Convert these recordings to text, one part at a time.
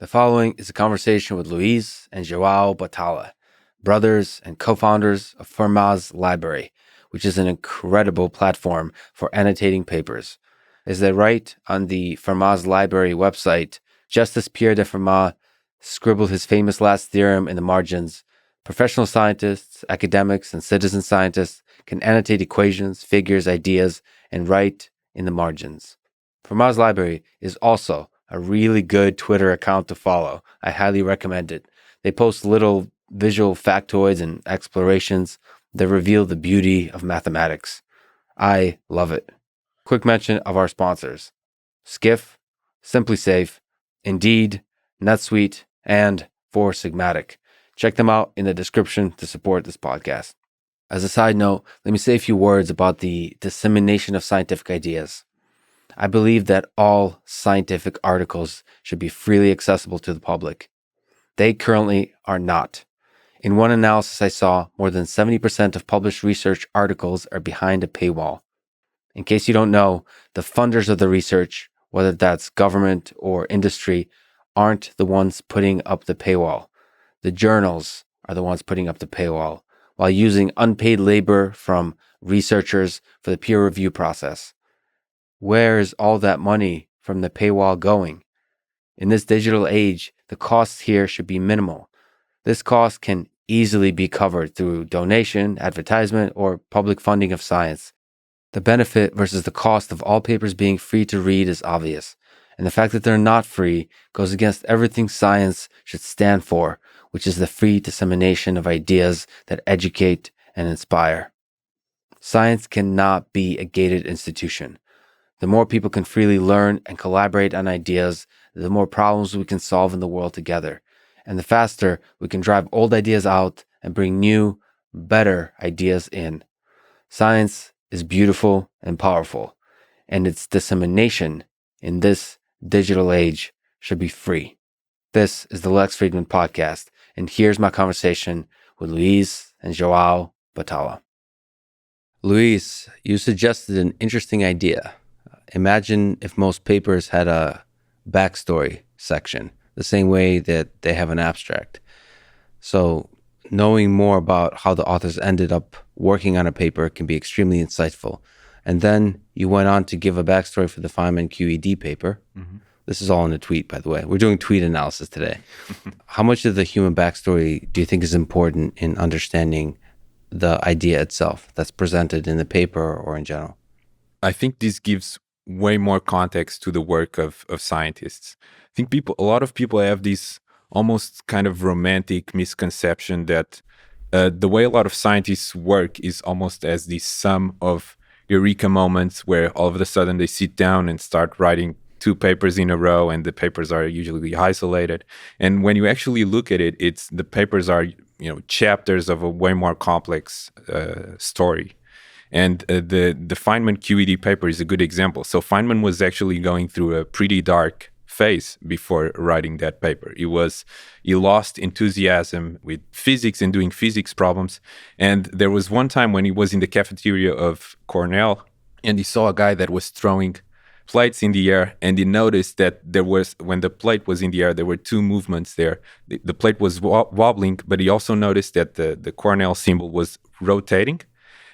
The following is a conversation with Luís and João Batalha, brothers and co-founders of Fermat's Library, which is an incredible platform for annotating papers. As they write on the Fermat's Library website, just as Pierre de Fermat scribbled his famous last theorem in the margins, professional scientists, academics, and citizen scientists can annotate equations, figures, ideas, and write in the margins. Fermat's Library is also a really good Twitter account to follow. I highly recommend it. They post little visual factoids and explorations that reveal the beauty of mathematics. I love it. Quick mention of our sponsors: Skiff, Simply Safe, Indeed, NetSuite, and Four Sigmatic. Check them out in the description to support this podcast. As a side note, let me say a few words about the dissemination of scientific ideas. I believe that all scientific articles should be freely accessible to the public. They currently are not. In one analysis I saw, more than 70% of published research articles are behind a paywall. In case you don't know, the funders of the research, whether that's government or industry, aren't the ones putting up the paywall. The journals are the ones putting up the paywall, while using unpaid labor from researchers for the peer review process. Where is all that money from the paywall going? In this digital age, the costs here should be minimal. This cost can easily be covered through donation, advertisement, or public funding of science. The benefit versus the cost of all papers being free to read is obvious, and the fact that they're not free goes against everything science should stand for, which is the free dissemination of ideas that educate and inspire. Science cannot be a gated institution. The more people can freely learn and collaborate on ideas, the more problems we can solve in the world together. And the faster we can drive old ideas out and bring new, better ideas in. Science is beautiful and powerful, and its dissemination in this digital age should be free. This is the Lex Fridman podcast, and here's my conversation with Luís and João Batalha. Luís, you suggested an interesting idea. Imagine if most papers had a backstory section, the same way that they have an abstract. So knowing more about how the authors ended up working on a paper can be extremely insightful. And then you went on to give a backstory for the Feynman QED paper. Mm-hmm. This is all in a tweet, by the way. We're doing tweet analysis today. How much of the human backstory do you think is important in understanding the idea itself that's presented in the paper or in general? I think this gives way more context to the work of scientists. I think a lot of people have this almost kind of romantic misconception that the way a lot of scientists work is almost as the sum of eureka moments where all of a sudden they sit down and start writing 2 papers in a row, and the papers are usually isolated. And when you actually look at it, the papers are chapters of a way more complex story. And the Feynman QED paper is a good example. So Feynman was actually going through a pretty dark phase before writing that paper. He lost enthusiasm with physics and doing physics problems. And there was one time when he was in the cafeteria of Cornell, and he saw a guy that was throwing plates in the air, and he noticed that when the plate was in the air, there were 2 movements there. The plate was wobbling, but he also noticed that the Cornell symbol was rotating.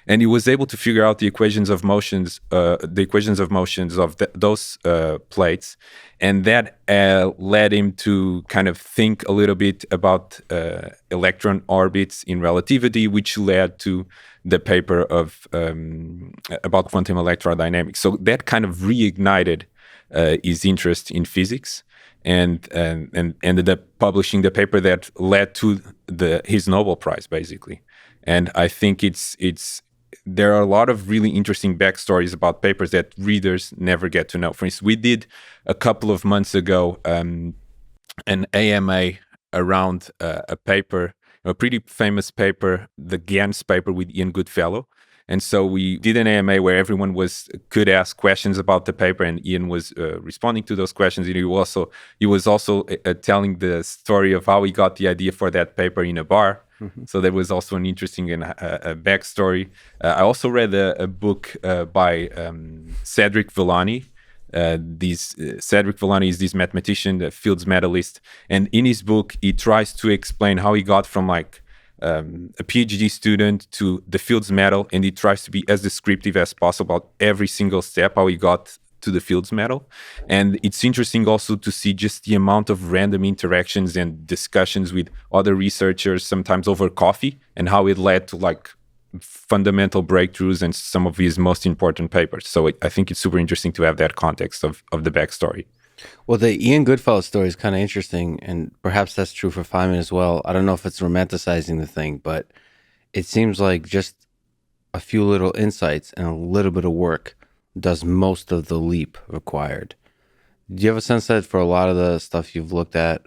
And he was able to figure out the equations of motions of those plates, and that led him to kind of think a little bit about electron orbits in relativity, which led to the paper about quantum electrodynamics. So that kind of reignited his interest in physics, and ended up publishing the paper that led to his Nobel Prize, basically. And I think there are a lot of really interesting backstories about papers that readers never get to know. For instance, we did a couple of months ago an AMA around a paper, a pretty famous paper, the Gans paper with Ian Goodfellow. And so we did an AMA where everyone could ask questions about the paper, and Ian was responding to those questions. And he was also telling the story of how he got the idea for that paper in a bar. Mm-hmm. So there was also an interesting a backstory. I also read a book by Cedric Villani Cedric Villani is this mathematician, the Fields medalist, and in his book he tries to explain how he got from like a PhD student to the Fields medal, and he tries to be as descriptive as possible about every single step how he got to the Fields medal. And it's interesting also to see just the amount of random interactions and discussions with other researchers, sometimes over coffee, and how it led to like fundamental breakthroughs and some of his most important papers. So I think it's super interesting to have that context of the backstory. Well, the Ian Goodfellow story is kind of interesting, and perhaps that's true for Feynman as well. I don't know if it's romanticizing the thing, but it seems like just a few little insights and a little bit of work does most of the leap required. Do you have a sense that for a lot of the stuff you've looked at,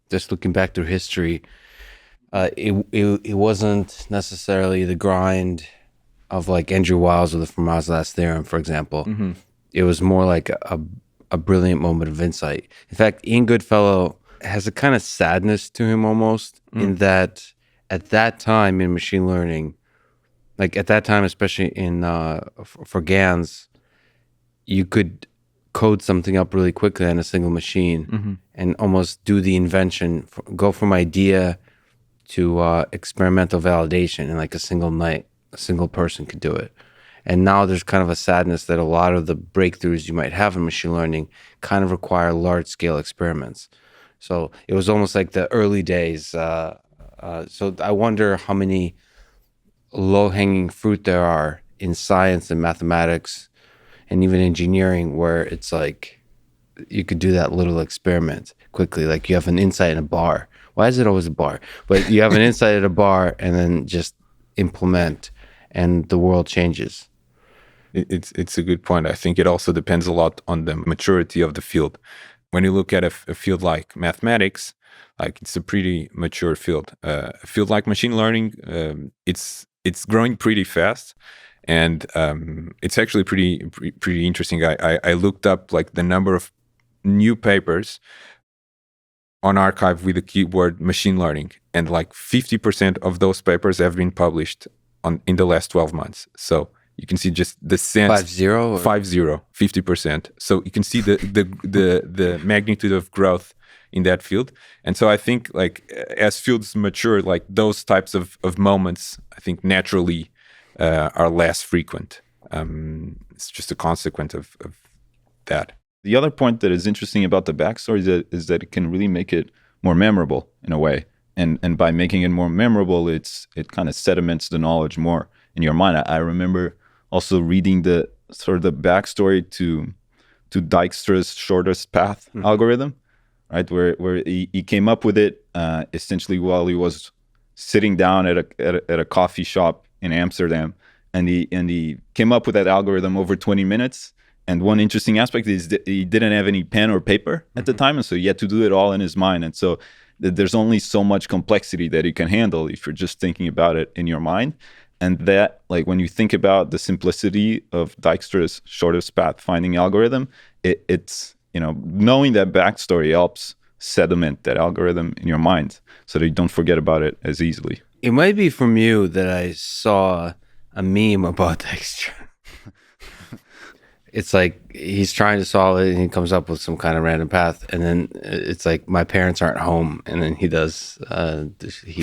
just looking back through history, it wasn't necessarily the grind of like Andrew Wiles or the Fermat's last theorem, for example. Mm-hmm. It was more like a brilliant moment of insight. In fact, Ian Goodfellow has a kind of sadness to him almost, in that at that time in machine learning, like at that time, especially in for GANs, you could code something up really quickly on a single machine and almost do the invention, go from idea to experimental validation in like a single night. A single person could do it. And now there's kind of a sadness that a lot of the breakthroughs you might have in machine learning kind of require large scale experiments. So it was almost like the early days. So I wonder how many low hanging fruit there are in science and mathematics and even engineering, where it's like you could do that little experiment quickly. Like you have an insight in a bar. Why is it always a bar? But you have an insight at a bar and then just implement, and the world changes. It's a good point. I think it also depends a lot on the maturity of the field. When you look at a field like mathematics, like it's a pretty mature field. A field like machine learning, it's growing pretty fast, and it's actually pretty interesting. I looked up like the number of new papers on arXiv with the keyword machine learning, and like 50% of those papers have been published in the last 12 months. So you can see just the sense 50%. So you can see the magnitude of growth in that field. And so I think like as fields mature, like those types of moments, I think naturally are less frequent. It's just a consequence of that. The other point that is interesting about the backstory is that it can really make it more memorable in a way. And by making it more memorable, it kind of sediments the knowledge more in your mind. I remember also reading the backstory to Dijkstra's shortest path algorithm, right? Where he came up with it essentially while he was sitting down at a coffee shop in Amsterdam, and he came up with that algorithm over 20 minutes. And one interesting aspect is that he didn't have any pen or paper at the time, and so he had to do it all in his mind. And so there's only so much complexity that you can handle if you're just thinking about it in your mind. And that, like when you think about the simplicity of Dijkstra's shortest path finding algorithm, it's knowing that backstory helps sediment that algorithm in your mind so that you don't forget about it as easily. It might be from you that I saw a meme about Dijkstra. It's like he's trying to solve it and he comes up with some kind of random path, and then it's like my parents aren't home, and then he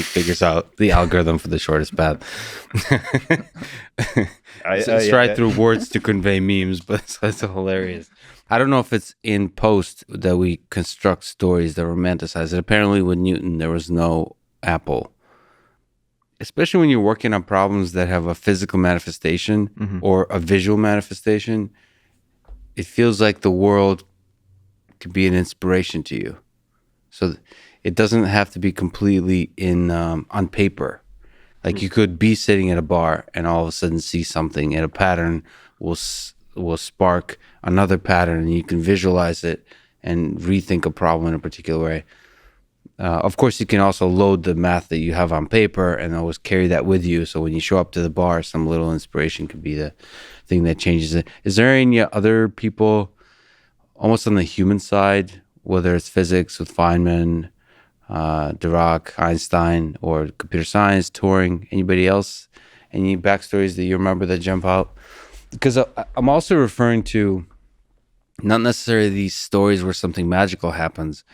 figures out the algorithm for the shortest path. I tried through words to convey memes, but it's hilarious. I don't know if it's in post that we construct stories that romanticize it. Apparently with Newton there was no apple. Especially when you're working on problems that have a physical manifestation or a visual manifestation, it feels like the world could be an inspiration to you. So it doesn't have to be completely on paper. Like you could be sitting at a bar and all of a sudden see something, and a pattern will spark another pattern, and you can visualize it and rethink a problem in a particular way. Of course, you can also load the math that you have on paper and always carry that with you. So when you show up to the bar, some little inspiration could be the thing that changes it. Is there any other people, almost on the human side, whether it's physics with Feynman, Dirac, Einstein, or computer science, Turing, anybody else? Any backstories that you remember that jump out? Because I'm also referring to not necessarily these stories where something magical happens,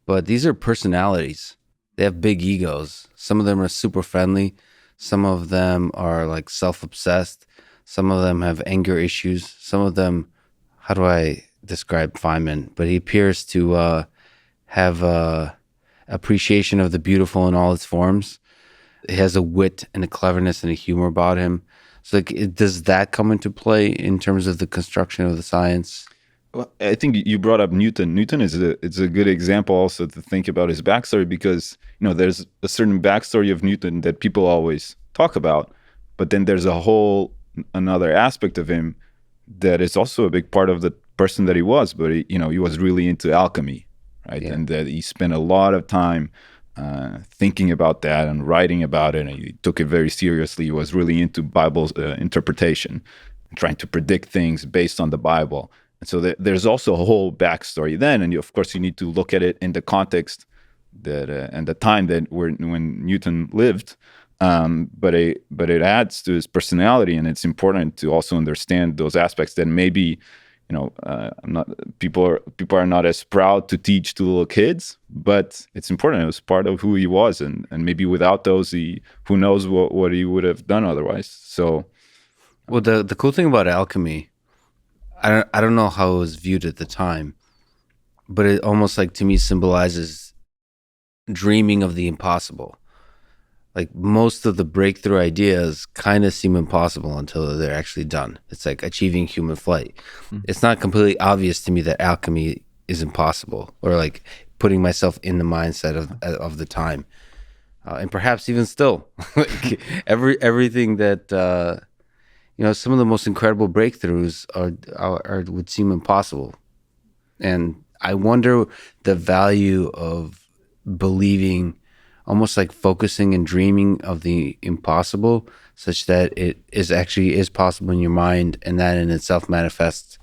but these are personalities. They have big egos. Some of them are super friendly. Some of them are like self-obsessed. Some of them have anger issues. Some of them, how do I describe Feynman? But he appears to have appreciation of the beautiful in all its forms. He has a wit and a cleverness and a humor about him. So, like, does that come into play in terms of the construction of the science? Well, I think you brought up Newton. Newton is a good example also to think about his backstory, because there's a certain backstory of Newton that people always talk about, but then there's a whole another aspect of him that is also a big part of the person that he was. But he was really into alchemy, right? Yeah. And that he spent a lot of time thinking about that and writing about it, and he took it very seriously. He was really into Bible interpretation, trying to predict things based on the Bible. And so there's also a whole backstory then, and of course you need to look at it in the context that and the time that when Newton lived. But it adds to his personality, and it's important to also understand those aspects that maybe I'm not people are not as proud to teach to little kids, but it's important. It was part of who he was, and maybe without those, who knows what he would have done otherwise. So, well, the cool thing about alchemy, I don't know how it was viewed at the time, but it almost like to me symbolizes dreaming of the impossible. Like most of the breakthrough ideas kind of seem impossible until they're actually done. It's like achieving human flight. It's not completely obvious to me that alchemy is impossible, or like putting myself in the mindset of the time, and perhaps even still, like everything that some of the most incredible breakthroughs are would seem impossible, and I wonder the value of believing, almost like focusing and dreaming of the impossible, such that it is possible in your mind, and that in itself manifests,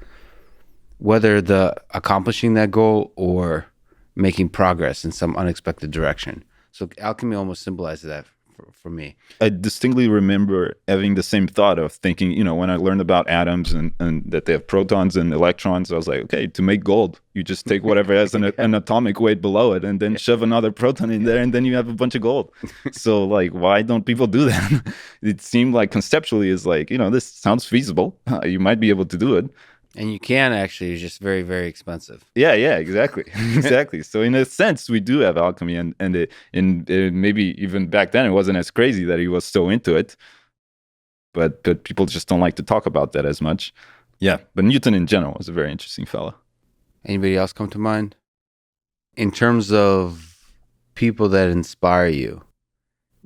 whether the accomplishing that goal or making progress in some unexpected direction. So alchemy almost symbolizes that for me. I distinctly remember having the same thought of thinking, when I learned about atoms and that they have protons and electrons, I was like, okay, to make gold, you just take whatever has an atomic weight below it and then shove another proton in there, and then you have a bunch of gold. So like, why don't people do that? It seemed like conceptually is like, this sounds feasible. You might be able to do it. And you can actually, it's just very, very expensive. Yeah, exactly. Exactly. So in a sense, we do have alchemy, and maybe even back then it wasn't as crazy that he was so into it. But people just don't like to talk about that as much. Yeah, but Newton in general was a very interesting fellow. Anybody else come to mind? In terms of people that inspire you,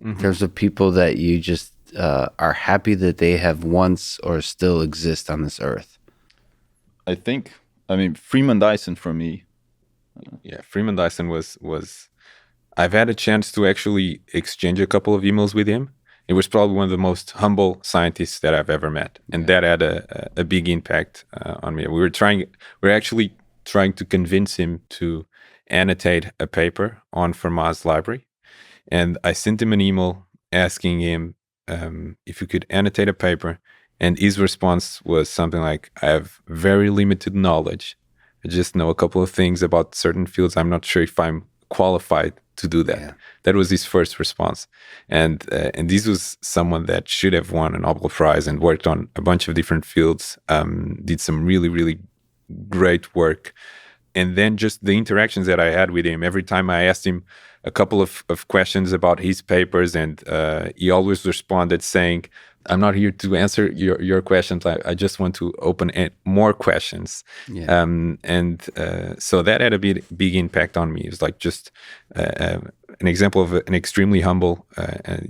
in terms of people that you just are happy that they have once or still exist on this earth. I mean, Freeman Dyson for me. Yeah, Freeman Dyson was. I've had a chance to actually exchange a couple of emails with him. It was probably one of the most humble scientists that I've ever met, and that had a big impact on me. We're actually trying to convince him to annotate a paper on Fermat's library, and I sent him an email asking him if he could annotate a paper. And his response was something like, I have very limited knowledge. I just know a couple of things about certain fields. I'm not sure if I'm qualified to do that. Yeah. That was his first response. And this was someone that should have won a Nobel Prize and worked on a bunch of different fields, did some really, really great work. And then just the interactions that I had with him, every time I asked him a couple of questions about his papers, and he always responded saying, I'm not here to answer your questions. I just want to open more questions. Yeah. So that had a big impact on me. It's like just an example of an extremely humble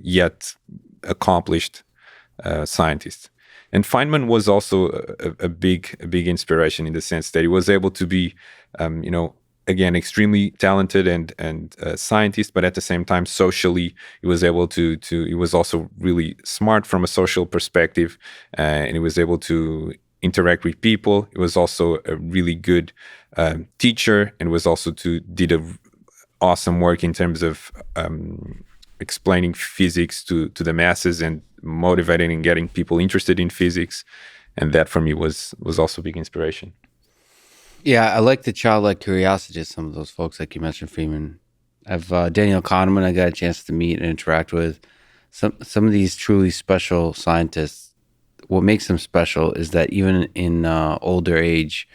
yet accomplished scientist. And Feynman was also a big inspiration in the sense that he was able to be, again, extremely talented and scientist, but at the same time, socially, he was able to he was also really smart from a social perspective, and he was able to interact with people. He was also a really good teacher, and did awesome work in terms of explaining physics to the masses and motivating and getting people interested in physics. And that for me was also a big inspiration. Yeah, I like the childlike curiosity of some of those folks, like you mentioned, Freeman. I've Daniel Kahneman. I got a chance to meet and interact with some of these truly special scientists. What makes them special is that even in older age,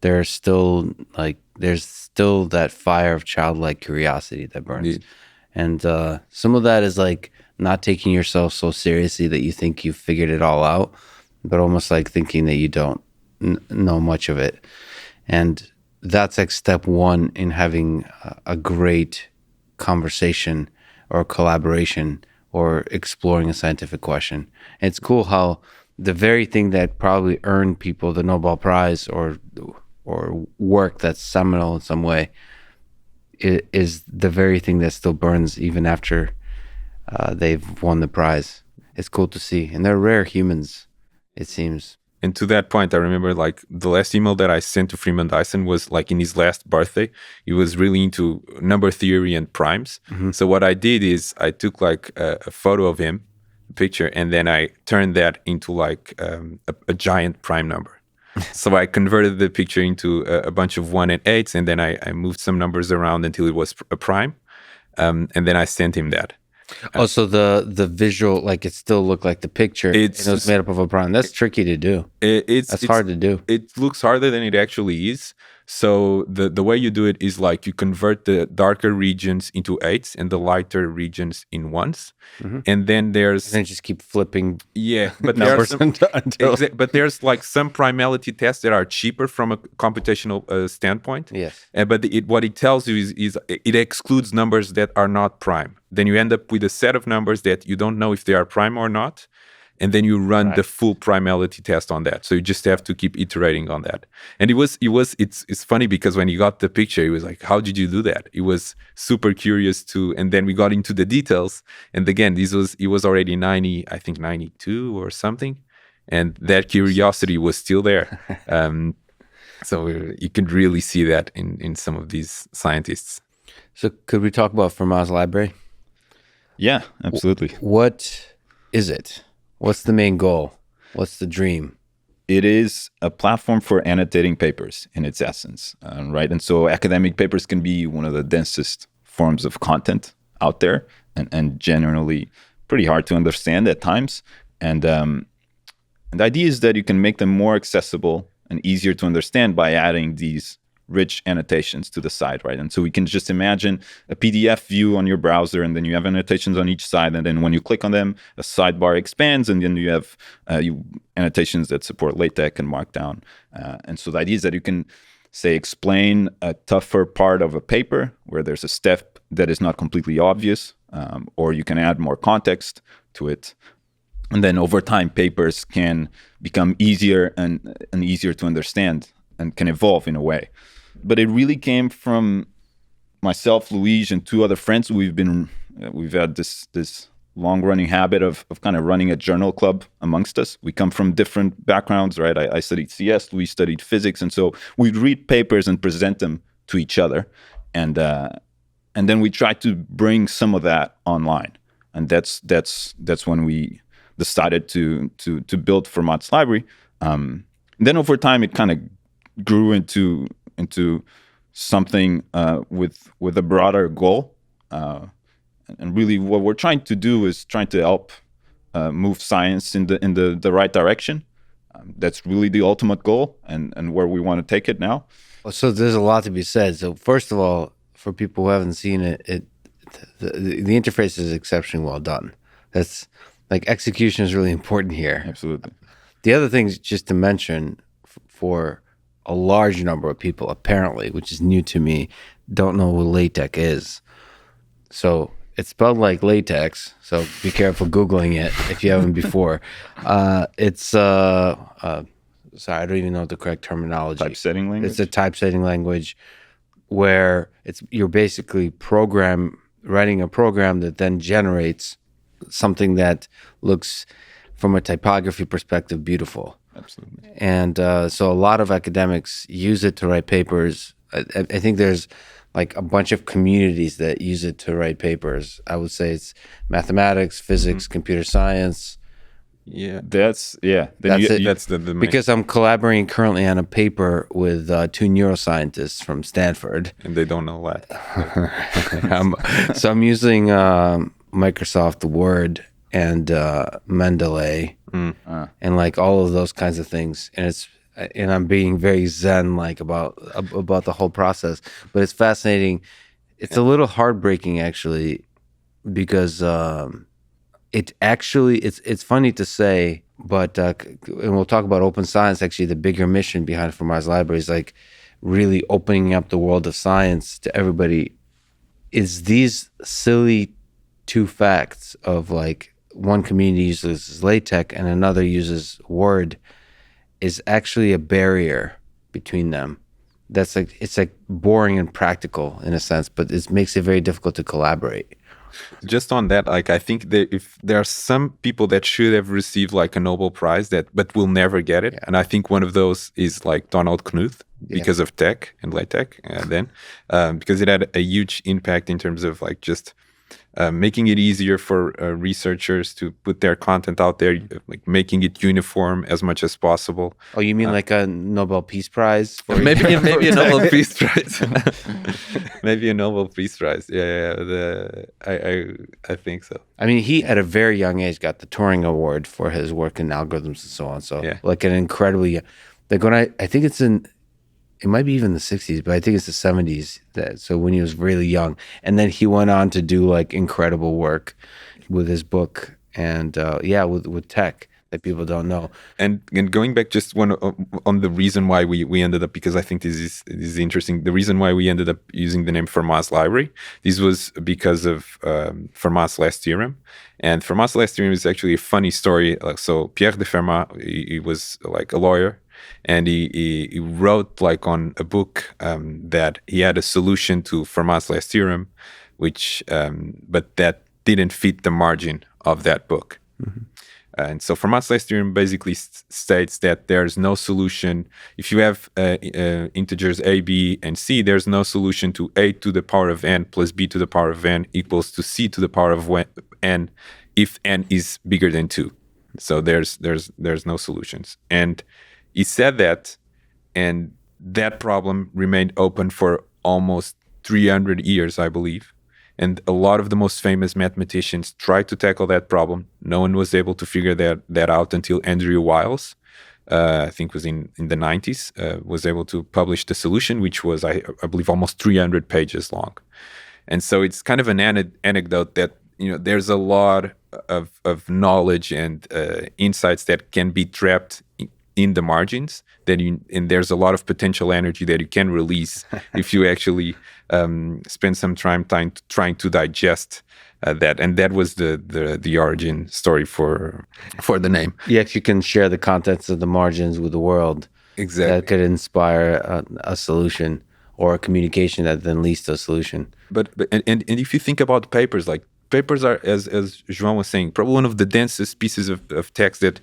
they're still like there's still that fire of childlike curiosity that burns, Indeed. and some of that is like not taking yourself so seriously that you think you've figured it all out, but almost like thinking that you don't know much of it. And that's like step one in having a great conversation or collaboration or exploring a scientific question. And it's cool how the very thing that probably earned people the Nobel Prize or work that's seminal in some way is the very thing that still burns even after they've won the prize. It's cool to see. And they're rare humans, it seems. And to that point, I remember like the last email that I sent to Freeman Dyson was like in his last birthday. He was really into number theory and primes. So what I did is I took like a photo of him, a picture, and then I turned that into like a giant prime number. So I converted the picture into a bunch of 1 and 8s, and then I moved some numbers around until it was a prime. And then I sent him that. Also, the visual, like it still looked like the picture. It was made up of a prime. That's tricky to do. It's hard to do. It looks harder than it actually is. So the way you do it is like you convert the darker regions into 8s and the lighter regions in 1s. And then there's... And then just keep flipping but numbers until... But there's like some primality tests that are cheaper from a computational standpoint. Yes. But what it tells you is it excludes numbers that are not prime. Then you end up with a set of numbers that you don't know if they are prime or not. And then you run the full primality test on that. So you just have to keep iterating on that. And it's funny because when he got the picture, he was like, how did you do that? He was super curious too. And then we got into the details. And again, he was already 90, I think 92 or something. And that curiosity was still there. So you can really see that in some of these scientists. So could we talk about Fermat's library? Yeah, absolutely. What is it? What's the main goal? What's the dream? It is a platform for annotating papers in its essence, right? And so academic papers can be one of the densest forms of content out there and generally pretty hard to understand at times. And the idea is that you can make them more accessible and easier to understand by adding these rich annotations to the side, right? And so we can just imagine a PDF view on your browser, and then you have annotations on each side, and then when you click on them, a sidebar expands, and then you have annotations that support LaTeX and Markdown. And so the idea is that you can, say, explain a tougher part of a paper where there's a step that is not completely obvious, or you can add more context to it. And then over time, papers can become easier and easier to understand and can evolve in a way. But it really came from myself, Luís, and two other friends. We've had this long-running habit of kind of running a journal club amongst us. We come from different backgrounds, right? I studied CS, Luís studied physics, and so we'd read papers and present them to each other, and then we try to bring some of that online, and that's when we decided to build Fermat's library. Then over time, it kind of grew into something with a broader goal, and really what we're trying to do is trying to help move science in the right direction. That's really the ultimate goal, and where we want to take it now. So there's a lot to be said. So first of all, for people who haven't seen it, the interface is exceptionally well done. That's like execution is really important here. Absolutely. The other things just to mention for a large number of people, apparently, which is new to me, don't know what LaTeX is. So it's spelled like latex, so be careful Googling it if you haven't before. It's, sorry, I don't even know the correct terminology. Typesetting language? It's a typesetting language where you're basically writing a program that then generates something that looks, from a typography perspective, beautiful. Absolutely. And so a lot of academics use it to write papers. I think there's like a bunch of communities that use it to write papers. I would say it's mathematics, physics, computer science, Yeah, That's Then That's it. that's the main, Because I'm collaborating currently on a paper with two neuroscientists from Stanford. and they don't know that. So I'm using Microsoft Word and Mendeley and like all of those kinds of things, and I'm being very zen like about the whole process. But it's fascinating. It's a little heartbreaking actually, because it's funny to say, but and we'll talk about open science. Actually, the bigger mission behind Fermat's library is like really opening up the world of science to everybody. Is these silly two facts of like one community uses LaTeX and another uses Word is actually a barrier between them. That's like, it's like boring and practical in a sense, but it makes it very difficult to collaborate. Just on that, like I think that if there are some people that should have received like a Nobel Prize but will never get it, and I think one of those is like Donald Knuth because of tech and LaTeX, because it had a huge impact in terms of like just making it easier for researchers to put their content out there, like making it uniform as much as possible. Oh, you mean like a Nobel Peace Prize? Maybe a Nobel Peace Prize. Maybe a Nobel Peace Prize. I think so. I mean, he at a very young age got the Turing Award for his work in algorithms and so on. So like an incredibly, like when I think it might be even the 60s, but I think it's the 70s. So when he was really young, and then he went on to do like incredible work with his book and with tech that people don't know. And going back just one on the reason why we ended up, because I think this is interesting. The reason why we ended up using the name Fermat's library, this was because of Fermat's last theorem. And Fermat's last theorem is actually a funny story. So Pierre de Fermat, he was like a lawyer. And he wrote like on a book that he had a solution to Fermat's last theorem, which but that didn't fit the margin of that book. Mm-hmm. And so Fermat's last theorem basically states that there's no solution. If you have integers a, b, and c, there's no solution to a to the power of n plus b to the power of n equals to c to the power of n if n is bigger than 2. So there's no solutions. And he said that, and that problem remained open for almost 300 years, I believe. And a lot of the most famous mathematicians tried to tackle that problem. No one was able to figure that out until Andrew Wiles, I think was in the 90s, was able to publish the solution, which was, I believe, almost 300 pages long. And so it's kind of an anecdote that, there's a lot of knowledge and insights that can be trapped in the margins, and there's a lot of potential energy that you can release if you actually spend some time trying to digest that. And that was the origin story for the name. Yes, you can share the contents of the margins with the world. Exactly. That could inspire a solution or a communication that then leads to a solution. But if you think about papers, like papers are, as João was saying, probably one of the densest pieces of text that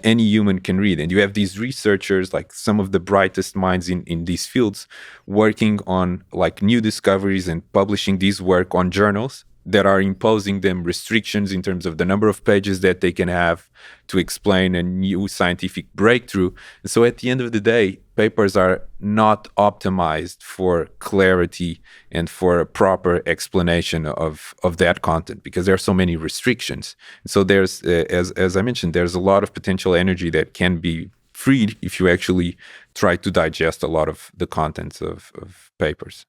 any human can read. And you have these researchers, like some of the brightest minds in these fields, working on like new discoveries and publishing these work on journals that are imposing them restrictions in terms of the number of pages that they can have to explain a new scientific breakthrough. And so at the end of the day, papers are not optimized for clarity and for a proper explanation of that content, because there are so many restrictions. So there's, as I mentioned, there's a lot of potential energy that can be freed if you actually try to digest a lot of the contents of papers.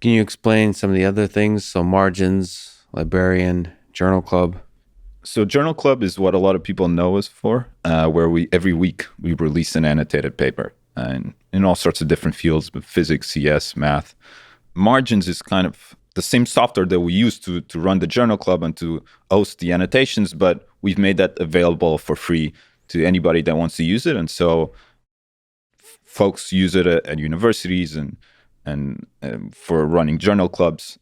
Can you explain some of the other things? So margins, librarian, journal club. So journal club is what a lot of people know us for, where every week we release an annotated paper in all sorts of different fields, but physics, CS, math. Margins is kind of the same software that we use to run the journal club and to host the annotations, but we've made that available for free to anybody that wants to use it. And so folks use it at universities and for running journal clubs,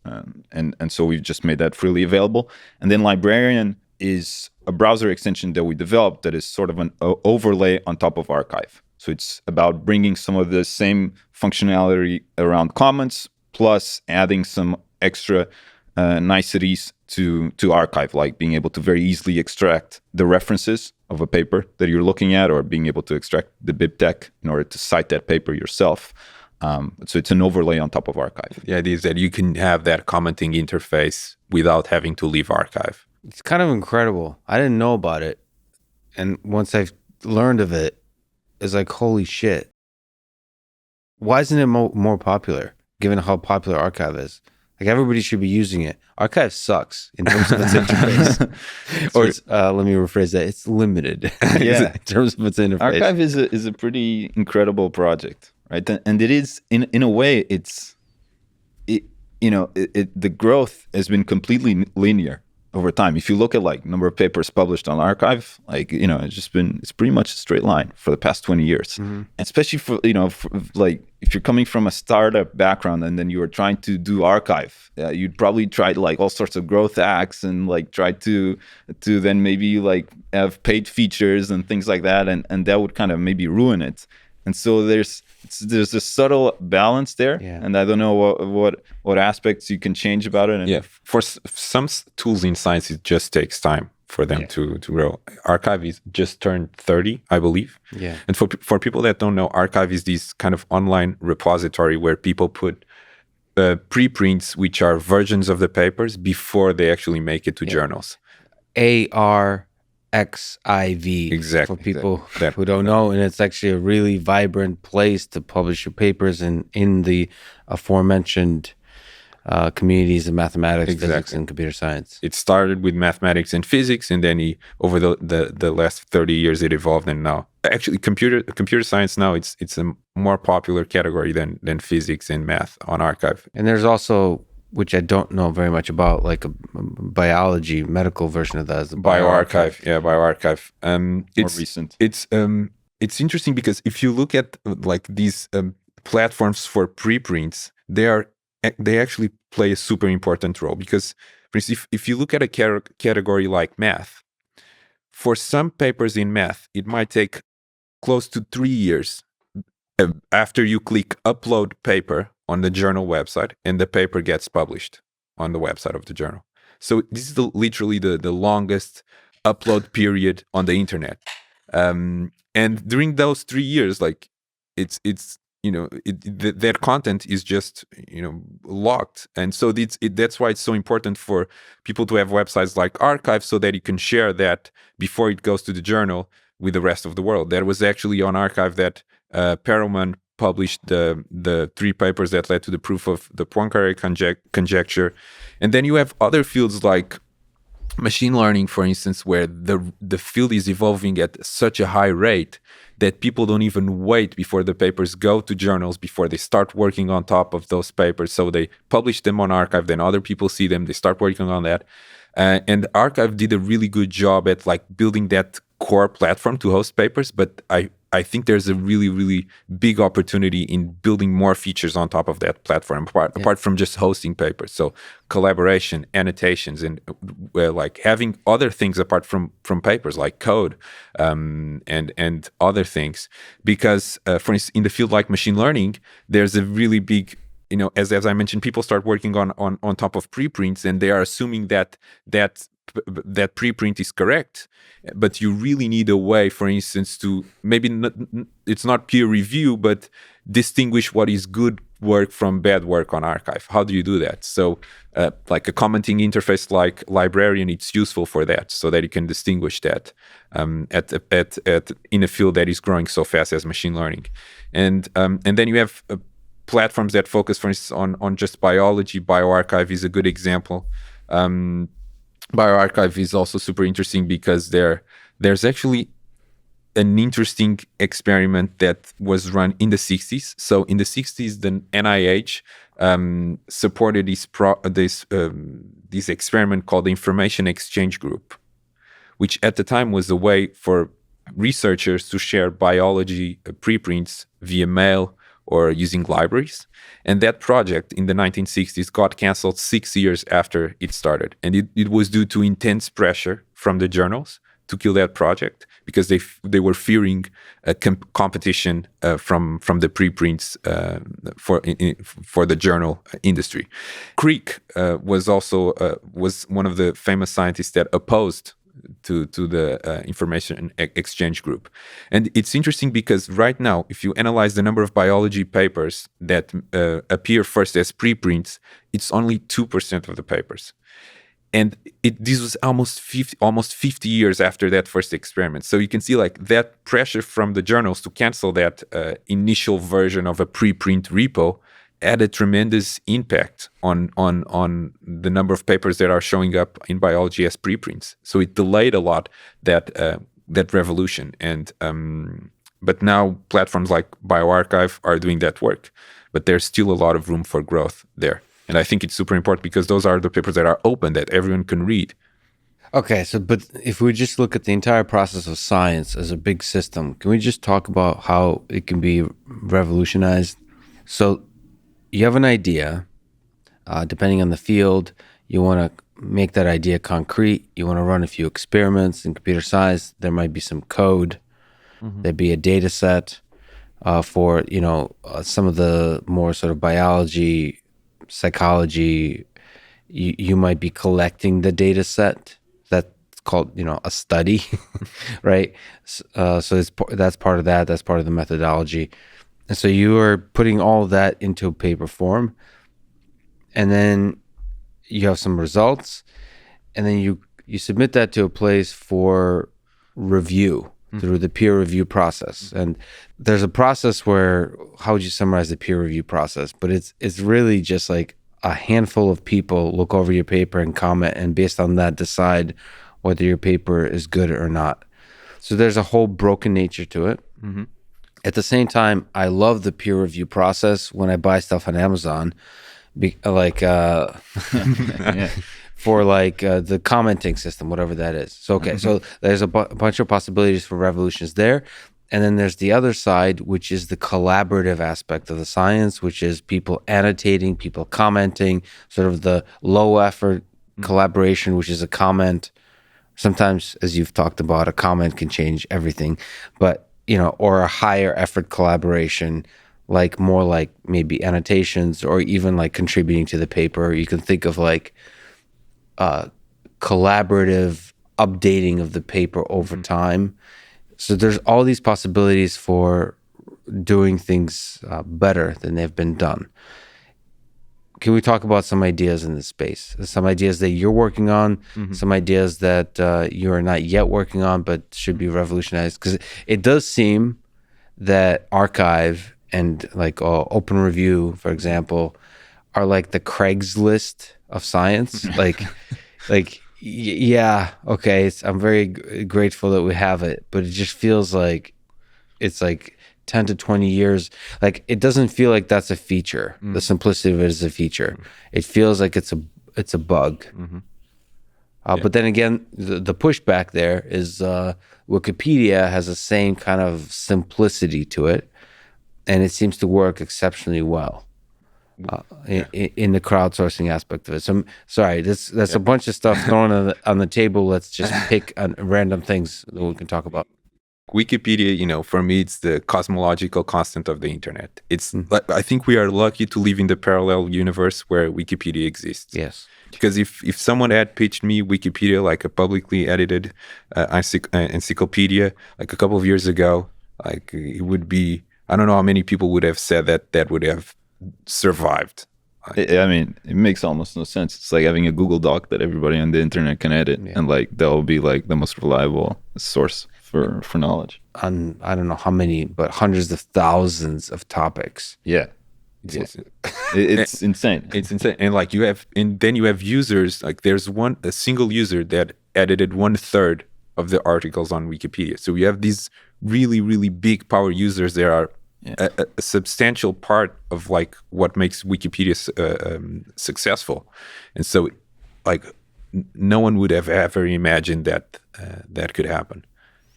and so we've just made that freely available. And then Librarian is a browser extension that we developed that is sort of an overlay on top of Archive. So it's about bringing some of the same functionality around comments, plus adding some extra niceties to Archive, like being able to very easily extract the references of a paper that you're looking at, or being able to extract the BibTeX in order to cite that paper yourself. So it's an overlay on top of archive. The idea is that you can have that commenting interface without having to leave archive. It's kind of incredible. I didn't know about it. And once I've learned of it, it's like, holy shit. Why isn't it more popular, given how popular archive is? Like, everybody should be using it. Archive sucks in terms of its interface. Or let me rephrase that. It's limited in terms of its interface. Archive is a pretty incredible project, right? And it is, in a way, the growth has been completely linear over time. If you look at like number of papers published on archive, like, it's pretty much a straight line for the past 20 years. Mm-hmm. Especially for like, if you're coming from a startup background and then you were trying to do archive, you'd probably try like all sorts of growth hacks and like try to then maybe like have paid features and things like that. And that would kind of maybe ruin it. And so there's a subtle balance there, and I don't know what aspects you can change about it. And for some tools in science, it just takes time for them to grow. Archive is just turned 30, I believe. Yeah. And for people that don't know, Archive is this kind of online repository where people put preprints, which are versions of the papers before they actually make it to journals. ARXIV, exactly, for people who don't know, and it's actually a really vibrant place to publish your papers in the aforementioned communities of mathematics, physics, and computer science. It started with mathematics and physics, and then over the last 30 years it evolved, and now actually computer science now it's a more popular category than physics and math on Archive. And there's also, which I don't know very much about, like a biology medical version of that, is the bioarchive. Bioarchive. It's more recent. It's interesting because if you look at like these platforms for preprints, they actually play a super important role, because for instance, if you look at a category like math, for some papers in math, it might take close to 3 years after you click upload paper on the journal website and the paper gets published on the website of the journal. So this is literally the longest upload period on the internet. And during those 3 years, like that content is just locked, and so that's why it's so important for people to have websites like Archive, so that you can share that before it goes to the journal with the rest of the world. There was actually on Archive that Perelman published the 3 papers that led to the proof of the Poincare conjecture. And then you have other fields like machine learning, for instance, where the field is evolving at such a high rate that people don't even wait before the papers go to journals before they start working on top of those papers. So they publish them on Archive, then other people see them, they start working on that. And Archive did a really good job at like building that core platform to host papers, but I think there's a really, really big opportunity in building more features on top of that platform, apart from just hosting papers. So collaboration, annotations, and like having other things apart from papers, like code and other things. Because, for instance, in the field like machine learning, there's a really big, as I mentioned, people start working on top of preprints, and they are assuming that preprint is correct, but you really need a way, for instance, to maybe it's not peer review, but distinguish what is good work from bad work on Archive. How do you do that? So like a commenting interface like Librarian, it's useful for that, so that you can distinguish that in a field that is growing so fast as machine learning. And then you have platforms that focus, for instance, on just biology. BioArchive is a good example. BioArchive is also super interesting because there's actually an interesting experiment that was run in the 60s. So in the 60s, the NIH supported this experiment called the Information Exchange Group, which at the time was a way for researchers to share biology preprints via mail or using libraries. And that project in the 1960s got canceled 6 years after it started. And it was due to intense pressure from the journals to kill that project, because they were fearing a competition from the preprints for the journal industry. Crick was one of the famous scientists that opposed to the information exchange group. And it's interesting because right now, if you analyze the number of biology papers that appear first as preprints, it's only 2% of the papers. And this was almost 50 years after that first experiment. So you can see like that pressure from the journals to cancel that initial version of a preprint repo had a tremendous impact on the number of papers that are showing up in biology as preprints. So it delayed a lot that revolution. And but now platforms like bioRxiv are doing that work, but there's still a lot of room for growth there. And I think it's super important because those are the papers that are open that everyone can read. Okay, so but if we just look at the entire process of science as a big system, can we just talk about how it can be revolutionized? So you have an idea, depending on the field, you want to make that idea concrete. You want to run a few experiments in computer science. There might be some code. There'd be a data set for, some of the more sort of biology, psychology. You might be collecting the data set. That's called, a study, right? So that's part of that. That's part of the methodology. And so you are putting all of that into a paper form, and then you have some results, and then you submit that to a place for review through the peer review process. And there's a process where, how would you summarize the peer review process? But it's really just like a handful of people look over your paper and comment, and based on that decide whether your paper is good or not. So there's a whole broken nature to it. At the same time, I love the peer review process when I buy stuff on Amazon, for the commenting system, whatever that is. So, okay, so there's a bunch of possibilities for revolutions there. And then there's the other side, which is the collaborative aspect of the science, which is people annotating, people commenting, sort of the low effort collaboration, which is a comment. Sometimes, as you've talked about, a comment can change everything, but or a higher effort collaboration, more like maybe annotations or even like contributing to the paper. You can think of collaborative updating of the paper over time. So there's all these possibilities for doing things better than they've been done. Can we talk about some ideas in this space? Some ideas that you're working on, some ideas that you are not yet working on but should be revolutionized? Because it does seem that archive and open review, for example, are like the Craigslist of science. Yeah, okay, I'm very grateful that we have it, but it just feels like it's 10 to 20 years. It doesn't feel like that's a feature. The simplicity of it is a feature. It feels like it's a bug. But then again, the pushback there is Wikipedia has the same kind of simplicity to it, and it seems to work exceptionally well in the crowdsourcing aspect of it. So, sorry, that's a bunch of stuff thrown on the table. Let's just pick random things that we can talk about. Wikipedia, for me, it's the cosmological constant of the internet. It's I think we are lucky to live in the parallel universe where Wikipedia exists. Yes. Because if someone had pitched me Wikipedia, like a publicly edited encyclopedia, a couple of years ago, it would be, I don't know how many people would have said that would have survived. It makes almost no sense. It's like having a Google Doc that everybody on the internet can edit, and that will be the most reliable source for knowledge on I don't know how many, but hundreds of thousands of topics. Yeah, it's insane. It's insane. And then you have users, there's a single user that edited 1/3 of the articles on Wikipedia. So you have these really, really big power users that are a substantial part of what makes Wikipedia successful. And so no one would have ever imagined that could happen.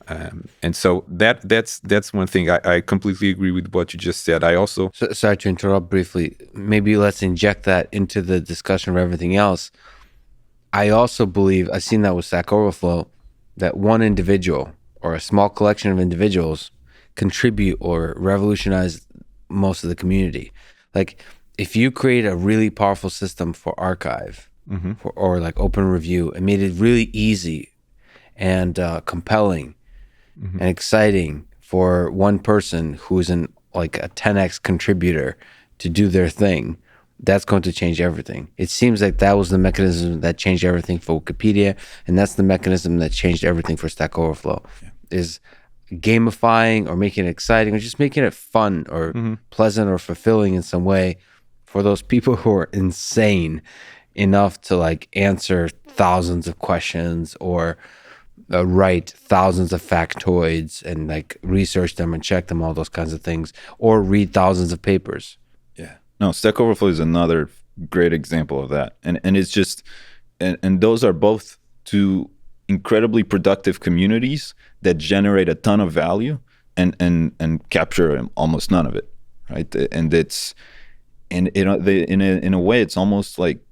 And so that's one thing. I completely agree with what you just said. I also sorry to interrupt briefly. Maybe let's inject that into the discussion of everything else. I also believe, I've seen that with Stack Overflow, that one individual or a small collection of individuals contribute or revolutionize most of the community. If you create a really powerful system for archive or open review and made it really easy, and compelling and exciting for one person who's like a 10x contributor to do their thing, that's going to change everything. It seems like that was the mechanism that changed everything for Wikipedia, and that's the mechanism that changed everything for Stack Overflow, is gamifying or making it exciting or just making it fun or pleasant or fulfilling in some way for those people who are insane enough to like answer thousands of questions or write thousands of factoids and like research them and check them, all those kinds of things, or read thousands of papers. Yeah. No, Stack Overflow is another great example of that. And it's just, and those are both two incredibly productive communities that generate a ton of value and capture almost none of it, right? And it's, and in a way, it's almost like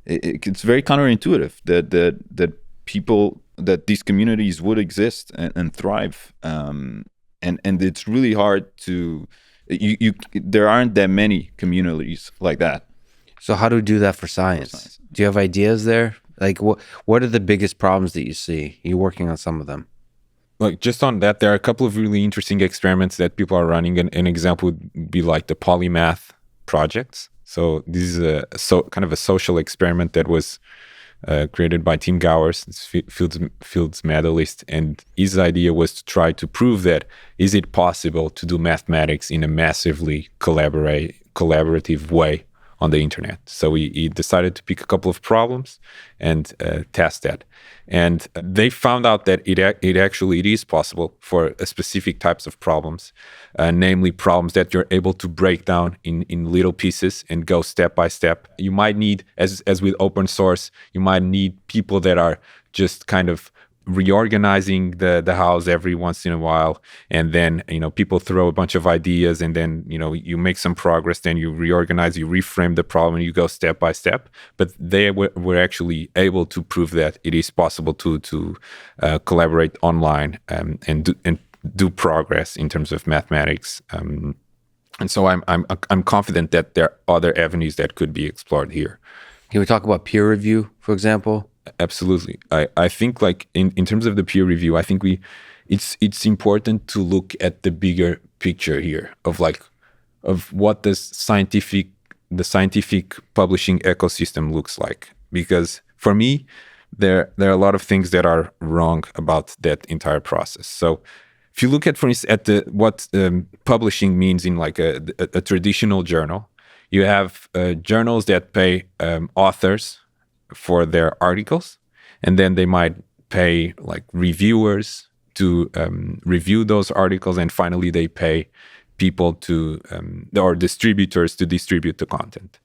it's very counterintuitive that people, that these communities would exist and thrive, and it's really hard to there aren't that many communities like that. So how do we do that for science? Do you have ideas there? Like what are the biggest problems that you see? You're working on some of them. Like just on that, there are a couple of really interesting experiments that people are running. An example would be like the polymath projects. So this is kind of a social experiment that was created by Tim Gowers, Fields medalist, and his idea was to try to prove that is it possible to do mathematics in a massively collaborative way on the internet. So he decided to pick a couple of problems and test that. And they found out that it actually is possible for specific types of problems, namely problems that you're able to break down in little pieces and go step by step. You might need, as with open source, you might need people that are just kind of reorganizing the house every once in a while, and then people throw a bunch of ideas, and then you make some progress, then you reorganize, you reframe the problem, and you go step by step. But they were actually able to prove that it is possible to collaborate online and do progress in terms of mathematics. And so I'm confident that there are other avenues that could be explored here. Can we talk about peer review, for example? Absolutely. I think like in terms of the peer review, I think it's important to look at the bigger picture here of what the scientific publishing ecosystem looks like. Because for me, there are a lot of things that are wrong about that entire process. So if you look at, for instance, at what publishing means in like a traditional journal, you have journals that pay authors for their articles, and then they might pay like reviewers to review those articles, and finally they pay people to or distributors to distribute the content.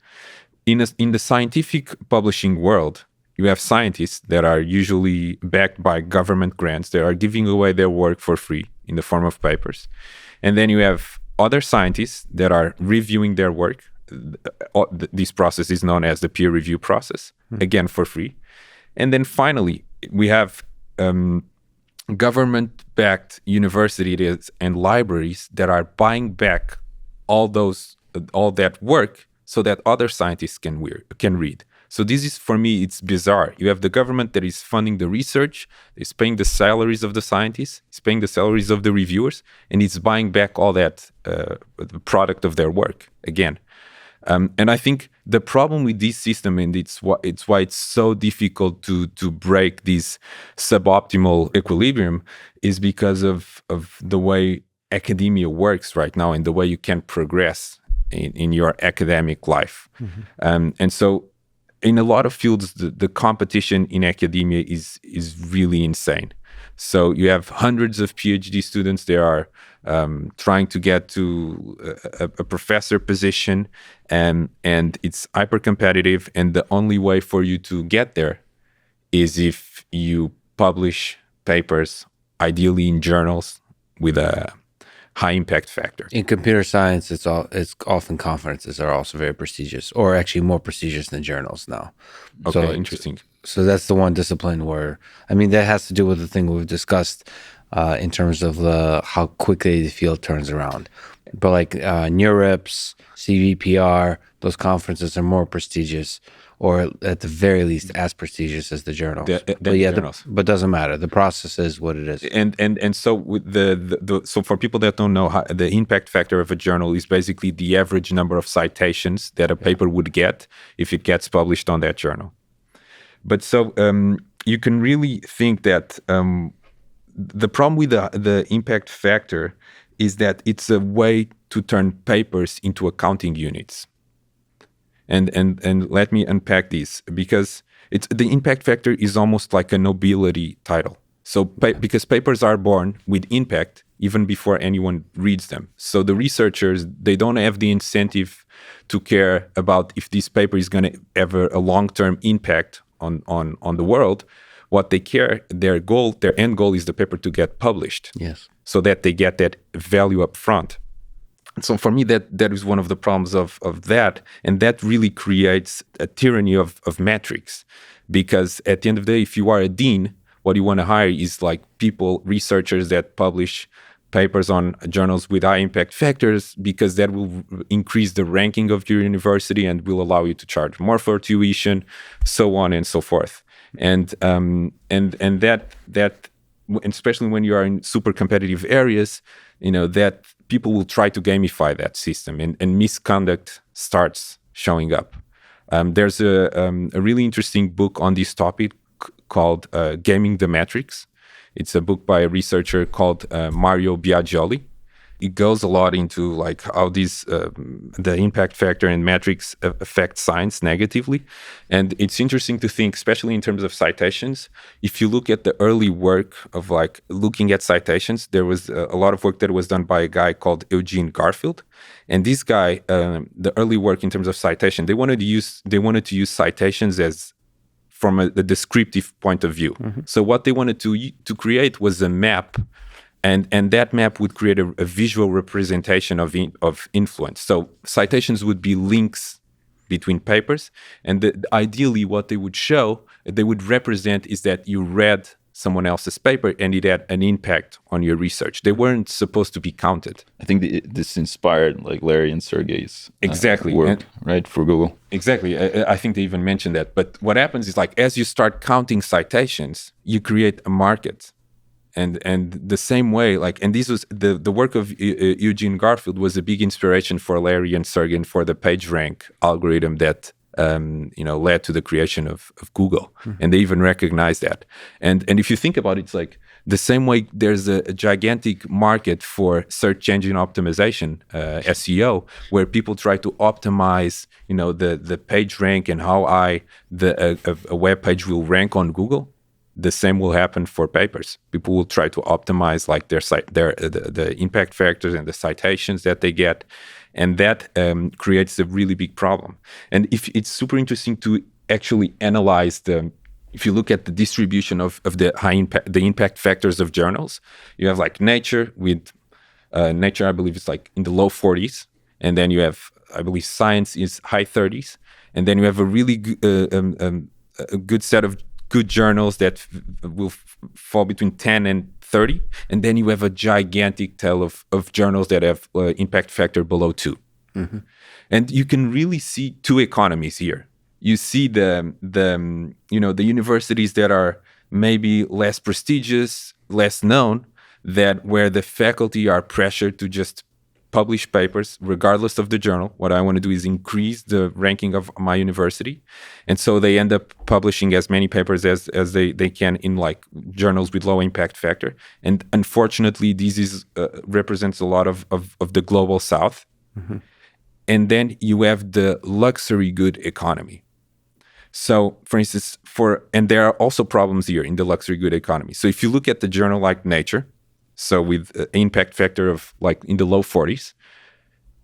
In the scientific publishing world, you have scientists that are usually backed by government grants that are giving away their work for free in the form of papers, and then you have other scientists that are reviewing their work. This process is known as the peer review process, again for free. And then finally, we have government-backed universities and libraries that are buying back all that work so that other scientists can read. So this is, for me, it's bizarre. You have the government that is funding the research, is paying the salaries of the scientists, is paying the salaries of the reviewers, and it's buying back all that the product of their work again. And I think the problem with this system, and it's why it's so difficult to break this suboptimal equilibrium, is because of the way academia works right now and the way you can progress in your academic life. And so in a lot of fields, the competition in academia is really insane. So you have hundreds of PhD students that are trying to get to a professor position, and it's hyper competitive. And the only way for you to get there is if you publish papers, ideally in journals with a high impact factor. In computer science, it's often conferences are also very prestigious, or actually more prestigious than journals now. Okay, so interesting. So that's the one discipline where, I mean, that has to do with the thing we've discussed in terms of how quickly the field turns around. But like NeurIPS, CVPR, those conferences are more prestigious, or at the very least as prestigious as the journals. But doesn't matter. The process is what it is. And so with so for people that don't know, the impact factor of a journal is basically the average number of citations that a paper would get if it gets published on that journal. But so you can really think that the problem with the impact factor is that it's a way to turn papers into accounting units. And let me unpack this, because the impact factor is almost like a nobility title. So because papers are born with impact even before anyone reads them. So the researchers, they don't have the incentive to care about if this paper is going to have a long-term impact on the world. What they care, their end goal is the paper to get published. Yes. So that they get that value up front. So for me, that is one of the problems of that. And that really creates a tyranny of metrics. Because at the end of the day, if you are a dean, what you want to hire is like researchers that publish papers on journals with high impact factors, because that will increase the ranking of your university and will allow you to charge more for tuition, so on and so forth. And that especially when you are in super competitive areas, that people will try to gamify that system, and misconduct starts showing up. There's a really interesting book on this topic called Gaming the Metrics. It's a book by a researcher called Mario Biagioli. It goes a lot into like how the impact factor and metrics affect science negatively. And it's interesting to think, especially in terms of citations, if you look at the early work of like looking at citations, there was a lot of work that was done by a guy called Eugene Garfield. And this guy, the early work in terms of citation, they wanted to use citations as from a descriptive point of view. Mm-hmm. So what they wanted to create was a map. And that map would create a visual representation of influence. So citations would be links between papers. And ideally what they would represent is that you read someone else's paper and it had an impact on your research. They weren't supposed to be counted. I think this inspired like Larry and Sergey's work, right, for Google. Exactly. I think they even mentioned that. But what happens is like as you start counting citations, you create a market. And the same way, like, and this was the work of Eugene Garfield was a big inspiration for Larry and Sergey for the PageRank algorithm that led to the creation of Google. Mm-hmm. And they even recognized that. And if you think about it, it's like the same way there's a gigantic market for search engine optimization, SEO, where people try to optimize, the PageRank and how a web page will rank on Google. The same will happen for papers. People will try to optimize like the impact factors and the citations that they get, and that creates a really big problem. And if it's super interesting to actually analyze if you look at the distribution of the the impact factors of journals, you have like Nature with Nature, I believe it's like in the low 40s, and then you have, I believe, Science is high 30s, and then you have a really a good set of good journals that will fall between 10 and 30. And then you have a gigantic tail of journals that have impact factor below 2. Mm-hmm. And you can really see two economies here. You see the universities that are maybe less prestigious, less known, where the faculty are pressured to just publish papers regardless of the journal. What I want to do is increase the ranking of my university, and so they end up publishing as many papers as they can in like journals with low impact factor. And unfortunately, this represents a lot of the global south. Mm-hmm. And then you have the luxury good economy. So for instance, and there are also problems here in the luxury good economy. So if you look at the journal like Nature, so with an impact factor of like in the low 40s,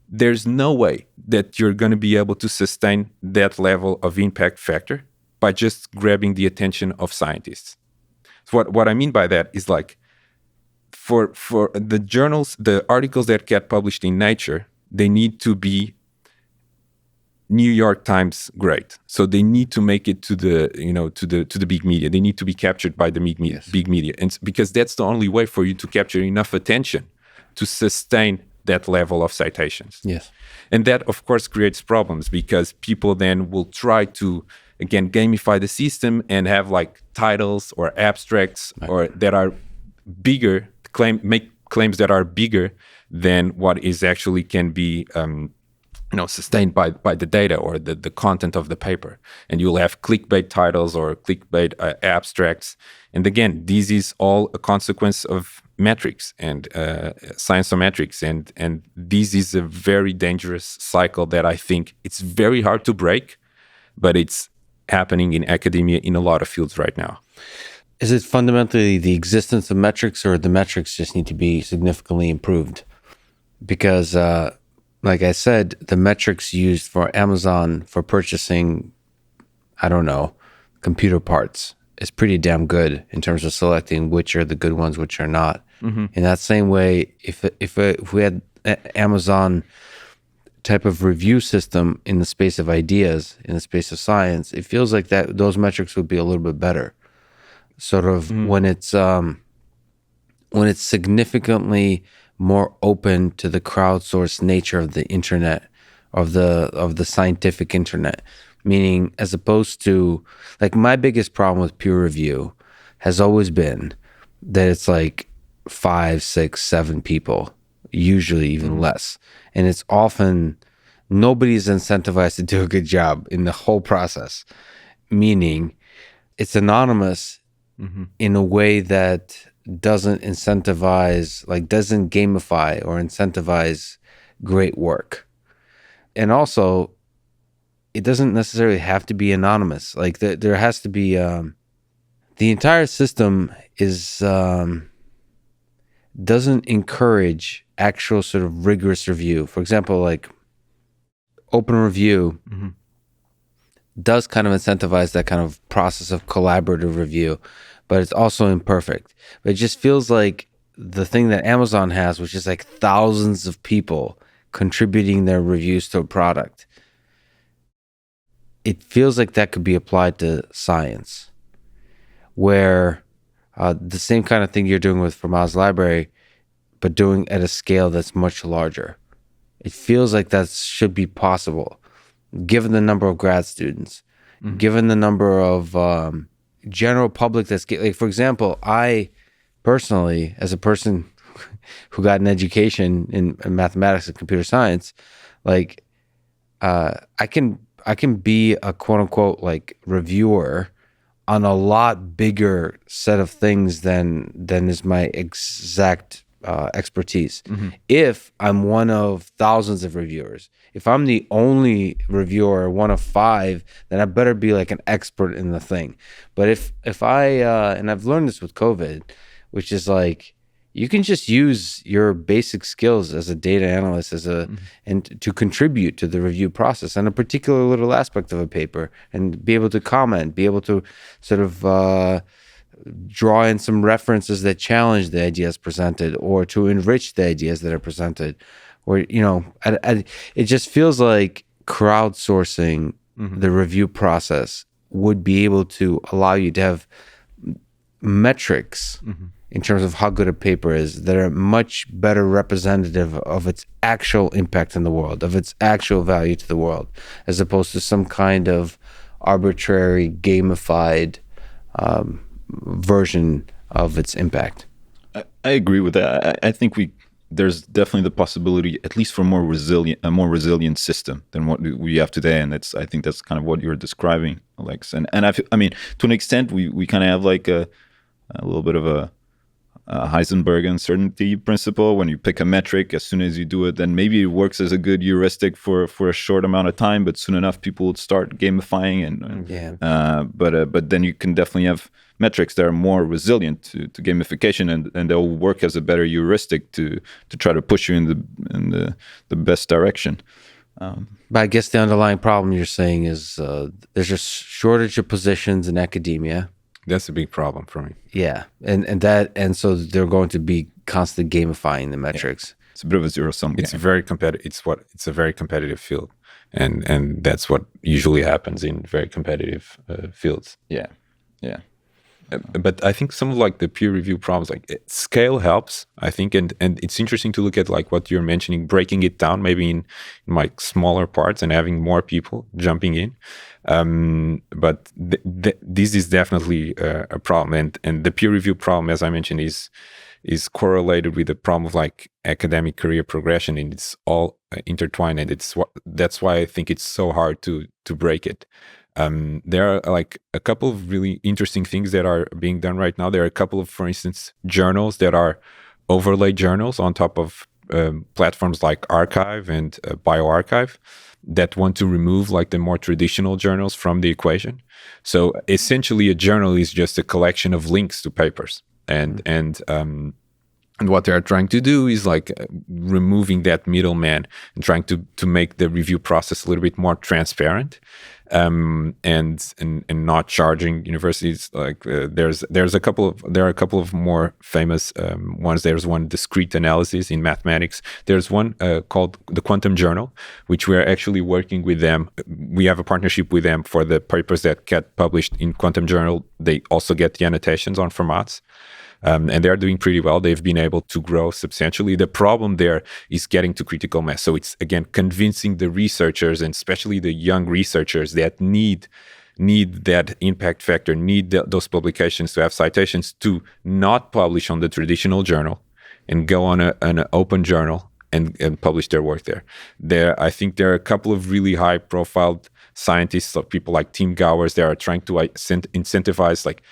there's no way that you're going to be able to sustain that level of impact factor by just grabbing the attention of scientists. So what I mean by that is like for the journals, the articles that get published in Nature, they need to be New York Times grade. So they need to make it to the big media. They need to be captured by the big media, yes. Big media, and because that's the only way for you to capture enough attention to sustain that level of citations. Yes, and that of course creates problems because people then will try to again gamify the system and have like titles or abstracts or that are bigger, make claims that are bigger than what is actually can be sustained by the data or the content of the paper. And you'll have clickbait titles or clickbait abstracts. And again, this is all a consequence of metrics and scienceometrics. And this is a very dangerous cycle that I think it's very hard to break, but it's happening in academia in a lot of fields right now. Is it fundamentally the existence of metrics, or the metrics just need to be significantly improved? Because, like I said, the metrics used for Amazon for purchasing, I don't know, computer parts is pretty damn good in terms of selecting which are the good ones, which are not. In that same way, if we had Amazon type of review system in the space of ideas, in the space of science, it feels like that those metrics would be a little bit better. Sort of when it's significantly more open to the crowdsourced nature of the internet, of the scientific internet. Meaning, as opposed to, like, my biggest problem with peer review has always been that it's like 5, 6, 7 people, usually even less. And it's often nobody's incentivized to do a good job in the whole process. Meaning, it's anonymous in a way that doesn't incentivize, like doesn't gamify or incentivize great work. And also, it doesn't necessarily have to be anonymous. Like there has to be, the entire system is, doesn't encourage actual sort of rigorous review. For example, like open review does kind of incentivize that kind of process of collaborative review, but it's also imperfect. But it just feels like the thing that Amazon has, which is like thousands of people contributing their reviews to a product, it feels like that could be applied to science, where the same kind of thing you're doing with Fermat's library, but doing at a scale that's much larger. It feels like that should be possible, given the number of grad students, given the number of general public that's, like, for example, I personally, as a person who got an education in mathematics and computer science, like I can be a quote unquote like reviewer on a lot bigger set of things than is my exact expertise. If I'm one of thousands of reviewers, if I'm the only reviewer, one of 5, then I better be like an expert in the thing. But if I and I've learned this with COVID, which is like, you can just use your basic skills as a data analyst, and to contribute to the review process on a particular little aspect of a paper, and be able to comment, be able to sort of draw in some references that challenge the ideas presented, or to enrich the ideas that are presented, or it just feels like crowdsourcing the review process would be able to allow you to have metrics in terms of how good a paper is that are much better representative of its actual impact in the world, of its actual value to the world, as opposed to some kind of arbitrary gamified version of its impact. I agree with that. I think there's definitely the possibility, at least for a more resilient system than what we have today, and I think that's kind of what you're describing, Alex. And I mean, to an extent, we kind of have like a little bit of a Heisenberg uncertainty principle. When you pick a metric, as soon as you do it, then maybe it works as a good heuristic for a short amount of time, but soon enough people would start gamifying, but then you can definitely have metrics that are more resilient to gamification, and they'll work as a better heuristic to try to push you in the best direction. But I guess the underlying problem you're saying is there's a shortage of positions in academia. That's a big problem for me. Yeah, and so they're going to be constantly gamifying the metrics. Yeah. It's a bit of a zero-sum game. It's very competitive. It's a very competitive field, and that's what usually happens in very competitive fields. Yeah. But I think some of like the peer review problems, like scale helps, I think, and it's interesting to look at like what you're mentioning, breaking it down maybe in like smaller parts and having more people jumping in. But this is definitely a problem, and the peer review problem, as I mentioned, is correlated with the problem of like academic career progression, and it's all intertwined, and that's why I think it's so hard to break it. There are like a couple of really interesting things that are being done right now. There are a couple of, for instance, journals that are overlay journals on top of platforms like Archive and BioArchive that want to remove like the more traditional journals from the equation. So essentially, a journal is just a collection of links to papers, and what they're trying to do is like removing that middleman and trying to make the review process a little bit more transparent, and not charging universities. Like there are a couple of more famous ones. There's one, discrete analysis in mathematics. There's one called the Quantum Journal, which we're actually working with them. We have a partnership with them for the papers that get published in Quantum Journal. They also get the annotations on Fermats. And they're doing pretty well. They've been able to grow substantially. The problem there is getting to critical mass. So it's, again, convincing the researchers, and especially the young researchers that need that impact factor, need those publications to have citations, to not publish on the traditional journal and go on an open journal and publish their work there. I think there are a couple of really high-profile scientists, of people like Tim Gowers, that are trying to incentivize like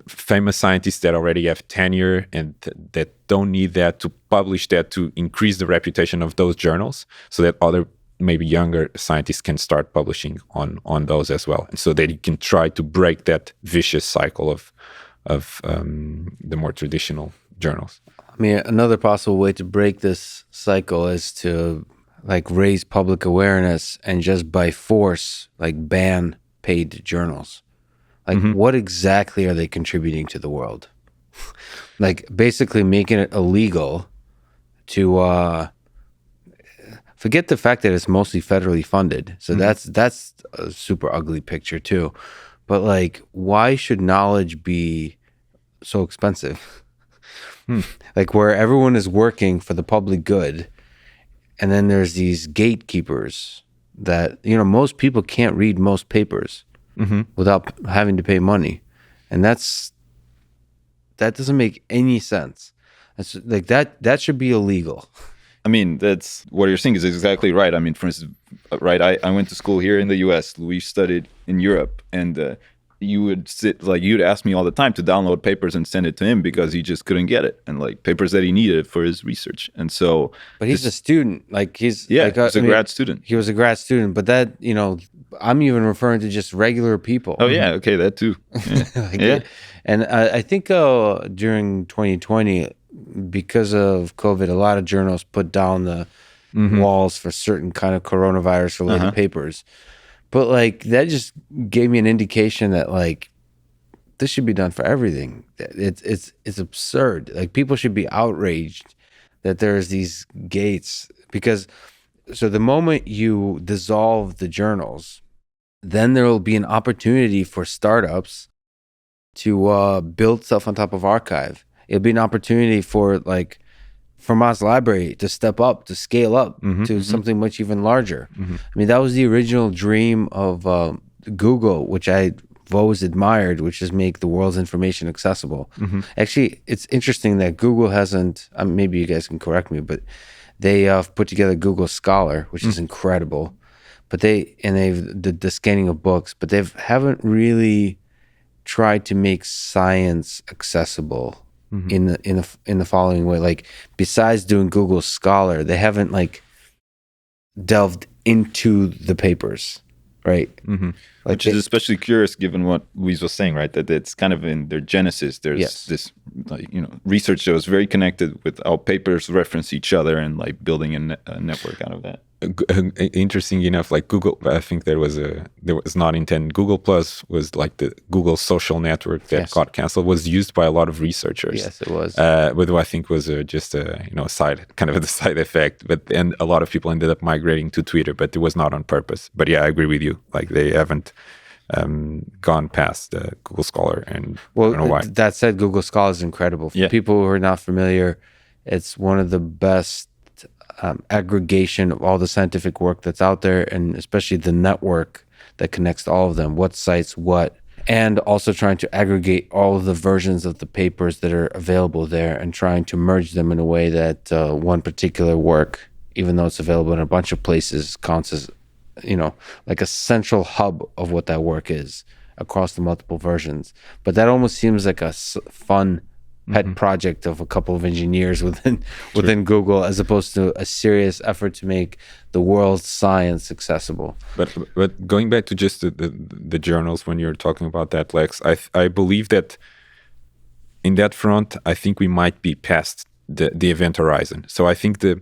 famous scientists that already have tenure and that don't need that, to publish that, to increase the reputation of those journals, so that other maybe younger scientists can start publishing on those as well, and so that you can try to break that vicious cycle of the more traditional journals. I mean, another possible way to break this cycle is to like raise public awareness and just by force like ban paid journals. Like, what exactly are they contributing to the world? Like, basically making it illegal to forget the fact that it's mostly federally funded. So that's a super ugly picture too. But like, why should knowledge be so expensive? Like, where everyone is working for the public good, and then there's these gatekeepers that, you know, most people can't read most papers without having to pay money, and that doesn't make any sense. It's like that should be illegal. I mean, that's what you're saying is exactly right. I mean, for instance, right, I went to school here in the US. Luís studied in Europe, and you'd ask me all the time to download papers and send it to him because he just couldn't get it, and like papers that he needed for his research. And so, but he's a student, like he's a grad student. He was a grad student, but that, you know, I'm even referring to just regular people. Oh yeah, okay, that too. Yeah. And I think during 2020, because of COVID, a lot of journals put down the walls for certain kind of coronavirus related papers. But like, that just gave me an indication that like this should be done for everything. It's absurd. Like, people should be outraged that there's these gates, because so the moment you dissolve the journals, then there will be an opportunity for startups to build stuff on top of Archive. It'll be an opportunity for like Fermat's library to step up, to scale up to something much even larger. I mean, that was the original dream of Google, which I've always admired, which is make the world's information accessible. Actually, it's interesting that Google hasn't, maybe you guys can correct me, but they put together Google Scholar, which is incredible. But they've the scanning of books, but they haven't really tried to make science accessible in the following way. Like, besides doing Google Scholar, they haven't like delved into the papers, right? Like, which is especially curious given what Luís was saying, right? That it's kind of in their genesis. There's this, like, you know, research that was very connected with how papers reference each other and like building a network out of that. Interesting enough, like Google, I think there was not intended. Google Plus was like the Google social network that got canceled, was used by a lot of researchers. Yes, it was. But I think was just a side effect. And a lot of people ended up migrating to Twitter, but it was not on purpose. But yeah, I agree with you. Like, they haven't gone past Google Scholar, and Well, I don't know why. that said, Google Scholar is incredible. For Yeah. people who are not familiar, it's one of the best aggregation of all the scientific work that's out there, and especially the network that connects all of them, what sites, and also trying to aggregate all of the versions of the papers that are available there and trying to merge them in a way that one particular work, even though it's available in a bunch of places, counts as, like a central hub of what that work is across the multiple versions. But that almost seems like a fun pet project of a couple of engineers within Google, as opposed to a serious effort to make the world's science accessible. But going back to just the journals, when you're talking about that, Lex, I believe that in that front, I think we might be past the event horizon. So I think the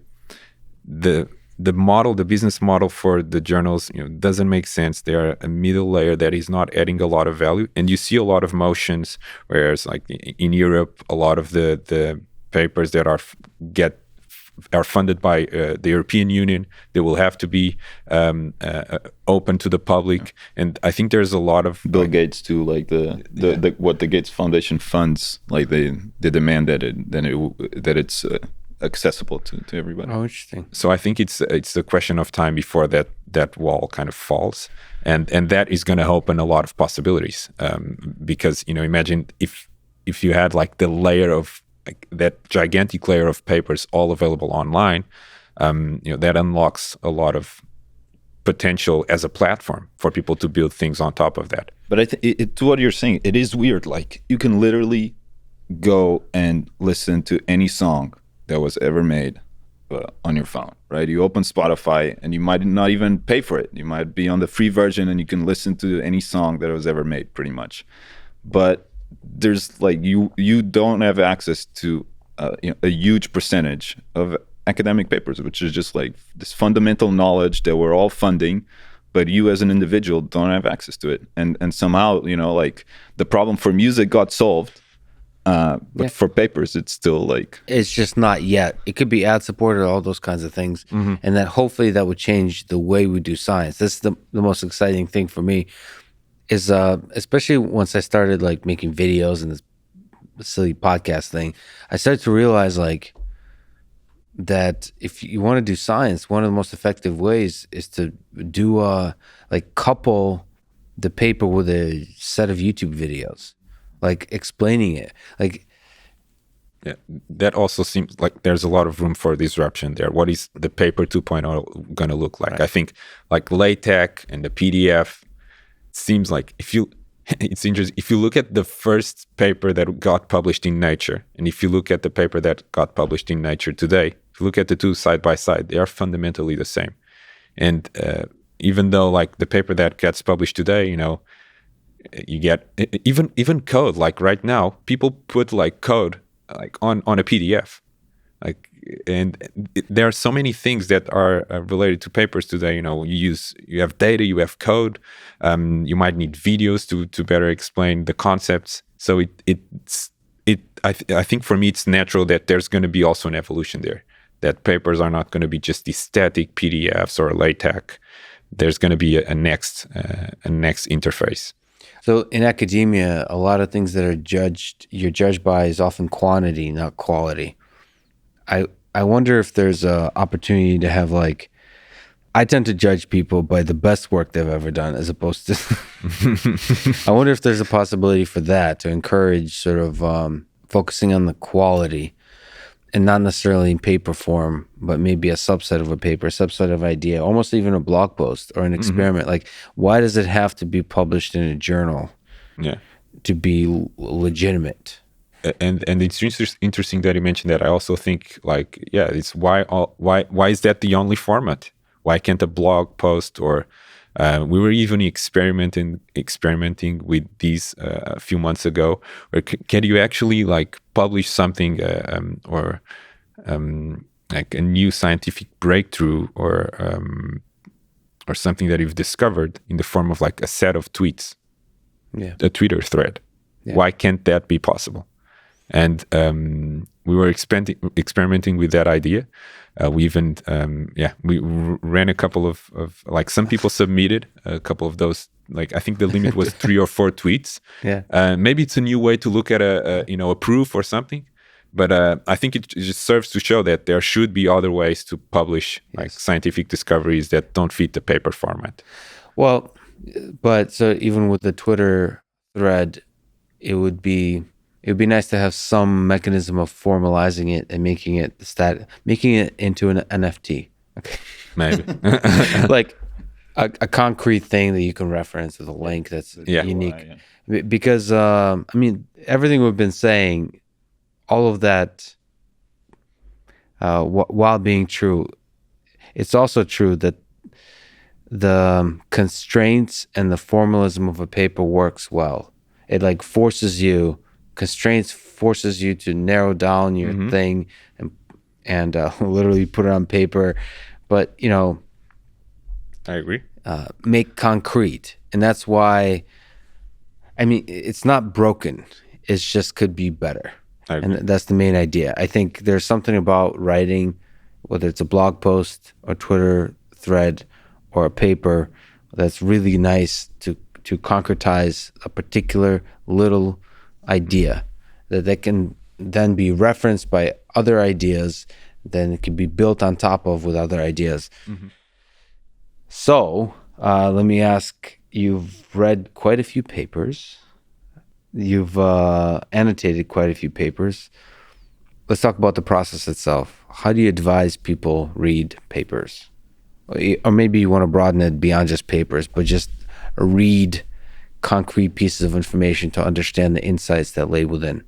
business model for the journals, doesn't make sense. They are a middle layer that is not adding a lot of value, and you see a lot of motions. Whereas, like in Europe, a lot of the papers that are funded by the European Union, they will have to be open to the public. And I think there's a lot of Bill Gates too, like the what the Gates Foundation funds, like they demand that it's accessible to everybody. Oh, interesting. So I think it's a question of time before that wall kind of falls, and that is going to open a lot of possibilities. Because imagine if you had like the layer of like that gigantic layer of papers all available online, that unlocks a lot of potential as a platform for people to build things on top of that. But I think to what you're saying, it is weird. Like you can literally go and listen to any song that was ever made on your phone, right? You open Spotify and you might not even pay for it. You might be on the free version and you can listen to any song that was ever made, pretty much. But there's like you don't have access to a huge percentage of academic papers, which is just like this fundamental knowledge that we're all funding, but you as an individual don't have access to it. And somehow, like the problem for music got solved. But for papers, it's still like... It's just not yet. It could be ad supported, all those kinds of things. And that hopefully that would change the way we do science. That's the most exciting thing for me is, especially once I started like making videos and this silly podcast thing, I started to realize like that if you want to do science, one of the most effective ways is to do like couple the paper with a set of YouTube videos. Like explaining it, like that also seems like there's a lot of room for disruption there. What is the paper 2.0 going to look like? Right. I think like LaTeX and the PDF seems like it's interesting. If you look at the first paper that got published in Nature, and if you look at the paper that got published in Nature today, if you look at the two side by side, they are fundamentally the same. And even though like the paper that gets published today, you get even code. Like right now, people put like code like on a PDF, like, and there are so many things that are related to papers today. You have data, you have code. You might need videos to better explain the concepts. So I think for me it's natural that there's going to be also an evolution there. That papers are not going to be just these static PDFs or LaTeX. There's going to be a next interface. So in academia, a lot of things that you're judged by is often quantity, not quality. I wonder if there's an opportunity to have like, I tend to judge people by the best work they've ever done as opposed to, I wonder if there's a possibility for that, to encourage sort of focusing on the quality and not necessarily in paper form, but maybe a subset of a paper, a subset of idea, almost even a blog post or an experiment. Like, why does it have to be published in a journal to be legitimate? And it's interesting that you mentioned that. I also think like, it's why is that the only format? Why can't a blog post or we were even experimenting with these a few months ago. Or can you actually like publish something or like a new scientific breakthrough or something that you've discovered in the form of like a set of tweets, a Twitter thread? Why can't that be possible? And we were experimenting with that idea. We even we ran a couple of like some people submitted a couple of those like I think the limit was 3 or 4 tweets. Yeah. Maybe it's a new way to look at a proof or something, but I think it just serves to show that there should be other ways to publish like scientific discoveries that don't fit the paper format. Well, but so even with the Twitter thread, it would be nice to have some mechanism of formalizing it and making it into an NFT. Okay. Maybe. Like a concrete thing that you can reference with a link that's unique. Because I mean, everything we've been saying, all of that, while being true, it's also true that the constraints and the formalism of a paper works well. It like constraints forces you to narrow down your thing and literally put it on paper, but I agree. Make concrete. And that's why, I mean, it's not broken. It just could be better. And that's the main idea. I think there's something about writing, whether it's a blog post or Twitter thread or a paper, that's really nice to concretize a particular little idea that can then be referenced by other ideas, then it can be built on top of with other ideas. So let me ask, you've read quite a few papers. You've annotated quite a few papers. Let's talk about the process itself. How do you advise people read papers? Or maybe you want to broaden it beyond just papers, but just read concrete pieces of information to understand the insights that lay within.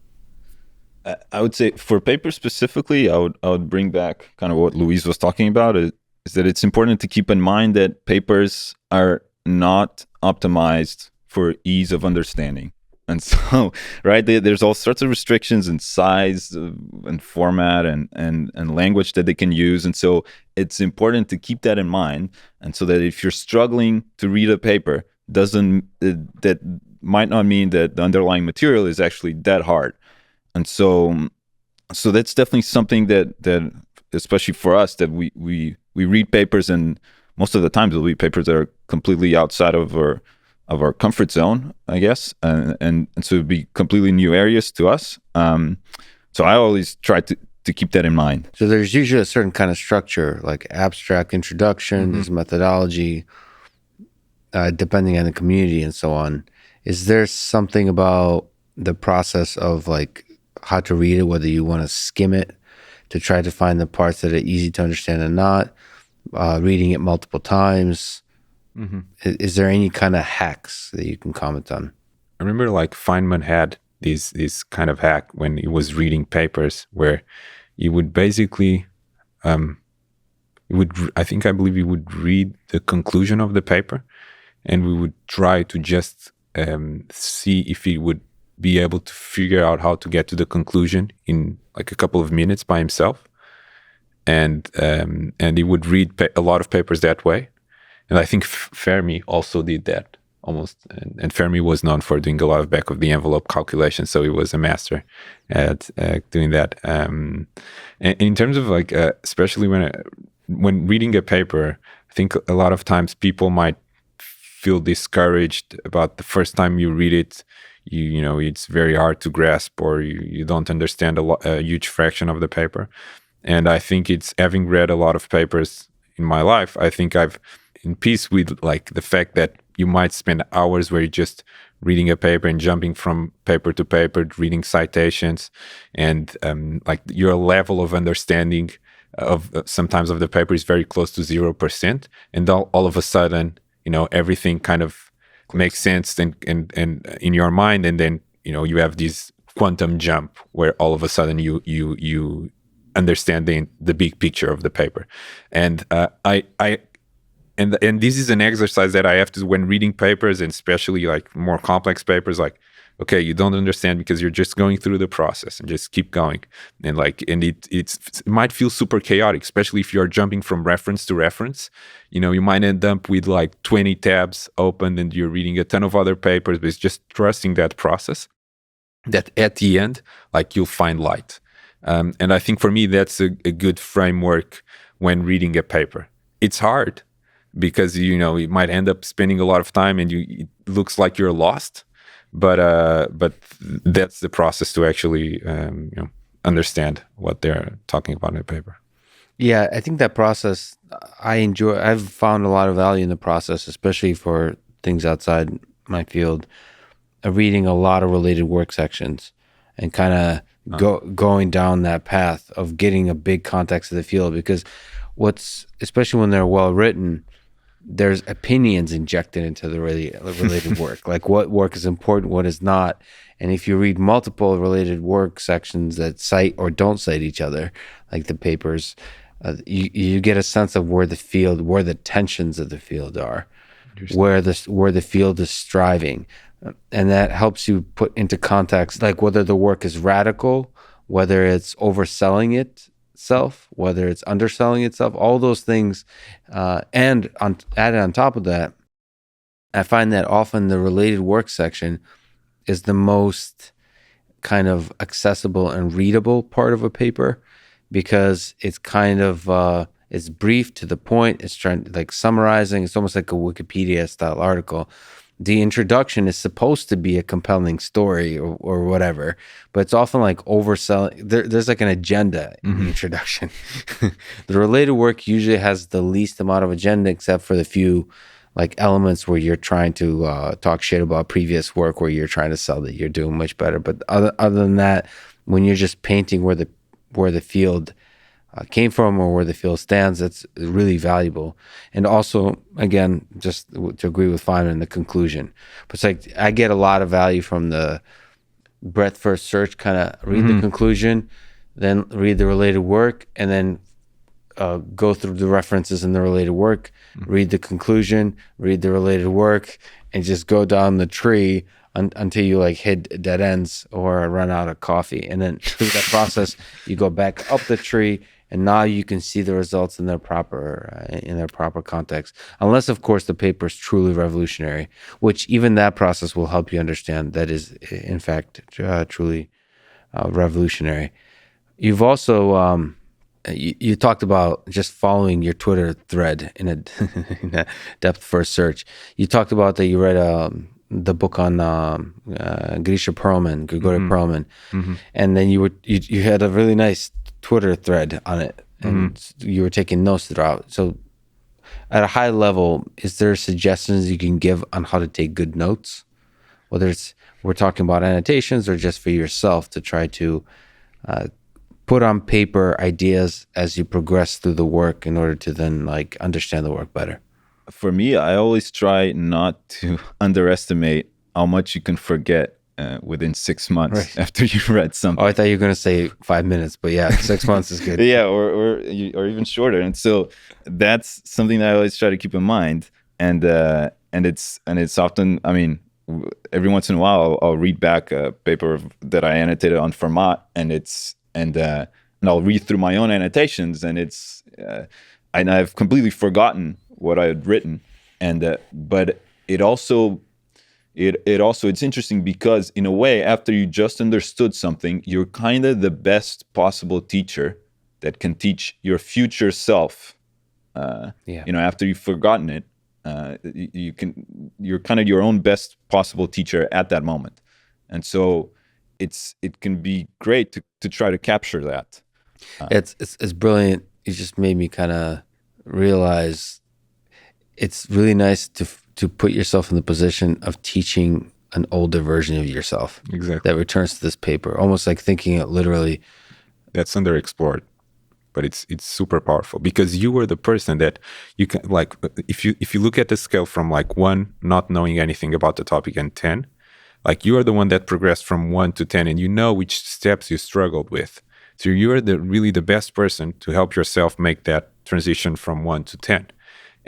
I would say for papers specifically, I would bring back kind of what Luís was talking about, is that it's important to keep in mind that papers are not optimized for ease of understanding. And so, right, there's all sorts of restrictions in size and format and language that they can use. And so it's important to keep that in mind. And so that if you're struggling to read a paper, that might not mean that the underlying material is actually that hard. And so that's definitely something that especially for us, that we read papers, and most of the times it'll be papers that are completely outside of our comfort zone, I guess, and so it'd be completely new areas to us. So I always try to keep that in mind. So there's usually a certain kind of structure, like abstract introduction, there's methodology, depending on the community and so on. Is there something about the process of like how to read it, whether you want to skim it to try to find the parts that are easy to understand and not, reading it multiple times? Is there any kind of hacks that you can comment on? I remember like Feynman had this kind of hack when he was reading papers, where he would basically, I believe he would read the conclusion of the paper, and we would try to just see if he would be able to figure out how to get to the conclusion in like a couple of minutes by himself. And he would read a lot of papers that way. And I think Fermi also did that almost. And Fermi was known for doing a lot of back of the envelope calculations, so he was a master at doing that. And in terms of like, especially when reading a paper, I think a lot of times people might feel discouraged about the first time you read it. You know, it's very hard to grasp, or you don't understand a huge fraction of the paper. And I think it's, having read a lot of papers in my life, I think I've in peace with like the fact that you might spend hours where you're just reading a paper and jumping from paper to paper, reading citations, and like your level of understanding of sometimes of the paper is very close to 0%, and all of a sudden, you know, everything kind of makes sense and in your mind, and then, you know, you have this quantum jump where all of a sudden you understand the big picture of the paper. And and this is an exercise that I have to do when reading papers, and especially like more complex papers. Like, okay, you don't understand because you're just going through the process, and just keep going. And like, and it might feel super chaotic, especially if you're jumping from reference to reference. You know, you might end up with like 20 tabs open and you're reading a ton of other papers, but it's just trusting that process, that at the end, like, you'll find light. And I think for me, that's a good framework when reading a paper. It's hard. because you might end up spending a lot of time and it looks like you're lost. But that's the process to actually understand what they're talking about in the paper. Yeah, I think that process I enjoy. I've found a lot of value in the process, especially for things outside my field, of reading a lot of related work sections and kind of going down that path of getting a big context of the field. Because especially when they're well written, there's opinions injected into the related work, like what work is important, what is not. And if you read multiple related work sections that cite or don't cite each other, like the papers, you get a sense of where the tensions of the field are, where the field is striving, and that helps you put into context, like whether the work is radical, whether it's overselling itself, whether it's underselling itself, all those things, and added on top of that, I find that often the related work section is the most kind of accessible and readable part of a paper, because it's kind of it's brief to the point. It's trying like summarizing. It's almost like a Wikipedia style article. The introduction is supposed to be a compelling story or whatever, but it's often like overselling. There's like an agenda in the introduction. The related work usually has the least amount of agenda, except for the few like elements where you're trying to talk shit about previous work, where you're trying to sell that you're doing much better. But other than that, when you're just painting where the field came from or where the field stands, that's really valuable. And also, again, just to agree with Feynman, the conclusion. But it's like I get a lot of value from the breadth first search, kind of read the conclusion, then read the related work, and then go through the references in the related work, read the conclusion, read the related work, and just go down the tree until you like hit dead ends or run out of coffee. And then through that process, you go back up the tree, and now you can see the results in their proper context. Unless, of course, the paper is truly revolutionary, which even that process will help you understand that is, in fact, truly revolutionary. You've also you talked about just following your Twitter thread in a depth first search. You talked about that you read the book on Grigori Perelman, and then you had a really nice Twitter thread on it, and you were taking notes throughout. So, at a high level, is there suggestions you can give on how to take good notes? Whether we're talking about annotations or just for yourself to try to put on paper ideas as you progress through the work in order to then like understand the work better. For me, I always try not to underestimate how much you can forget within 6 months after you read something. Oh, I thought you were going to say 5 minutes, but yeah, 6 months is good. Yeah, or even shorter. And so that's something that I always try to keep in mind. And it's often, I mean, every once in a while I'll read back a paper that I annotated on Fermat, and I'll read through my own annotations, and and I've completely forgotten what I had written, but it's interesting because in a way, after you just understood something, you're kind of the best possible teacher that can teach your future self. After you've forgotten it, you're kind of your own best possible teacher at that moment, and so it can be great to try to capture that. It's brilliant. You just made me kind of realize it's really nice to put yourself in the position of teaching an older version of yourself. Exactly. That returns to this paper, almost like thinking it literally. That's underexplored, but it's super powerful, because you were the person that you can, like, if you look at the scale from like 1, not knowing anything about the topic, and 10, like you are the one that progressed from 1 to 10, and you know which steps you struggled with. So you are really the best person to help yourself make that transition from 1 to 10.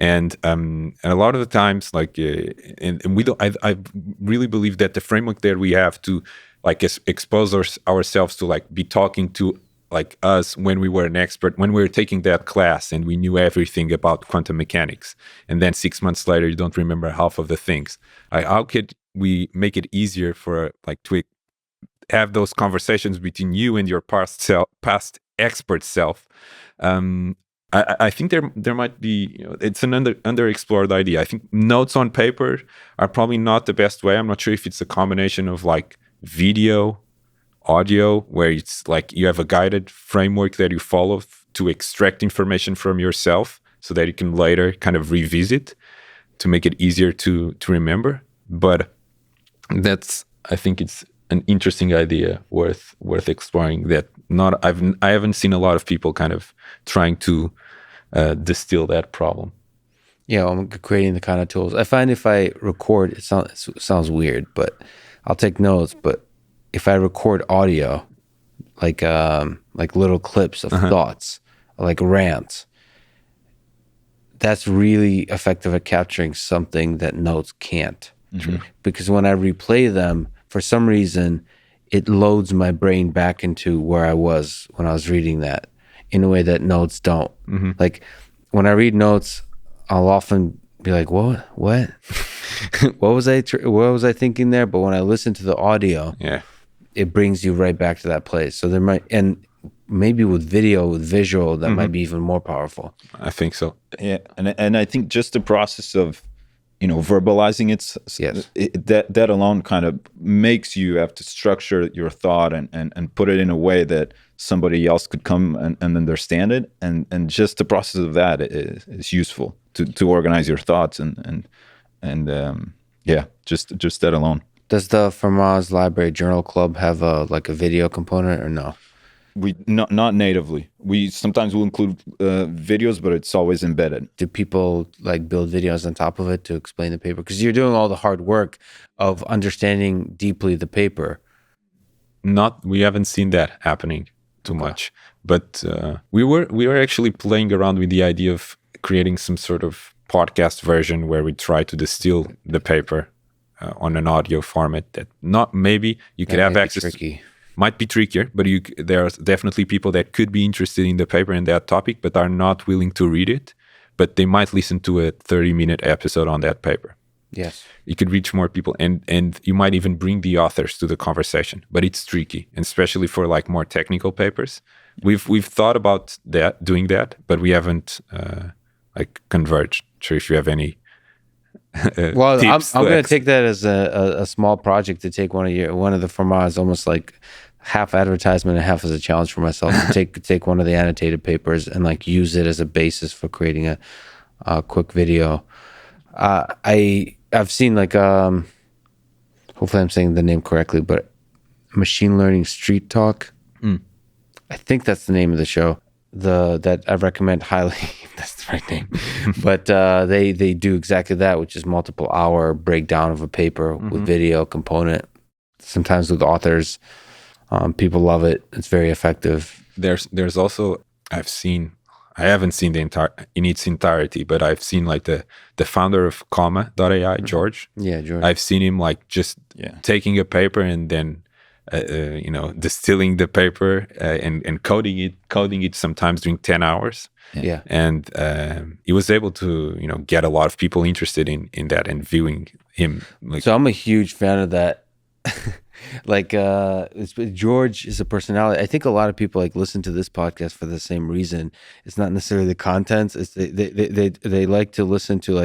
And a lot of the times, like, and we don't. I really believe that the framework that we have to like expose ourselves to like be talking to like us when we were an expert, when we were taking that class and we knew everything about quantum mechanics, and then 6 months later you don't remember half of the things. How could we make it easier for like to have those conversations between you and your past expert self, I think there might be, it's an underexplored idea. I think notes on paper are probably not the best way. I'm not sure if it's a combination of like video, audio, where it's like you have a guided framework that you follow to extract information from yourself so that you can later kind of revisit to make it easier to remember. But I think it's an interesting idea worth exploring. That I haven't seen a lot of people kind of trying to distill that problem. Yeah, I'm creating the kind of tools. I find if I record, it sounds weird, but I'll take notes. But if I record audio, like little clips of thoughts, like rants, that's really effective at capturing something that notes can't. Because when I replay them, for some reason, it loads my brain back into where I was when I was reading that in a way that notes don't. Like when I read notes, I'll often be like, what what was I thinking there? But when I listen to the audio, it brings you right back to that place. So there might, and maybe with visual, that might be even more powerful. I think so. Yeah, and I think just the process of verbalizing that alone kind of makes you have to structure your thought and put it in a way that somebody else could come and understand it, and just the process of that is useful to organize your thoughts and just that alone. Does the Fermat's Library Journal Club have a video component or no? We not natively. We sometimes will include videos, but it's always embedded. Do people build videos on top of it to explain the paper? Because you're doing all the hard work of understanding deeply the paper. We haven't seen that happening too much, but we were actually playing around with the idea of creating some sort of podcast version where we try to distill the paper on an audio format that maybe you could have access to. Might be trickier, but there are definitely people that could be interested in the paper and that topic, but are not willing to read it. But they might listen to a 30-minute episode on that paper. Yes, you could reach more people, and you might even bring the authors to the conversation. But it's tricky, and especially for more technical papers. We've thought about doing that, but we haven't converged. Sure, if you have any. Well, I'm going to take that as a small project to take one of the Fermat's, almost like half advertisement and half as a challenge for myself to take one of the annotated papers and use it as a basis for creating a quick video. I've seen hopefully I'm saying the name correctly, but Machine Learning Street Talk. I think that's the name of the show. That I recommend highly. That's the right name. But they do exactly that, which is multiple hour breakdown of a paper with video component, sometimes with authors. People love it. It's very effective. There's also, I haven't seen in its entirety, but I've seen the founder of comma.ai, George. Yeah, George. I've seen him just taking a paper and then distilling the paper and coding it sometimes during 10 hours. Yeah. And he was able to, get a lot of people interested in that and viewing him. So I'm a huge fan of that. George is a personality. I think a lot of people listen to this podcast for the same reason. It's not necessarily the contents. It's they like to listen to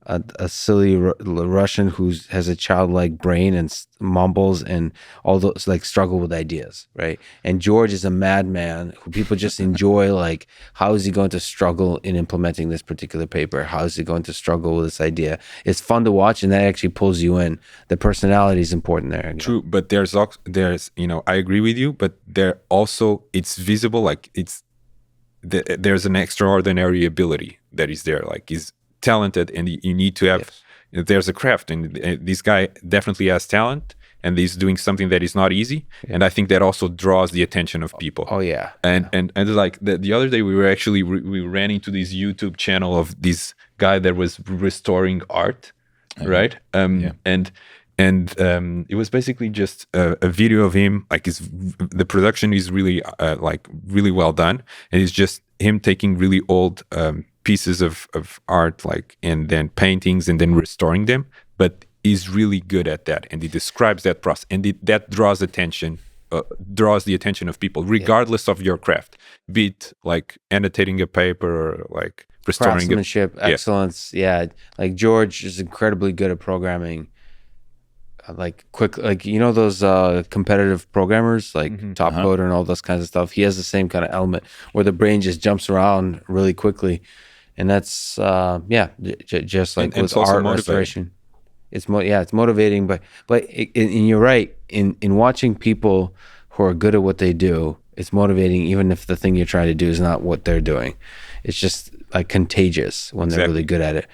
a silly Russian who has a childlike brain and mumbles and all those struggle with ideas, right? And George is a madman who people just enjoy. How is he going to struggle in implementing this particular paper? How is he going to struggle with this idea? It's fun to watch, and that actually pulls you in. The personality is important there. True, but there's I agree with you, but there also it's visible there's an extraordinary ability that is there. He's talented, and you need to have there's a craft, and this guy definitely has talent, and he's doing something that is not easy, and I think that also draws the attention of people. And the other day we ran into this YouTube channel of this guy that was restoring art, right? And it was basically just a video of him. The production is really really well done, and it's just him taking really old pieces of art, and then paintings, and then restoring them. But he's really good at that, and he describes that process, and that draws attention draws the attention of people, regardless of your craft, be it like annotating a paper or like restoring craftsmanship, excellence. Yeah, like George is incredibly good at programming. Like quick, like you know those competitive programmers like Top Coder and all those kinds of stuff. He has the same kind of element where the brain just jumps around really quickly, and that's just like and with art restoration. It's it's motivating, but and you're right in watching people who are good at what they do. It's motivating even if the thing you're trying to do is not what they're doing. It's just like contagious when they're really good at it.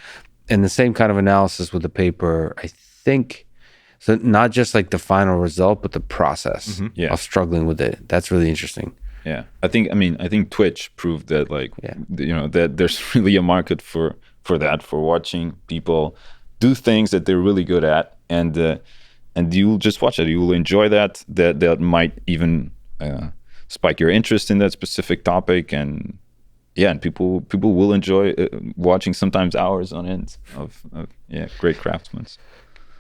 And the same kind of analysis with the paper, I think. So not just like the final result, but the process of struggling with it. That's really interesting. Yeah, I think Twitch proved that, like, you know, that there's really a market for that, for watching people do things that they're really good at, and you'll just watch it. You'll enjoy that. That might even spike your interest in that specific topic, and people will enjoy watching sometimes hours on end of great craftsmen.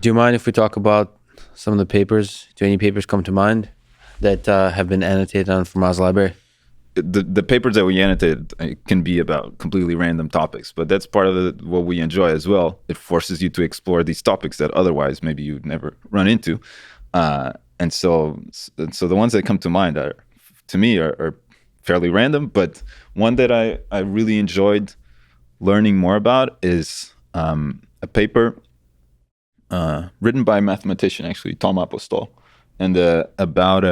Do you mind if we talk about some of the papers? Do any papers come to mind that have been annotated on Fermat's library? The papers that we annotated can be about completely random topics, but that's part of what we enjoy as well. It forces you to explore these topics that otherwise maybe you'd never run into. And so the ones that come to mind are fairly random, but one that I really enjoyed learning more about is a paper written by a mathematician, actually, Tom Apostol, and about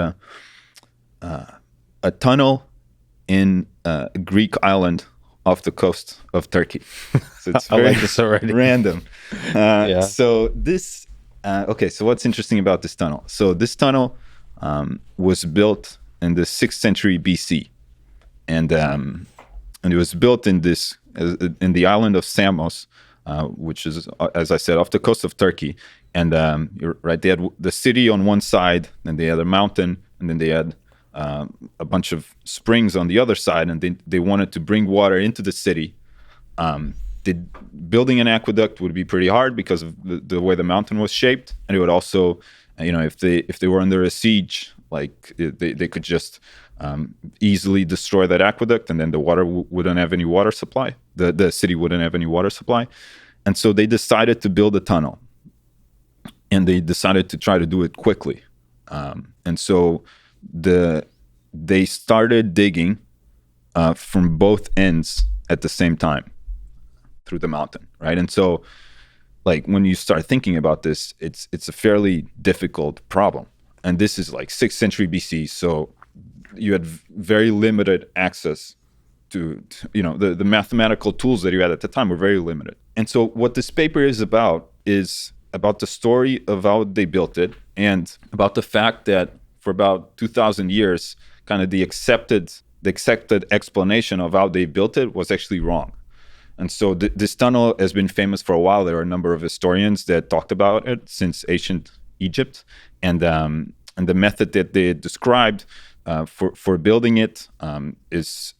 a tunnel in a Greek island off the coast of Turkey. So it's very I like this already. random. So this, so what's interesting about this tunnel? So this tunnel was built in the 6th century BC, and it was built in the island of Samos, which is, as I said, off the coast of Turkey. And you're right, they had the city on one side, then they had a mountain, and then they had a bunch of springs on the other side, and they wanted to bring water into the city. Building an aqueduct would be pretty hard because of the way the mountain was shaped, and it would also, you know, if they were under a siege, like they could just easily destroy that aqueduct, and then the water wouldn't have any water supply. The city wouldn't have any water supply. And so they decided to build a tunnel, and they decided to try to do it quickly. And so they started digging from both ends at the same time through the mountain, right? And so, like, when you start thinking about this, it's a fairly difficult problem. And this is like 6th century BC, so you had very limited access to you know, the mathematical tools that you had at the time were very limited. And so what this paper is about the story of how they built it, and about the fact that for about 2,000 years, kind of the accepted explanation of how they built it was actually wrong. And so this tunnel has been famous for a while. There are a number of historians that talked about it since ancient Egypt, and the method that they described for building it was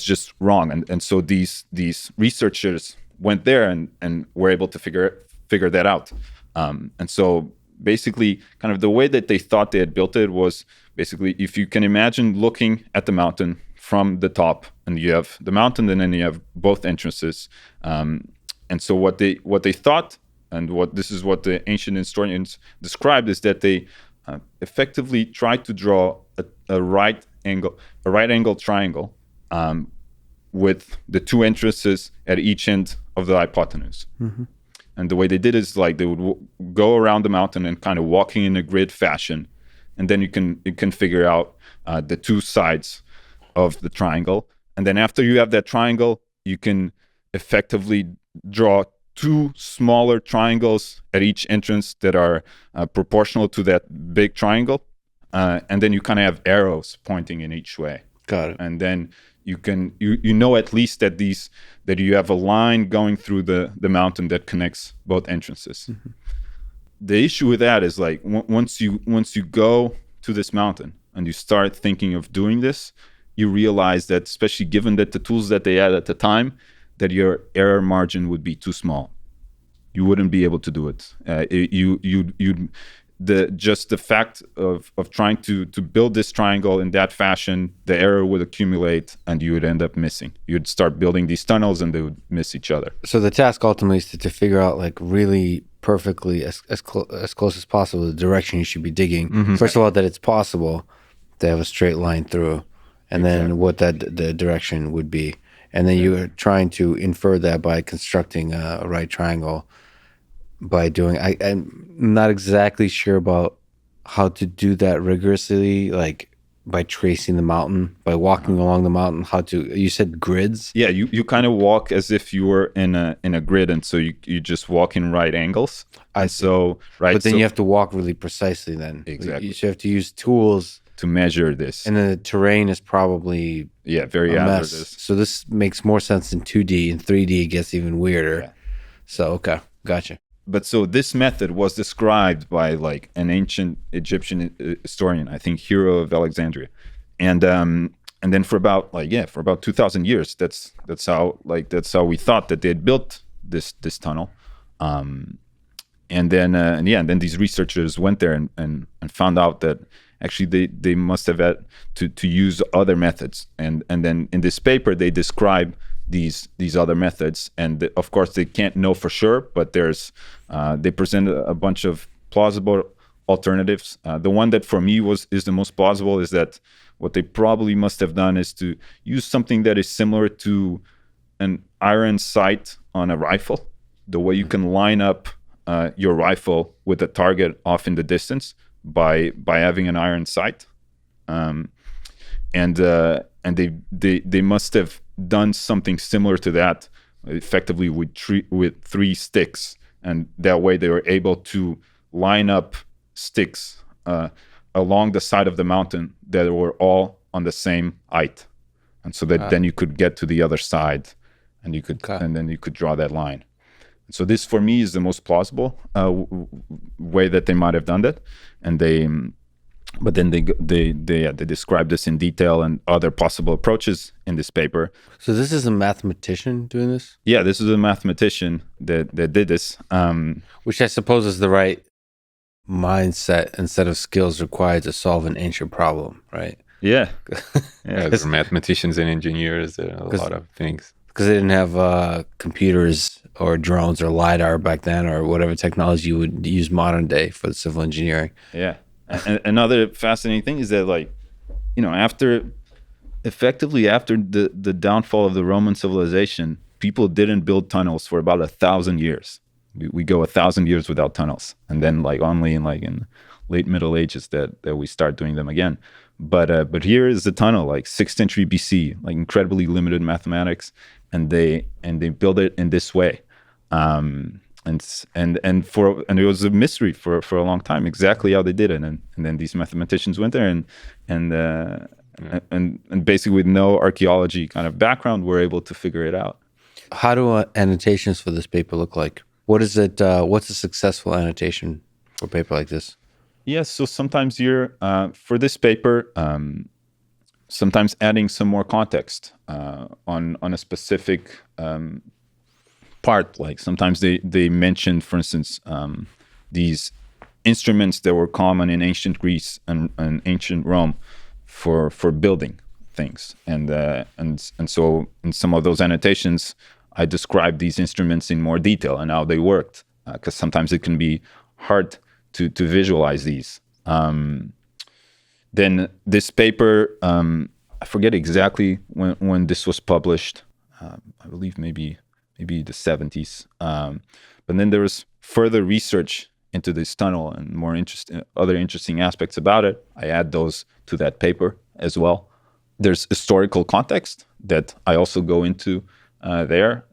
just wrong. And so these researchers went there and were able to figure that out. And so basically, kind of the way that they thought they had built it was basically, if you can imagine looking at the mountain from the top, and you have the mountain, and then you have both entrances. And so what they thought, and this is what the ancient historians described, is that they effectively tried to draw a right angle triangle with the two entrances at each end of the hypotenuse. Mm-hmm. And the way they did is, like, they would go around the mountain and kind of walking in a grid fashion, and then you can figure out the two sides of the triangle. And then after you have that triangle, you can effectively draw two smaller triangles at each entrance that are proportional to that big triangle. And then you kind of have arrows pointing in each way. Got it. And then you know at least that you have a line going through the mountain that connects both entrances. Mm-hmm. The issue with that is, like, once you go to this mountain and you start thinking of doing this, you realize that, especially given that the tools that they had at the time, that your error margin would be too small. You wouldn't be able to do it. the fact of trying to build this triangle in that fashion, the error would accumulate and you would end up missing. You'd start building these tunnels and they would miss each other. So the task ultimately is to figure out like really perfectly as close as possible the direction you should be digging. First of all, that it's possible to have a straight line through, and then what the direction would be. And then you're trying to infer that by constructing a right triangle by doing, I'm not exactly sure about how to do that rigorously, like by tracing the mountain, by walking along the mountain, you said grids? Yeah, you kind of walk as if you were in a grid, and so you just walk in right angles. I see. So, right. But then you have to walk really precisely then. Exactly. You have to use tools to measure this. And then the terrain is probably very hazardous. So this makes more sense in 2D. In 3D, it gets even weirder. Yeah. So, okay, gotcha. But so this method was described by like an ancient Egyptian historian, I think Hero of Alexandria, and then for about 2,000 years, that's how we thought that they had built this tunnel, and then these researchers went there and found out that actually they must have had to use other methods, and then in this paper they describe these other methods, and of course they can't know for sure, but they present a bunch of plausible alternatives. The one that for me is the most plausible is that what they probably must have done is to use something that is similar to an iron sight on a rifle, the way you can line up your rifle with a target off in the distance by having an iron sight, and they must have done something similar to that, effectively with three sticks, and that way they were able to line up sticks along the side of the mountain that were all on the same height, and so that then you could get to the other side, and then you could draw that line. So this for me is the most plausible way that they might have done that, and they describe this in detail and other possible approaches in this paper. So this is a mathematician doing this? Yeah, this is a mathematician that did this. Which I suppose is the right mindset and set of skills required to solve an ancient problem, right? Yeah. There's mathematicians and engineers, a lot of things. Because they didn't have computers or drones or LiDAR back then, or whatever technology you would use modern day for the civil engineering. Yeah. And another fascinating thing is that, like, after the downfall of the Roman civilization, people didn't build tunnels for about 1,000 years. We go 1,000 years without tunnels, and then only in late Middle Ages that we start doing them again. But here is the tunnel, 6th century BC, incredibly limited mathematics, and they build it in this way. And it was a mystery for a long time exactly how they did it, and then these mathematicians went there and basically with no archaeology kind of background were able to figure it out. How do annotations for this paper look like? What is it? What's a successful annotation for a paper like this? Yes, so sometimes you're for this paper, sometimes adding some more context on a specific part. Like sometimes they mentioned, for instance, these instruments that were common in ancient Greece and ancient Rome for building things, and so in some of those annotations, I described these instruments in more detail and how they worked, because sometimes it can be hard to visualize these. Then this paper, I forget exactly when this was published. I believe maybe the 70s. But then there was further research into this tunnel and other interesting aspects about it. I add those to that paper as well. There's historical context that I also go into there.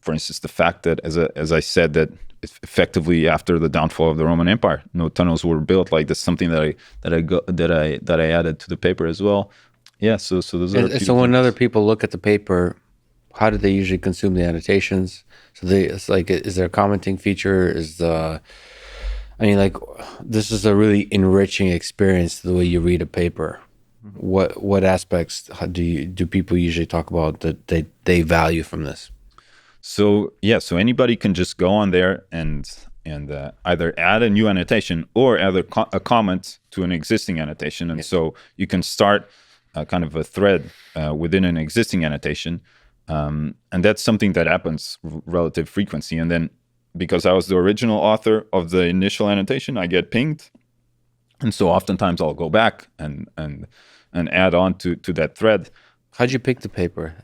For instance, the fact that, as I said, that effectively after the downfall of the Roman Empire, no tunnels were built. That's something that I added to the paper as well. Yeah. So those are. So when other people look at the paper, how do they usually consume the annotations? So is there a commenting feature? This is a really enriching experience the way you read a paper. What aspects do people usually talk about that they value from this? So anybody can just go on there and either add a new annotation or add a comment to an existing annotation. And so you can start kind of a thread within an existing annotation. And that's something that happens relative frequency. And then because I was the original author of the initial annotation, I get pinged. And so oftentimes I'll go back and add on to that thread. How'd you pick the paper?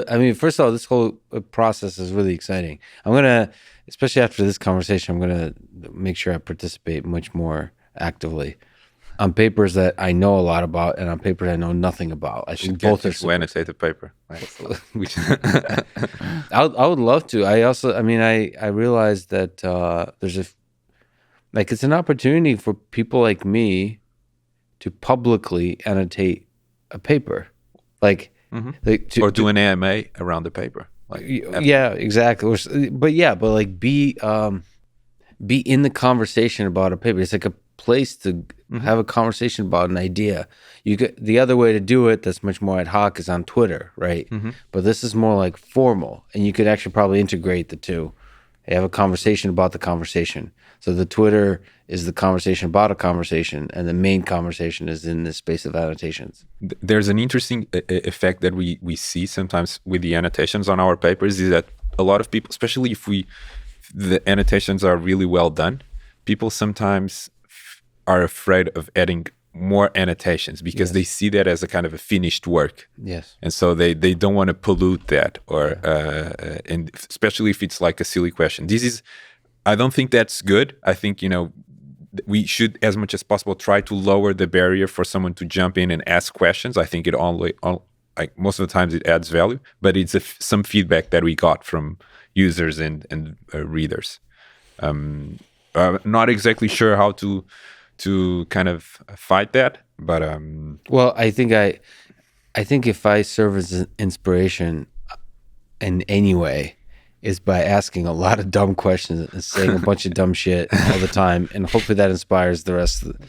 I mean, first of all, this whole process is really exciting. I'm going to, especially after this conversation, I'm going to make sure I participate much more actively on papers that I know a lot about and on papers I know nothing about. I think both are to annotate the paper. I would love to. I realized that there's it's an opportunity for people like me to publicly annotate a paper. Or do an AMA around the paper. Yeah, exactly. But be in the conversation about a paper. It's like a place to have a conversation about an idea. The other way to do it that's much more ad hoc is on Twitter, right? But this is more like formal, and you could actually probably integrate the two. You have a conversation about the conversation. So the Twitter is the conversation about a conversation, and the main conversation is in the space of annotations. There's an interesting effect that we see sometimes with the annotations on our papers is that a lot of people, especially if the annotations are really well done, people sometimes are afraid of adding more annotations because they see that as a kind of a finished work. Yes. And so they don't want to pollute that, or and especially if it's like a silly question. I don't think that's good. I think, we should, as much as possible, try to lower the barrier for someone to jump in and ask questions. I think most of the times it adds value, but it's some feedback that we got from users and readers. I'm not exactly sure how to kind of fight that, but well, I think if I serve as an inspiration in any way, is by asking a lot of dumb questions and saying a bunch of dumb shit all the time, and hopefully that inspires the rest of the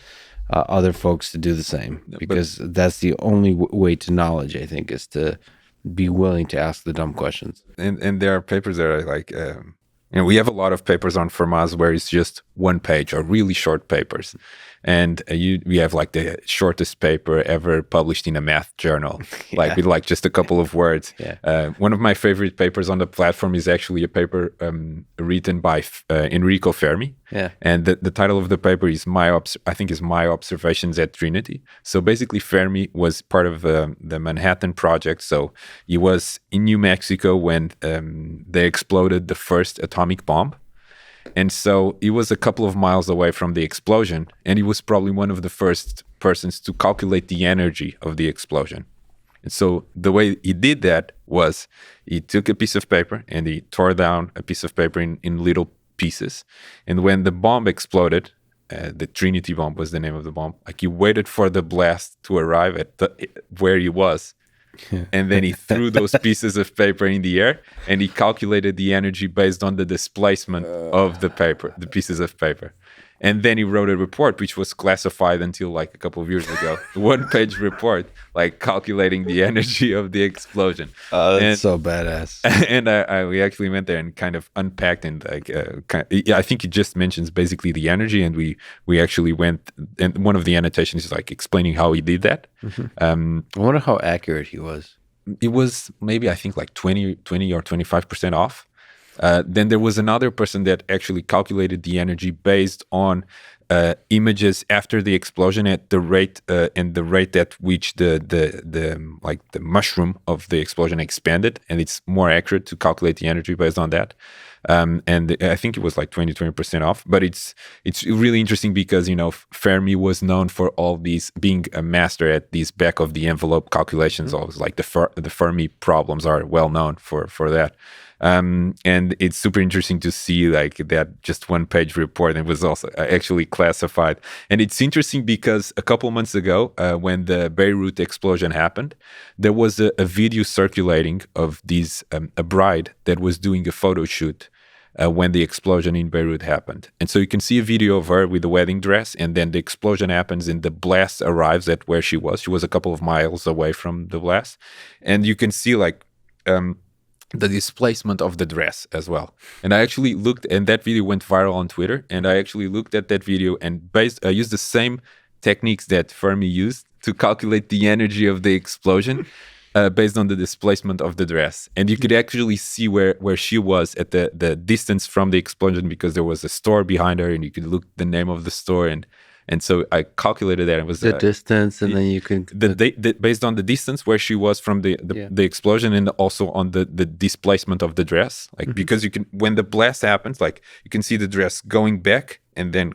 other folks to do the same, because that's the only way to knowledge, I think, is to be willing to ask the dumb questions. And there are papers that are like, we have a lot of papers on Fermat where it's just one page or really short papers. And we have like the shortest paper ever published in a math journal, with like just a couple of words. One of my favorite papers on the platform is actually a paper written by Enrico Fermi. And the title of the paper is My Observations at Trinity. So basically Fermi was part of the Manhattan Project. So he was in New Mexico when they exploded the first atomic bomb. And so he was a couple of miles away from the explosion, and he was probably one of the first persons to calculate the energy of the explosion. And so the way he did that was he took a piece of paper and he tore down a piece of paper in little pieces. And when the bomb exploded, the Trinity bomb was the name of the bomb, he waited for the blast to arrive at where he was. And then he threw those pieces of paper in the air, and he calculated the energy based on the displacement of the pieces of paper. And then he wrote a report, which was classified until a couple of years ago. 1-page report, calculating the energy of the explosion. That's so badass. And we actually went there and kind of unpacked and I think it just mentions basically the energy, and we actually went, and one of the annotations is explaining how he did that. I wonder how accurate he was. It was maybe, I think, 20 or 25% off. Then there was another person that actually calculated the energy based on images after the explosion at the rate at which the mushroom of the explosion expanded, and it's more accurate to calculate the energy based on that. And I think it was 20% off, but it's really interesting because Fermi was known for all these, being a master at these back of the envelope calculations. Always the Fermi problems are well known for that. And it's super interesting to see that just 1-page report, and it was also actually classified. And it's interesting because a couple months ago, when the Beirut explosion happened, there was a video circulating of a bride that was doing a photo shoot when the explosion in Beirut happened. And so you can see a video of her with the wedding dress, and then the explosion happens and the blast arrives at where she was. She was a couple of miles away from the blast. And you can see the displacement of the dress as well. And I actually looked, and that video went viral on Twitter. And I actually looked at that video and I used the same techniques that Fermi used to calculate the energy of the explosion based on the displacement of the dress. And you could actually see where she was at the distance from the explosion, because there was a store behind her, and you could look the name of the store. And so I calculated that. It was the distance, and then you can based on the distance where she was from the explosion, and also on the displacement of the dress. Like because you can, when the blast happens, like you can see the dress going back and then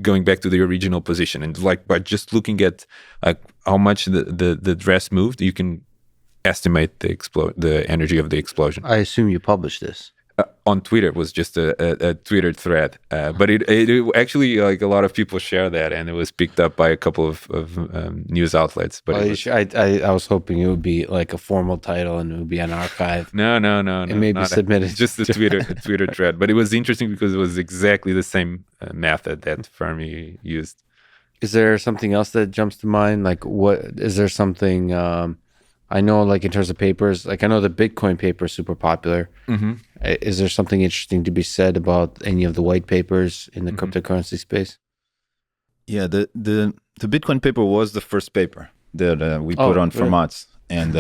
going back to the original position. And like by just looking at like how much the dress moved, you can estimate the energy of the explosion. I assume you published this. On Twitter. It was just a Twitter thread, but it actually, like, a lot of people share that, and it was picked up by a couple of news outlets. But I was hoping it would be like a formal title and it would be an archive. No, it may be submitted. Just a Twitter thread, but it was interesting because it was exactly the same method that Fermi used. Is there something else that jumps to mind? Like, what is there something? I know, like, in terms of papers, like I know the Bitcoin paper is super popular. Is there something interesting to be said about any of the white papers in the cryptocurrency space? Yeah, the Bitcoin paper was the first paper that we put on Fermat. And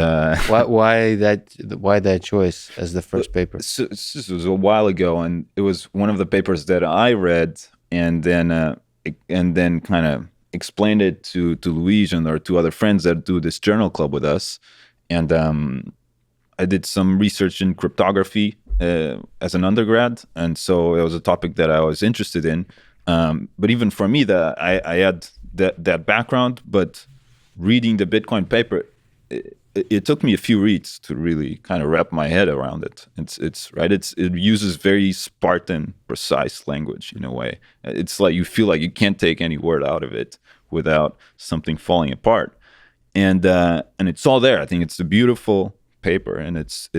why that choice as the first paper? So this was a while ago, and it was one of the papers that I read, and then kind of explained it to Luís and our two other friends that do this journal club with us. And I did some research in cryptography as an undergrad, and so it was a topic that I was interested in. But even for me, I had that background, but reading the Bitcoin paper, it took me a few reads to really kind of wrap my head around it. It uses very Spartan, precise language in a way. It's like you feel like you can't take any word out of it without something falling apart. And it's all there. I think it's a beautiful paper, and it's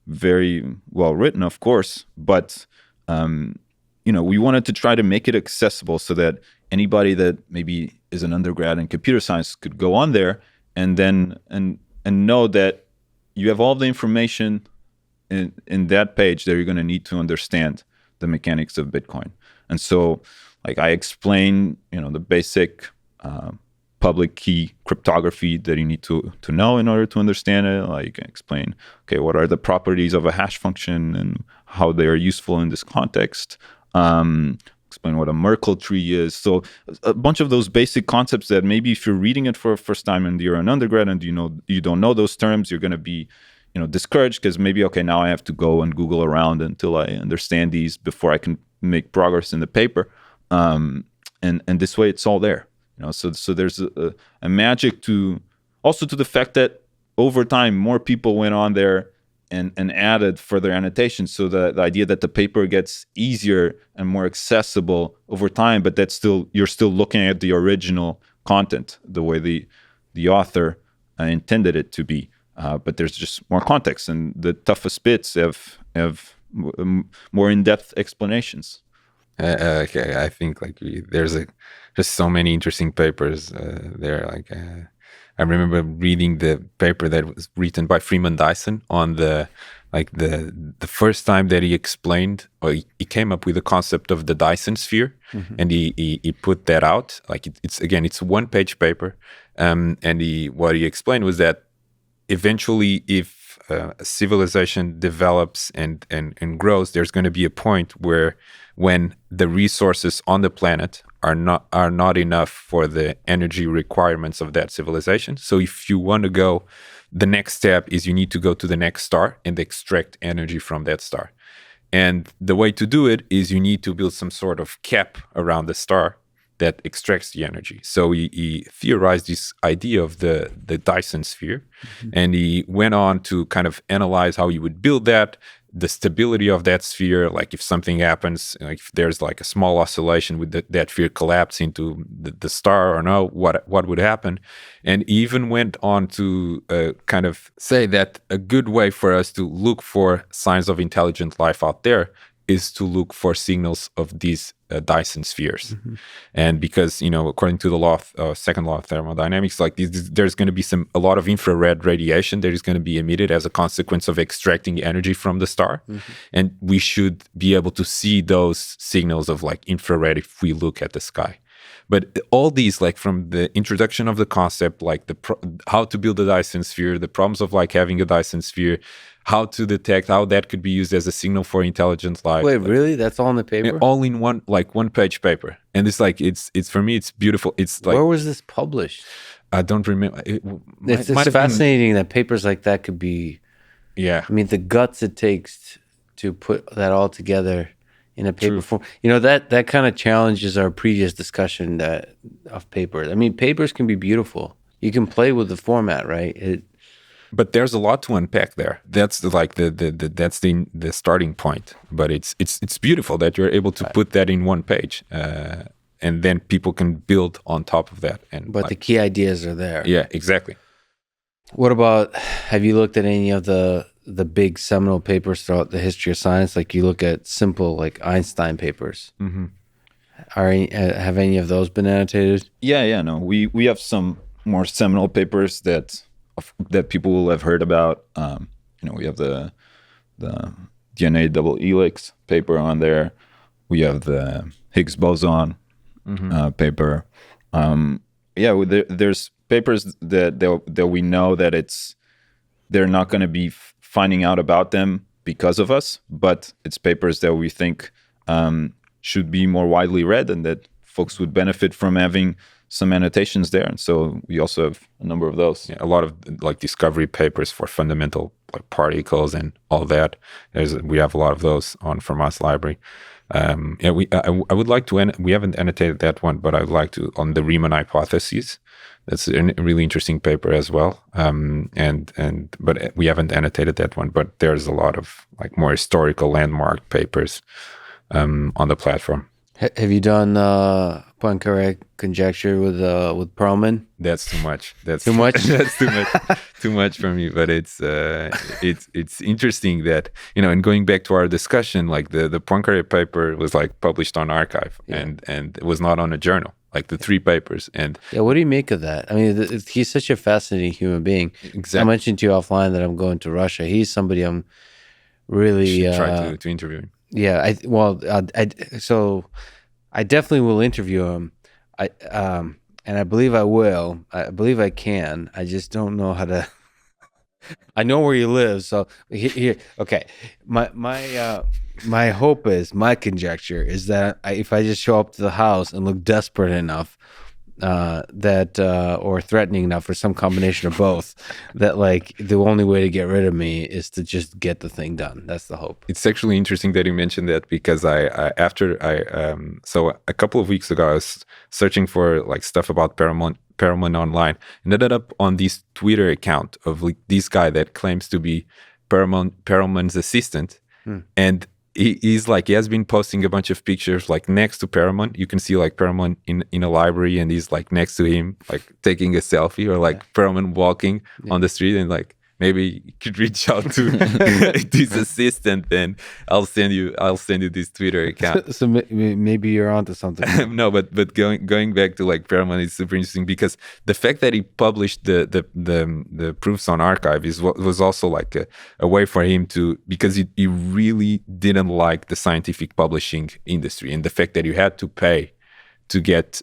very well written, of course. But we wanted to try to make it accessible so that anybody that maybe is an undergrad in computer science could go on there and then and know that you have all the information in that page that you're going to need to understand the mechanics of Bitcoin. And so, like, I explain, the basic public key cryptography that you need to know in order to understand it. Like, explain, okay, what are the properties of a hash function and how they are useful in this context. Explain what a Merkle tree is. So a bunch of those basic concepts that maybe if you're reading it for the first time and you're an undergrad and you don't know those terms, you're going to be discouraged, because maybe, okay, now I have to go and Google around until I understand these before I can make progress in the paper. And this way it's all there. So there's a magic to the fact that over time more people went on there and added further annotations. So the idea that the paper gets easier and more accessible over time, but you're still looking at the original content the way the author intended it to be. But there's just more context, and the toughest bits have more in-depth explanations. Okay, I think there's just so many interesting papers there. I remember reading the paper that was written by Freeman Dyson on the first time that he explained, or he came up with the concept of the Dyson sphere, and he put that out. It's a one-page paper, and what he explained was that eventually, if a civilization develops and grows, there's going to be a point when the resources on the planet are not enough for the energy requirements of that civilization. So if you want to go, the next step is you need to go to the next star and extract energy from that star. And the way to do it is you need to build some sort of cap around the star that extracts the energy. So he theorized this idea of the Dyson sphere, and he went on to kind of analyze how you would build that, the stability of that sphere, like if something happens, like if there's like a small oscillation with that sphere collapse into the star or no, what would happen. And he even went on to kind of say that a good way for us to look for signs of intelligent life out there is to look for signals of these Dyson spheres. And because, according to the second law of thermodynamics, like there's going to be a lot of infrared radiation that is going to be emitted as a consequence of extracting energy from the star. And we should be able to see those signals of like infrared if we look at the sky. But all these, like from the introduction of the concept, like how to build a Dyson sphere, the problems of like having a Dyson sphere, how to detect how that could be used as a signal for intelligent life. Wait, really? That's all in the paper? All in one page paper. And it's like, it's for me, it's beautiful. It's like, where was this published? I don't remember. It's fascinating that papers like that could be. Yeah. I mean, the guts it takes to put that all together in a paper form. That kind of challenges our previous discussion of papers. I mean, papers can be beautiful. You can play with the format, right? But there's a lot to unpack there. That's the starting point. But it's beautiful that you're able to put that in one page, and then people can build on top of that. But the key ideas are there. Yeah, exactly. What about? Have you looked at any of the big seminal papers throughout the history of science? Like you look at simple like Einstein papers. Have any of those been annotated? Yeah. No, we have some more seminal papers that people will have heard about. We have the DNA double helix paper on there. We have the Higgs boson paper. There's papers that we know that they're not going to be finding out about them because of us, but it's papers that we think should be more widely read and that folks would benefit from having some annotations there. And so we also have a number of those. Yeah, a lot of like discovery papers for fundamental like particles and all that. We have a lot of those on Fermat's library. I would like to, we haven't annotated that one, but I would like to, on the Riemann hypotheses. That's a really interesting paper as well. But we haven't annotated that one, but there's a lot of like more historical landmark papers on the platform. Have you done Poincare conjecture with Perlman? That's too much. That's too much. That's too much. Too much for me. But it's interesting that and going back to our discussion, like the Poincare paper was like published on Archive, and it was not on a journal. Like the 3 papers. And what do you make of that? I mean, he's such a fascinating human being. Exactly. I mentioned to you offline that I'm going to Russia. He's somebody I'm really try to interview him. Yeah, so I definitely will interview him. And I believe I will. I believe I can. I just don't know how to. I know where he lives, so here. Okay, my hope is, my conjecture is that if I just show up to the house and look desperate enough, or threatening enough, or some combination of both, that like the only way to get rid of me is to just get the thing done. That's the hope. It's actually interesting that you mentioned that, because so a couple of weeks ago I was searching for like stuff about Perlman online, and ended up on this Twitter account of like this guy that claims to be Perlman's assistant, and he has been posting a bunch of pictures like next to Perlman. You can see like Perlman in a library, and he's like next to him, like taking a selfie, or like Perlman walking on the street, and like maybe you could reach out to this assistant, and I'll send you this Twitter account. So maybe you're onto something. No, but going back to like Fermat is super interesting, because the fact that he published the proofs on Archive was also like a way for him to, because he really didn't like the scientific publishing industry, and the fact that you had to pay to get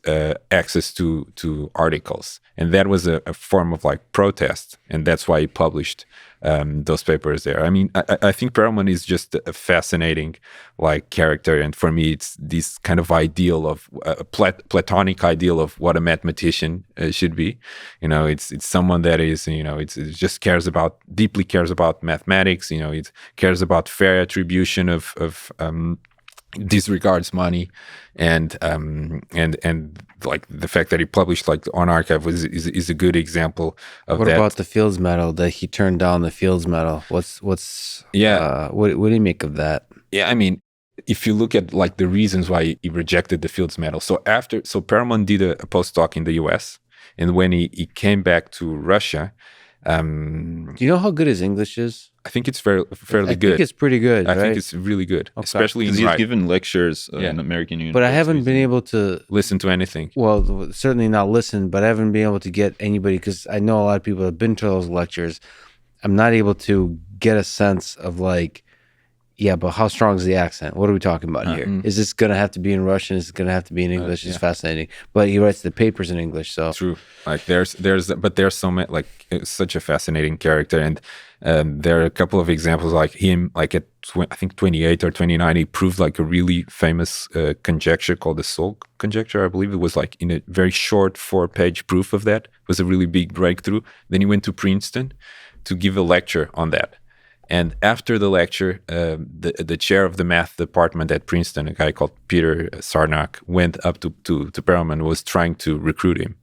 access to articles, and that was a form of like protest, and that's why he published those papers there. I mean, I think Perlman is just a fascinating like character, and for me, it's this kind of ideal of a Platonic ideal of what a mathematician should be. It's someone that is it just deeply cares about mathematics. It cares about fair attribution of disregards money, and like the fact that he published like on Archive is a good example of what that. About the Fields Medal, that he turned down the Fields Medal? What do you make of that? Yeah, I mean, if you look at like the reasons why he rejected the Fields Medal, so Perlman did a postdoc in the US, and when he came back to Russia, do you know how good his English is? I think it's fairly I good. think it's pretty good. I right? think it's really good, especially in Because he's writing. given lectures in American universities. But I haven't been able to Listen to anything. well, certainly not listen, but I haven't been able to get anybody, because I know a lot of people have been to those lectures. I'm not able to get a sense of like, yeah, but how strong is the accent? What are we talking about here? Is this going to have to be in Russian? Is it going to have to be in English? It's fascinating. But he writes the papers in English, so. True. Like there's so many, like it's such a fascinating character. And there are a couple of examples like him, like at I think 28 or 29, he proved like a really famous conjecture called the soul conjecture. I believe it was like in a very short 4-page proof of that. It was a really big breakthrough. Then he went to Princeton to give a lecture on that. And after the lecture, the chair of the math department at Princeton, a guy called Peter Sarnak, went up to Perelman, was trying to recruit him,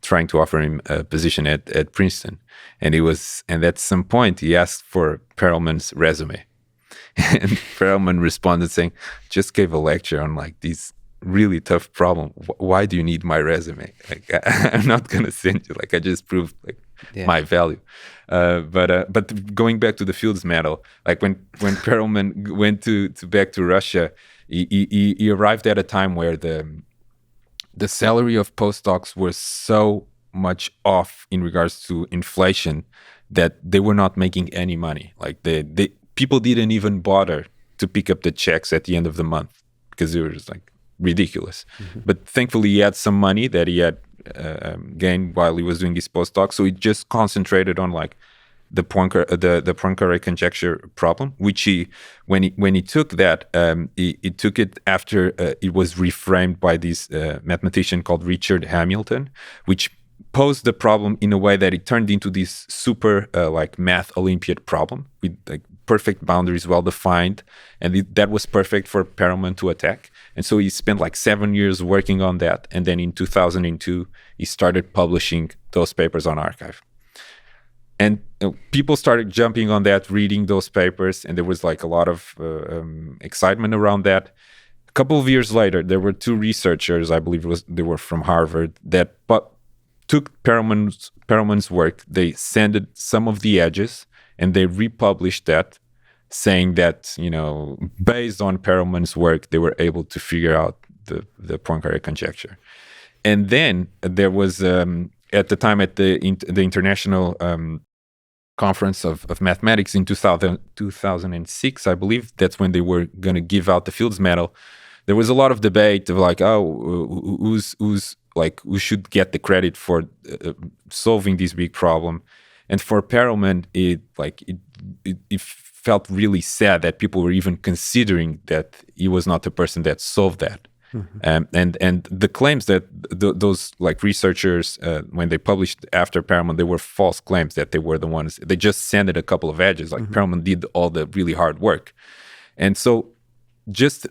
trying to offer him a position at Princeton. And at some point he asked for Perelman's resume. And Perelman responded saying, just gave a lecture on like these really tough problem. Why do you need my resume? Like I'm not gonna send you. Like I just proved like my value. But going back to the Fields Medal, like when Perelman went back to Russia, he arrived at a time where the salary of postdocs was so much off in regards to inflation that they were not making any money. Like people didn't even bother to pick up the checks at the end of the month because it was like ridiculous. But thankfully he had some money that he had gained while he was doing his postdoc, so he just concentrated on like the Poincare conjecture problem, which when he took that, he took it after it was reframed by this mathematician called Richard Hamilton, which posed the problem in a way that it turned into this super like math Olympiad problem with like perfect boundaries, well defined, and that was perfect for Perelman to attack. And so he spent like 7 years working on that, and then in 2002 he started publishing those papers on arXiv. And people started jumping on that, reading those papers, and there was like a lot of excitement around that. A couple of years later, there were 2 researchers, I believe they were from Harvard, that took Perelman's work, they sanded some of the edges, and they republished that, saying that, based on Perelman's work, they were able to figure out the Poincare conjecture. And then there was, at the time at the International Conference of Mathematics in 2006, I believe, that's when they were going to give out the Fields Medal. There was a lot of debate of like, who should get the credit for solving this big problem. And for Perelman, it felt really sad that people were even considering that he was not the person that solved that. And the claims that those like researchers, when they published after Perelman, they were false claims that they were the ones. They just sanded a couple of edges. Like Perelman did all the really hard work. And so just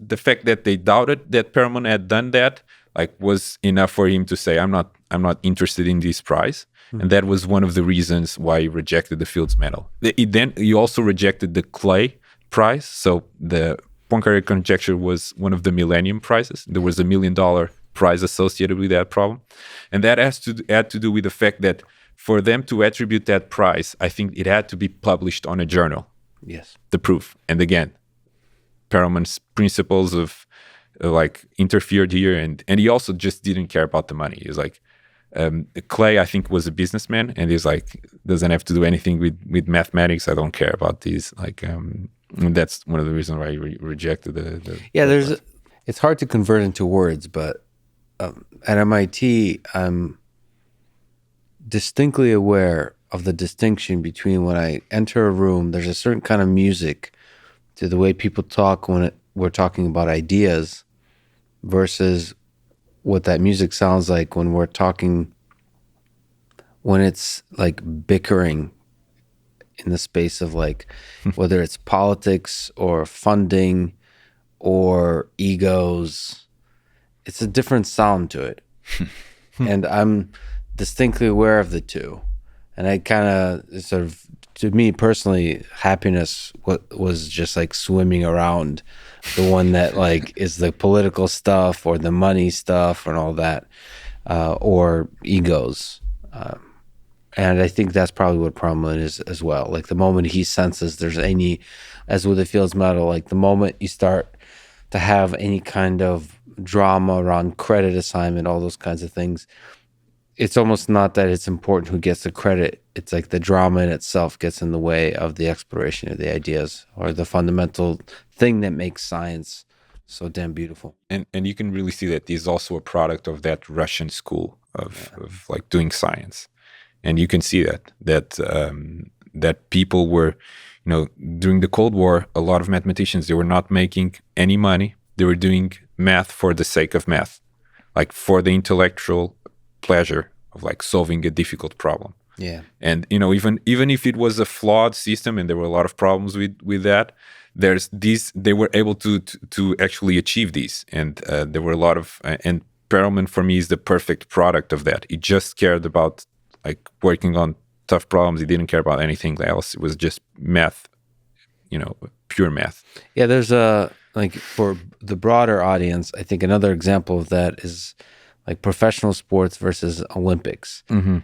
the fact that they doubted that Perelman had done that, like, was enough for him to say, I'm not interested in this prize. And that was one of the reasons why he rejected the Fields Medal. He also rejected the Clay Prize. So the Poincare conjecture was one of the Millennium Prizes. There was $1 million prize associated with that problem. And that had to do with the fact that for them to attribute that prize, I think it had to be published on a journal. Yes. The proof. And again, Perelman's principles of interfered here. And he also just didn't care about the money. He's like, Clay, I think, was a businessman, and he's like, doesn't have to do anything with mathematics. I don't care about these. And that's one of the reasons why he rejected the it's hard to convert into words, but at MIT, I'm distinctly aware of the distinction between when I enter a room, there's a certain kind of music to the way people talk when we're talking about ideas versus what that music sounds like when we're talking, when it's like bickering in the space of like, whether it's politics or funding or egos, it's a different sound to it. And I'm distinctly aware of the two. And I kind of sort of, to me personally, happiness was just like swimming around the one that like is the political stuff or the money stuff and all that, or egos. And I think that's probably what problem is as well. Like the moment he senses there's any, as with the Fields Medal, like the moment you start to have any kind of drama around credit assignment, all those kinds of things, it's almost not that it's important who gets the credit. It's like the drama in itself gets in the way of the exploration of the ideas or the fundamental thing that makes science so damn beautiful. And you can really see that he's also a product of that Russian school of like doing science. And you can see that people were, during the Cold War, a lot of mathematicians, they were not making any money. They were doing math for the sake of math, like for the intellectual pleasure of like solving a difficult problem. Yeah. And even if it was a flawed system and there were a lot of problems with that, they were able to actually achieve these. And there were a lot of and Perelman for me is the perfect product of that. He just cared about like working on tough problems. He didn't care about anything else. It was just math, pure math. Yeah, there's like for the broader audience, I think another example of that is like professional sports versus Olympics. Mm-hmm.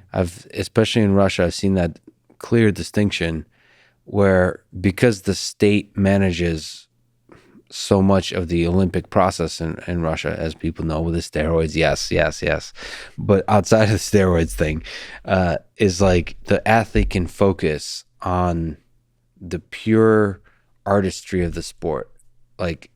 Especially in Russia, I've seen that clear distinction where because the state manages so much of the Olympic process in Russia, as people know, with the steroids, yes. But outside of the steroids thing, is like the athlete can focus on the pure artistry of the sport. Like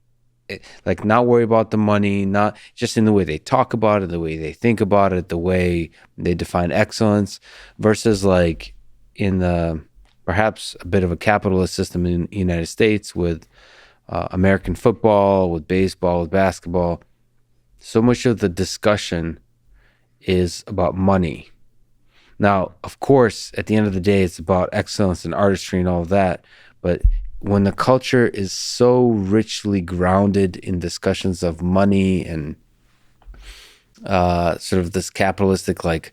not worry about the money, not just in the way they talk about it, the way they think about it, the way they define excellence, versus like in the perhaps a bit of a capitalist system in the United States with American football, with baseball, with basketball. So much of the discussion is about money. Now, of course, at the end of the day, it's about excellence and artistry and all of that. But when the culture is so richly grounded in discussions of money and sort of this capitalistic like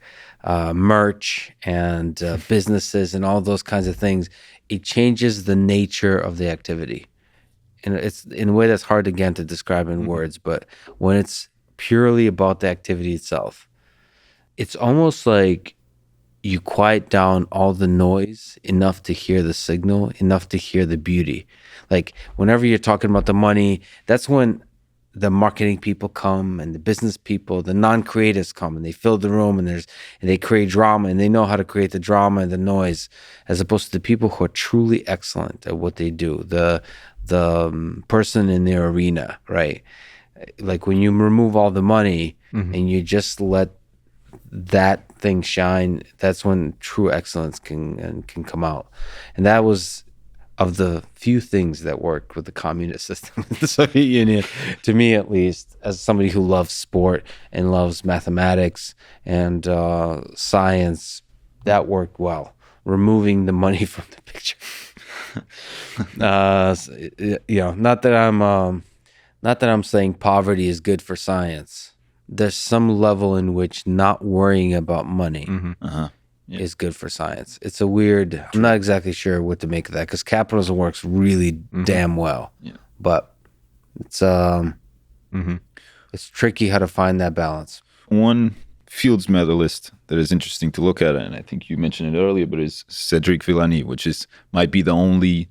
merch and businesses and all those kinds of things, it changes the nature of the activity. And it's in a way that's hard again to describe in words, but when it's purely about the activity itself, it's almost like you quiet down all the noise enough to hear the signal, enough to hear the beauty. Like whenever you're talking about the money, that's when the marketing people come and the business people, the non-creatives come and they fill the room and they create drama and they know how to create the drama and the noise, as opposed to the people who are truly excellent at what they do. The person in their arena, right? Like when you remove all the money and you just let that thing shine, that's when true excellence can come out. And that was of the few things that worked with the communist system in the Soviet Union, to me at least, as somebody who loves sport and loves mathematics and science, that worked well. Removing the money from the picture. Not that I'm saying poverty is good for science. There's some level in which not worrying about money is good for science. It's a weird, I'm not exactly sure what to make of that, because capitalism works really damn well. Yeah. But it's tricky how to find that balance. One Fields medalist that is interesting to look at, and I think you mentioned it earlier, but is Cedric Villani, which might be the only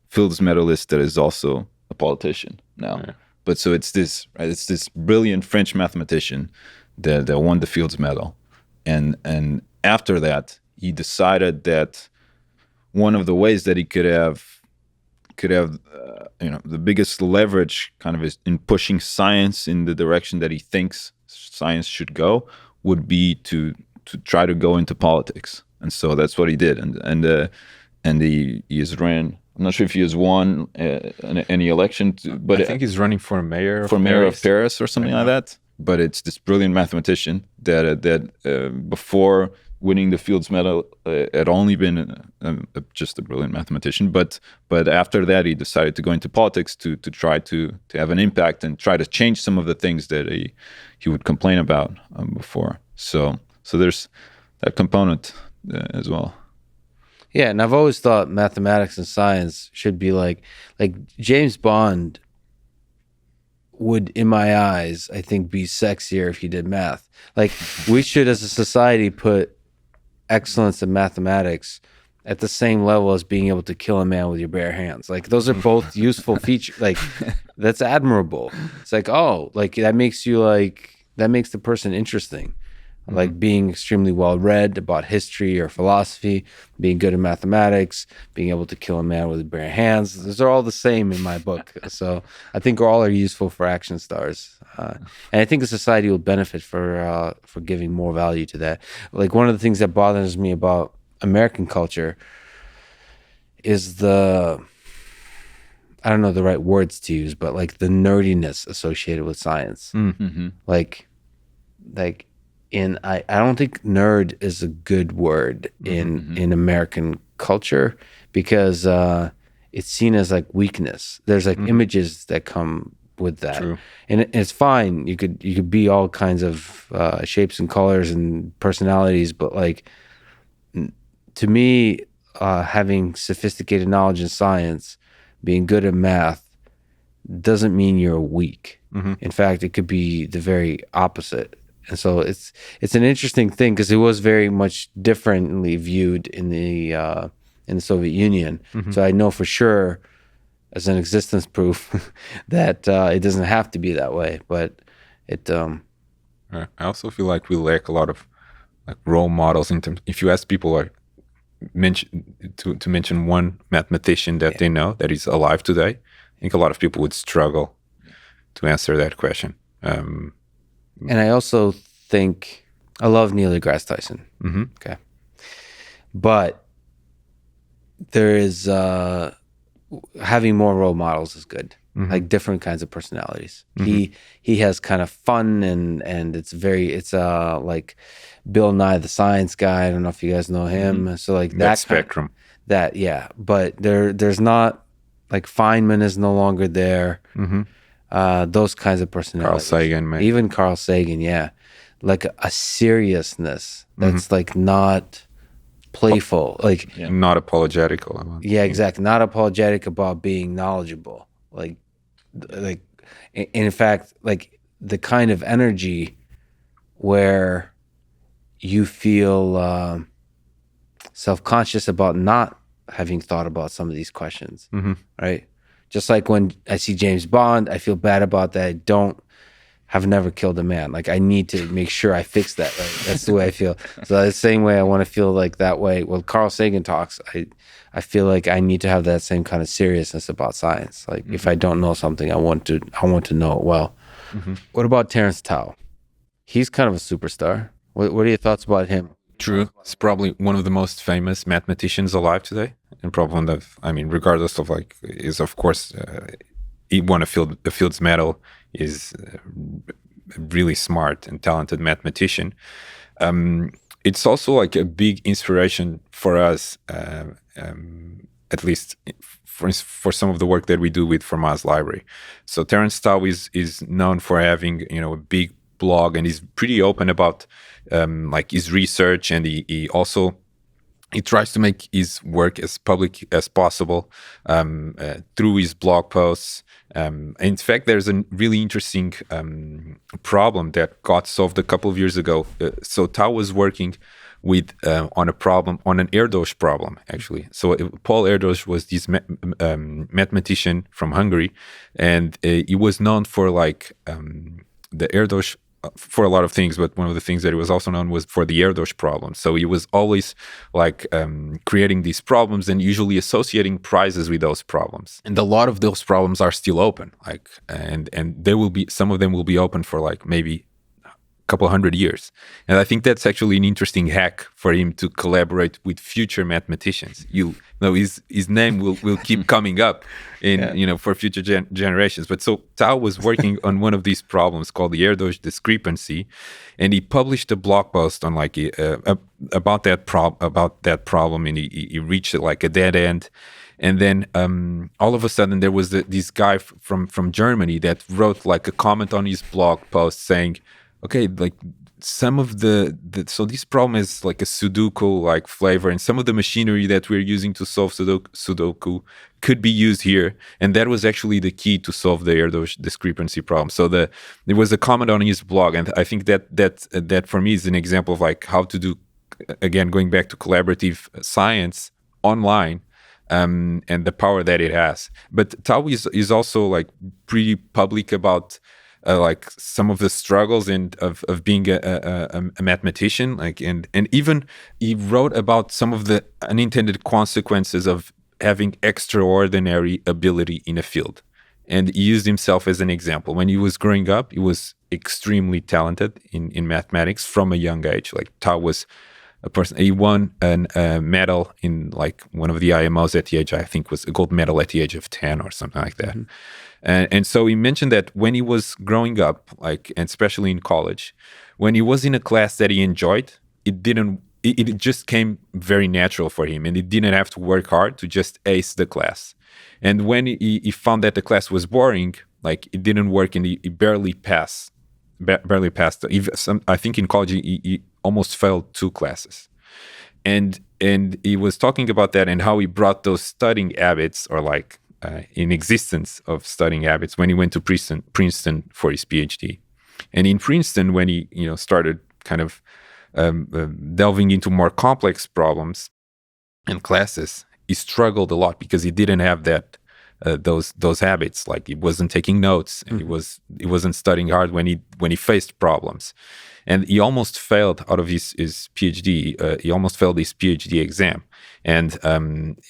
Fields medalist that is also a politician now. Yeah. But so it's this brilliant French mathematician that won the Fields medal, and after that he decided that one of the ways that he could have the biggest leverage kind of is in pushing science in the direction that he thinks science should go would be to try to go into politics. And so that's what he did, and he has ran. I'm not sure if he has won any election, but I think he's running for mayor of Paris or something like that. But it's this brilliant mathematician that before winning the Fields medal had only been just a brilliant mathematician. But after that, he decided to go into politics to try to have an impact and try to change some of the things that he would complain about before. So there's that component as well. Yeah, and I've always thought mathematics and science should be like James Bond would, in my eyes, I think be sexier if he did math. Like we should, as a society, put excellence in mathematics at the same level as being able to kill a man with your bare hands. Like those are both useful features. Like that's admirable. It's like, oh, like that makes the person interesting. Like being extremely well read about history or philosophy, being good at mathematics, being able to kill a man with bare hands. Those are all the same in my book. So I think all are useful for action stars. And I think the society will benefit for giving more value to that. Like one of the things that bothers me about American culture is I don't know the right words to use, but like the nerdiness associated with science. Like I don't think nerd is a good word in American culture because it's seen as like weakness. There's like images that come with that. True. And it's fine. You could be all kinds of shapes and colors and personalities, but like to me, having sophisticated knowledge in science, being good at math, doesn't mean you're weak. In fact, it could be the very opposite. And so it's an interesting thing because it was very much differently viewed in the Soviet Union. So I know for sure, as an existence proof, that it doesn't have to be that way. But it. I also feel like we lack a lot of like role models in terms. If you ask people like to mention one mathematician that they know that is alive today, I think a lot of people would struggle to answer that question. And I also think I love Neil deGrasse Tyson. Okay, but there is having more role models is good. Like different kinds of personalities. He has kind of fun and it's like Bill Nye the Science Guy. I don't know if you guys know him. So like that spectrum. But there's not like Feynman is no longer there. Those kinds of personalities. Carl Sagan, maybe. Even Carl Sagan, yeah. Like a seriousness that's like not playful. Like not apologetical. Yeah, exactly. Not apologetic about being knowledgeable. Like in fact, like the kind of energy where you feel self-conscious about not having thought about some of these questions, right? Just like when I see James Bond, I feel bad about that. Have never killed a man. Like I need to make sure I fix that. Right? That's the way I feel. So the same way I want to feel like that way. When Carl Sagan talks, I feel like I need to have that same kind of seriousness about science. Like if I don't know something, I want to know it well. What about Terence Tao? He's kind of a superstar. What are your thoughts about him? True. It's probably one of the most famous mathematicians alive today. And probably one of, regardless of like, is of course, he won a Fields Medal, is a really smart and talented mathematician. It's also like a big inspiration for us, at least for some of the work that we do with Fermat's library. So Terence Tao is known for having, a big blog, and he's pretty open about like his research, and he also tries to make his work as public as possible through his blog posts. In fact, there's a really interesting problem that got solved a couple of years ago. So Tao was working with on an Erdos problem, actually. So Paul Erdos was this mathematician from Hungary, and he was known for like the Erdos for a lot of things, but one of the things that he was also known was for the Erdos problem. So he was always like creating these problems and usually associating prizes with those problems. And a lot of those problems are still open, like and there will be some of them will be open for like maybe couple hundred years. And I think that's actually an interesting hack for him to collaborate with future mathematicians. His name will keep coming up in for future generations. But so Tao was working on one of these problems called the Erdos discrepancy, and he published a blog post on like about that problem, and he reached like a dead end. And then all of a sudden there was this guy from Germany that wrote like a comment on his blog post saying, okay, like some of so this problem is like a Sudoku like flavor, and some of the machinery that we're using to solve Sudoku could be used here. And that was actually the key to solve the Erdos discrepancy problem. So there was a comment on his blog, and I think that for me is an example of like how to do again, going back to collaborative science online, and the power that it has. But Tao is also like pretty public about like some of the struggles and of being a mathematician, like and even he wrote about some of the unintended consequences of having extraordinary ability in a field. And he used himself as an example. When he was growing up, he was extremely talented in mathematics from a young age. Like Tao was a person, he won a medal in like one of the IMOs at the age, I think was a gold medal at the age of 10 or something like that. And so he mentioned that when he was growing up, like, and especially in college, when he was in a class that he enjoyed, it just came very natural for him, and he didn't have to work hard to just ace the class. And when he found that the class was boring, like it didn't work, and he barely passed. I think in college he almost failed 2 classes. And he was talking about that and how he brought those studying habits, or like in existence of studying habits, when he went to Princeton for his PhD. And in Princeton, when he started kind of delving into more complex problems and classes, he struggled a lot because he didn't have that those habits. Like he wasn't taking notes, and he wasn't studying hard when he faced problems, and he almost failed out of his PhD. He almost failed his PhD exam, and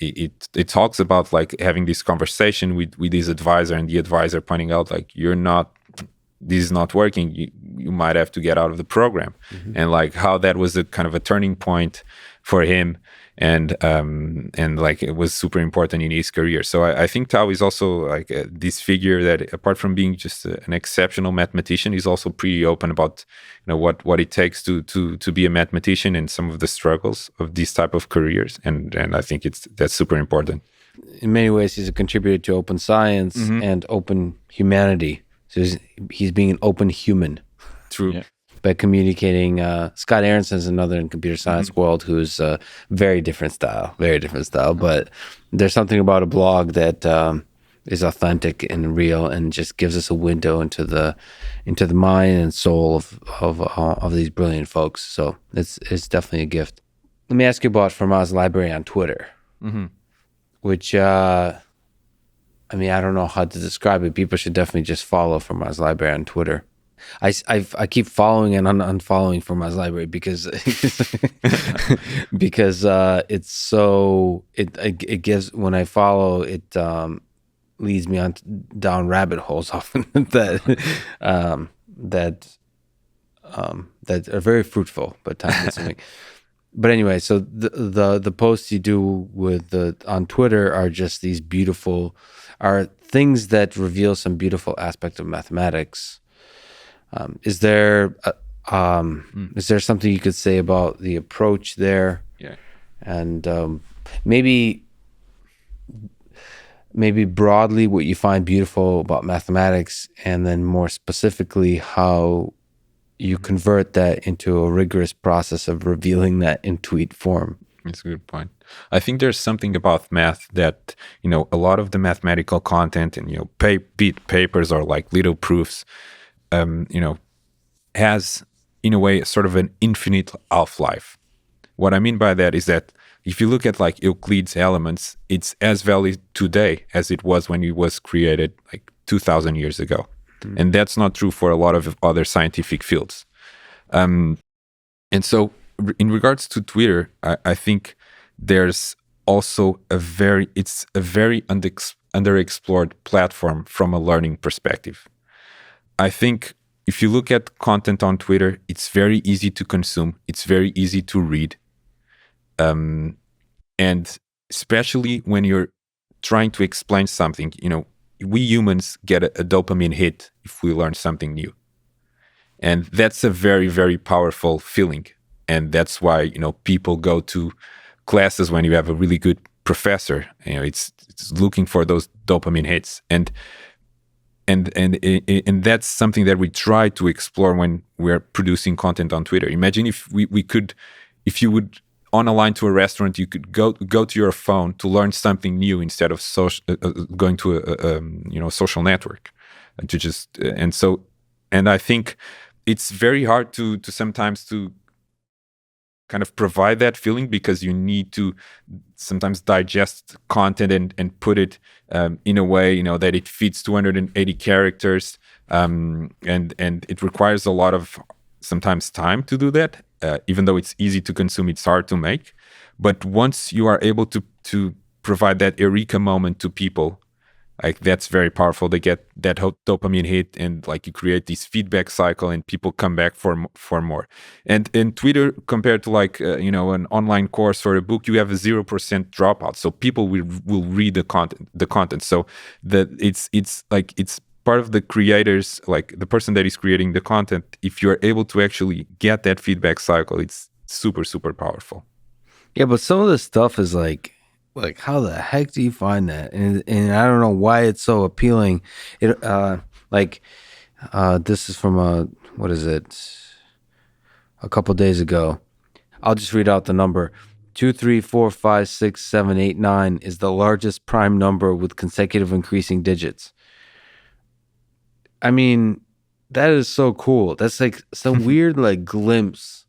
it talks about like having this conversation with his advisor, and the advisor pointing out like, this is not working. You might have to get out of the program, and like how that was a kind of a turning point for him, and like it was super important in his career. So I think Tao is also like this figure that, apart from being just an exceptional mathematician, is also pretty open about what it takes to be a mathematician and some of the struggles of these type of careers, and I think that's super important. In many ways, he's a contributor to open science and open humanity. So he's being an open human. True. Yeah. By communicating. Scott Aronson's another in computer science world who's very different style. But there's something about a blog that is authentic and real, and just gives us a window into the mind and soul of these brilliant folks. So it's definitely a gift. Let me ask you about Fermat's library on Twitter, which I don't know how to describe it. People should definitely just follow Fermat's library on Twitter. I keep following and unfollowing Fermat's library because it's so it gives, when I follow it, leads me down rabbit holes often that are very fruitful, but time consuming. But anyway, so the posts you do on Twitter are just these are things that reveal some beautiful aspect of mathematics. Is there something you could say about the approach there? Yeah. And maybe broadly what you find beautiful about mathematics, and then more specifically how you convert that into a rigorous process of revealing that in tweet form. That's a good point. I think there's something about math that, a lot of the mathematical content and, papers or like little proofs, has in a way sort of an infinite half-life. What I mean by that is that if you look at like Euclid's Elements, it's as valid today as it was when it was created like 2,000 years ago. And that's not true for a lot of other scientific fields. And so in regards to Twitter, I think there's also a very underexplored platform from a learning perspective. I think if you look at content on Twitter, it's very easy to consume. It's very easy to read. And especially when you're trying to explain something, we humans get a dopamine hit if we learn something new. And that's a very, very powerful feeling. And that's why, people go to classes when you have a really good professor. It's looking for those dopamine hits. And that's something that we try to explore when we're producing content on Twitter. Imagine if if you would, on a line to a restaurant, you could go to your phone to learn something new instead of going to a social network to just and I think it's very hard to sometimes to kind of provide that feeling, because you need to sometimes digest content and put it in a way, that it fits 280 characters, and it requires a lot of sometimes time to do that. Even though it's easy to consume, it's hard to make. But once you are able to provide that eureka moment to people, like that's very powerful. They get that dopamine hit, and like you create this feedback cycle, and people come back for more. And in Twitter, compared to like an online course or a book, you have a 0% dropout. So people will read the content. So that it's part of the creators, like the person that is creating the content. If you're able to actually get that feedback cycle, it's super, super powerful. Yeah, but some of the stuff is like how the heck do you find that? And I don't know why it's so appealing. It this is from what is it? A couple days ago. I'll just read out the number. 2, 3, 4, 5, 6, 7, 8, 9 is the largest prime number with consecutive increasing digits. I mean, that is so cool. That's like some weird like glimpse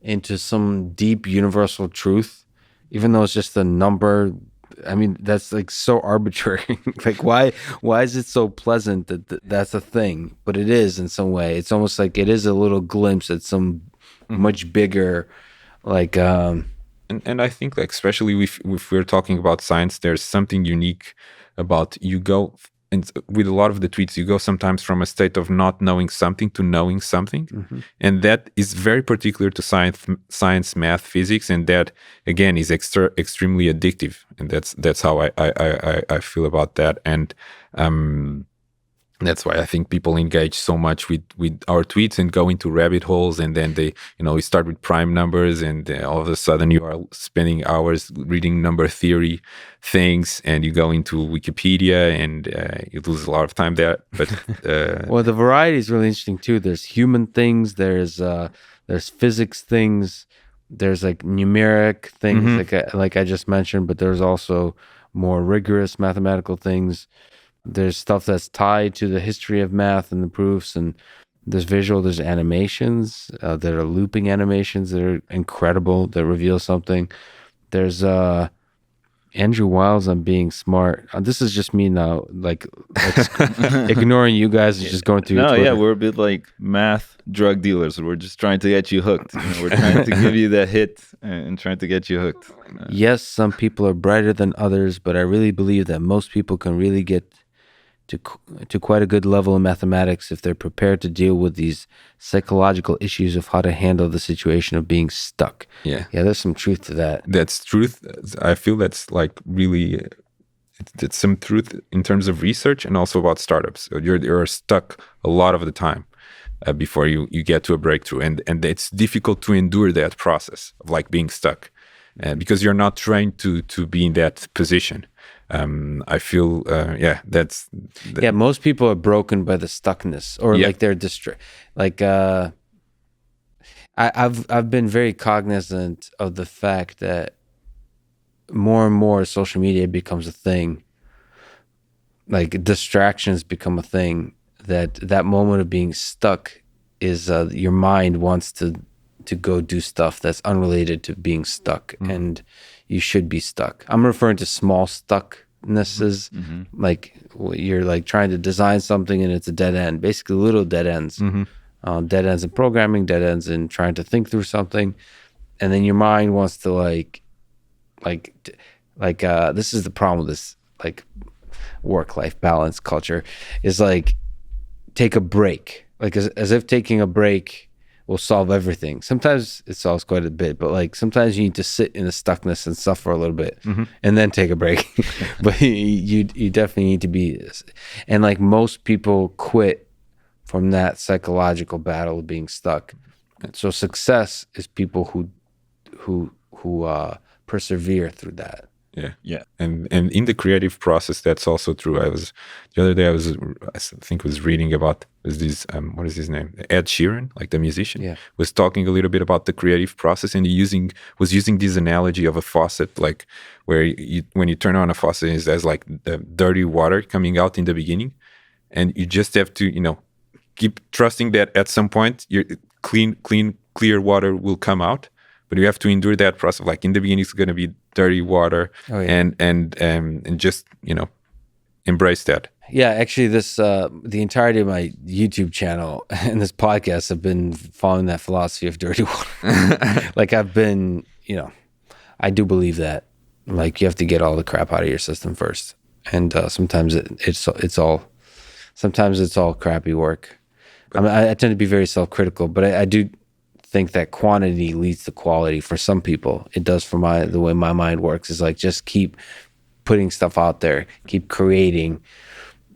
into some deep universal truth, even though it's just a number. I mean, that's like so arbitrary. Like why is it so pleasant that that's a thing? But it is in some way. It's almost like it is a little glimpse at some much bigger, like and I think, like, especially if we're talking about science, there's something unique about you go. And with a lot of the tweets, you go sometimes from a state of not knowing something to knowing something. And that is very particular to science, math, physics. And that, again, is extremely addictive. And that's how I feel about that. And that's why I think people engage so much with our tweets and go into rabbit holes. And then they, we start with prime numbers, and all of a sudden you are spending hours reading number theory things, and you go into Wikipedia, and you lose a lot of time there. But well, the variety is really interesting too. There's human things, there's physics things, there's like numeric things, like I just mentioned, but there's also more rigorous mathematical things. There's stuff that's tied to the history of math and the proofs, and there's visual, there's animations that are looping animations that are incredible, that reveal something. There's Andrew Wiles on being smart. This is just me now, like ignoring you guys and just going through your Twitter. Yeah, we're a bit like math drug dealers. We're just trying to get you hooked. We're trying to give you that hit and trying to get you hooked. Yes, some people are brighter than others, but I really believe that most people can really get to quite a good level in mathematics if they're prepared to deal with these psychological issues of how to handle the situation of being stuck. Yeah, there's some truth to that. That's truth. I feel that's like really, it's some truth in terms of research and also about startups. So you're stuck a lot of the time before you get to a breakthrough, and it's difficult to endure that process of like being stuck because you're not trained to be in that position. I feel, most people are broken by the stuckness, or like they're I've been very cognizant of the fact that more and more social media becomes a thing, like distractions become a thing, that moment of being stuck is your mind wants to go do stuff that's unrelated to being stuck, and you should be stuck. I'm referring to small stucknesses, like you're like trying to design something and it's a dead end, basically little dead ends, dead ends in programming, dead ends in trying to think through something, and then your mind wants to this is the problem with this like work-life balance culture, is like take a break, like as if taking a break will solve everything. Sometimes it solves quite a bit, but like sometimes you need to sit in the stuckness and suffer a little bit and then take a break. But you definitely need to be, and like most people quit from that psychological battle of being stuck. So success is people who persevere through that. Yeah. And in the creative process, that's also true. The other day I was reading about this what is his name? Ed Sheeran, like the musician, was talking a little bit about the creative process, and was using this analogy of a faucet, like where when you turn on a faucet, there's like the dirty water coming out in the beginning, and you just have to keep trusting that at some point clear water will come out. but you have to endure that process. Like in the beginning, it's going to be dirty water, Oh, yeah. and just embrace that. Yeah, actually, this the entirety of my YouTube channel and this podcast have been following that philosophy of dirty water. Like I've been, I do believe that. Like you have to get all the crap out of your system first, and sometimes it's all crappy work. I tend to be very self-critical, but I do think that quantity leads to quality for some people. It does for the way my mind works. Is like just keep putting stuff out there, keep creating,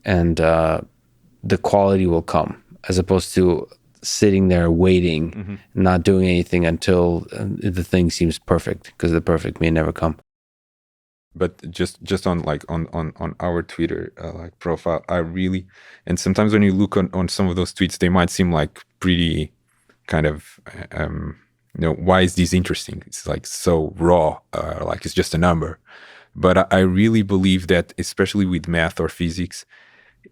and the quality will come, as opposed to sitting there waiting, not doing anything until the thing seems perfect, because the perfect may never come. But just on our Twitter profile, I really, and sometimes when you look on some of those tweets, they might seem like pretty kind of why is this interesting? It's like so raw, like it's just a number. But I really believe that, especially with math or physics,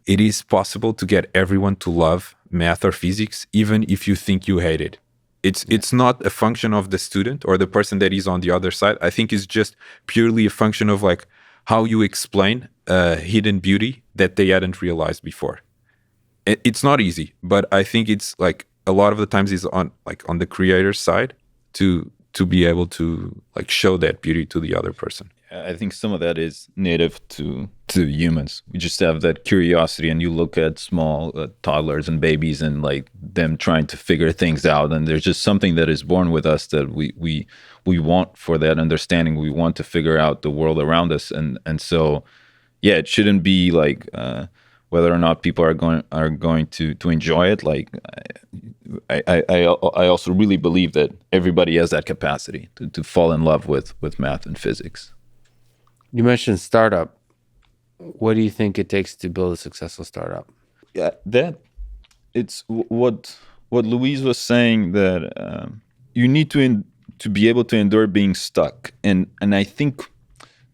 it is possible to get everyone to love math or physics, even if you think you hate it. It's not a function of the student or the person that is on the other side. I think it's just purely a function of like how you explain hidden beauty that they hadn't realized before. It's not easy, but I think it's like a lot of the times is on the creator's side to be able to like show that beauty to the other person. I think some of that is native to humans. We just have that curiosity, and you look at small toddlers and babies and like them trying to figure things out, and there's just something that is born with us that we want for that understanding. We want to figure out the world around us, and so yeah, it shouldn't be like whether or not people are going to enjoy it. Like I also really believe that everybody has that capacity to fall in love with math and physics. You mentioned startup. What do you think it takes to build a successful startup? Yeah, that it's what Luís was saying, that you need to be able to endure being stuck, and I think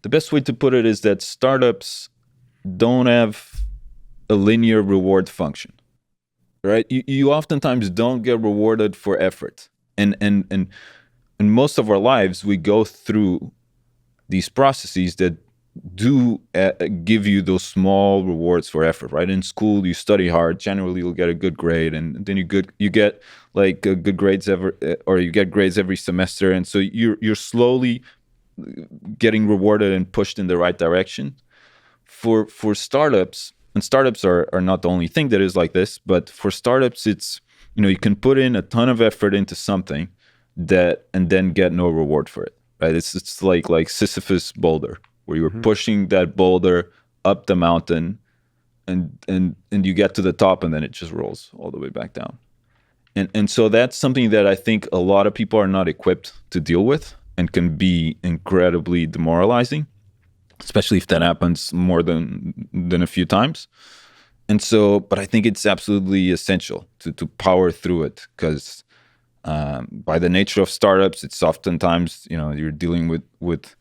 the best way to put it is that startups don't have a linear reward function, right? You oftentimes don't get rewarded for effort, and in most of our lives we go through these processes that do give you those small rewards for effort, right? In school, you study hard. Generally, you'll get a good grade, and then you get like good grades or you get grades every semester, and so you're slowly getting rewarded and pushed in the right direction. For startups, and startups are not the only thing that is like this, but for startups, it's you can put in a ton of effort into something and then get no reward for it. Right? It's like Sisyphus boulder, where you were pushing that boulder up the mountain, and you get to the top, and then it just rolls all the way back down. And so that's something that I think a lot of people are not equipped to deal with, and can be incredibly demoralizing, especially if that happens more than a few times. And so, but I think it's absolutely essential to power through it, because by the nature of startups, it's oftentimes you're dealing with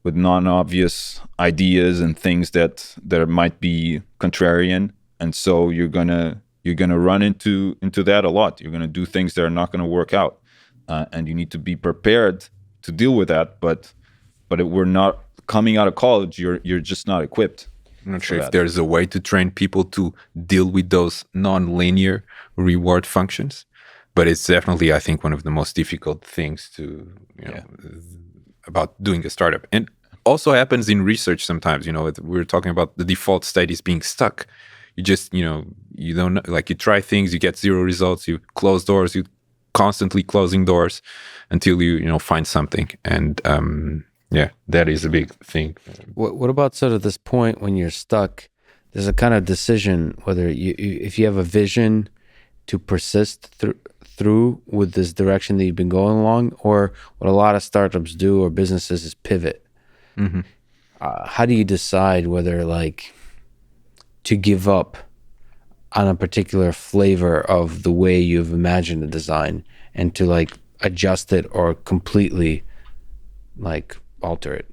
non-obvious ideas and things that might be contrarian, and so you're gonna run into that a lot. You're gonna do things that are not gonna work out, and you need to be prepared to deal with that. But we're not coming out of college. You're just not equipped. I'm not sure if there's a way to train people to deal with those non-linear reward functions. But it's definitely, I think, one of the most difficult things about doing a startup. And also happens in research sometimes. We're talking about the default state is being stuck. You just, you don't, like, you try things, you get zero results, you close doors, you constantly closing doors until you find something. And that is a big thing. What about sort of this point when you're stuck? There's a kind of decision whether if you have a vision to persist through with this direction that you've been going along, or what a lot of startups do or businesses is pivot. Mm-hmm. How do you decide whether like to give up on a particular flavor of the way you've imagined the design and to like adjust it or completely like alter it?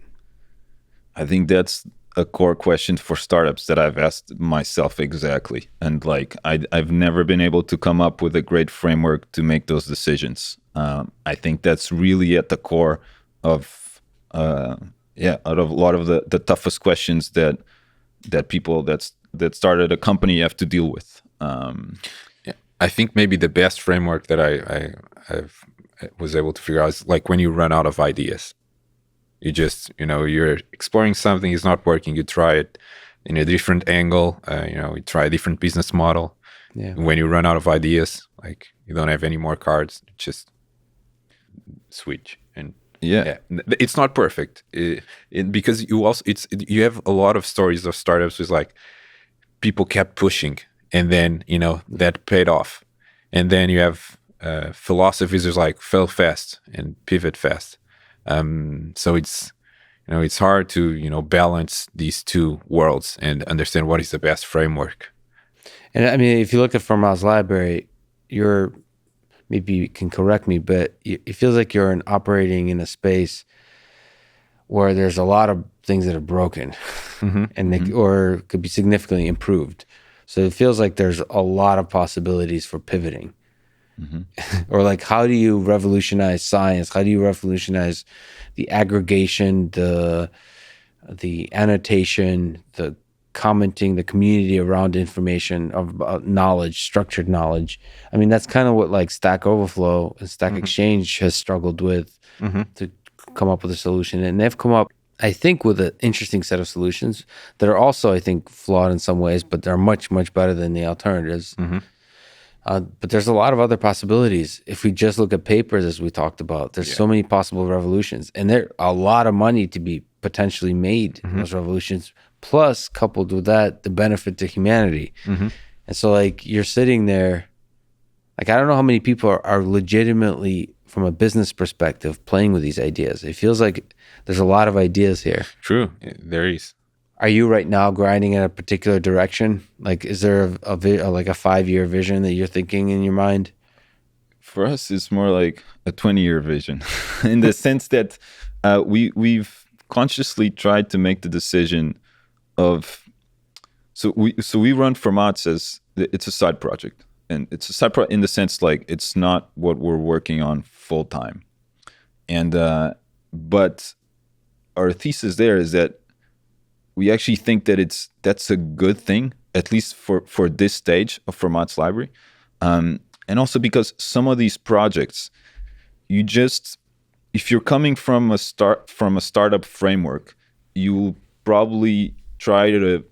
I think that's a core question for startups that I've asked myself exactly. And like, I've never been able to come up with a great framework to make those decisions. I think that's really at the core of, out of a lot of the toughest questions that people that started a company have to deal with. I think maybe the best framework that I was able to figure out is like when you run out of ideas. You just, you're exploring something, it's not working, you try it in a different angle, you try a different business model. Yeah. When you run out of ideas, like you don't have any more cards, just switch. And it's not perfect because you have a lot of stories of startups with like people kept pushing and then, that paid off. And then you have philosophies is like fail fast and pivot fast. So it's hard to, balance these two worlds and understand what is the best framework. And I mean, if you look at Fermat's library, maybe you can correct me, but it feels like you're operating in a space where there's a lot of things that are broken and or could be significantly improved. So it feels like there's a lot of possibilities for pivoting. Or like, how do you revolutionize science? How do you revolutionize the aggregation, the annotation, the commenting, the community around information of knowledge, structured knowledge? I mean, that's kind of what like Stack Overflow and Stack Exchange has struggled with to come up with a solution. And they've come up, I think, with an interesting set of solutions that are also, I think, flawed in some ways, but they're much, much better than the alternatives. But there's a lot of other possibilities. If we just look at papers, as we talked about, there's so many possible revolutions, and there a lot of money to be potentially made in those revolutions. Plus, coupled with that, the benefit to humanity. And so, like, you're sitting there, like, I don't know how many people are legitimately, from a business perspective, playing with these ideas. It feels like there's a lot of ideas here. True, there is. Are you right now grinding in a particular direction? Like, is there a 5-year vision that you're thinking in your mind? For us, it's more like a 20-year vision in the sense that we've consciously tried to make the decision of, so we run Fermat as it's a side project, and it's a side project in the sense like it's not what we're working on full time, and but our thesis there is that we actually think that that's a good thing, at least for this stage of Fermat's library. And also because some of these projects, if you're coming from a startup framework, you probably try to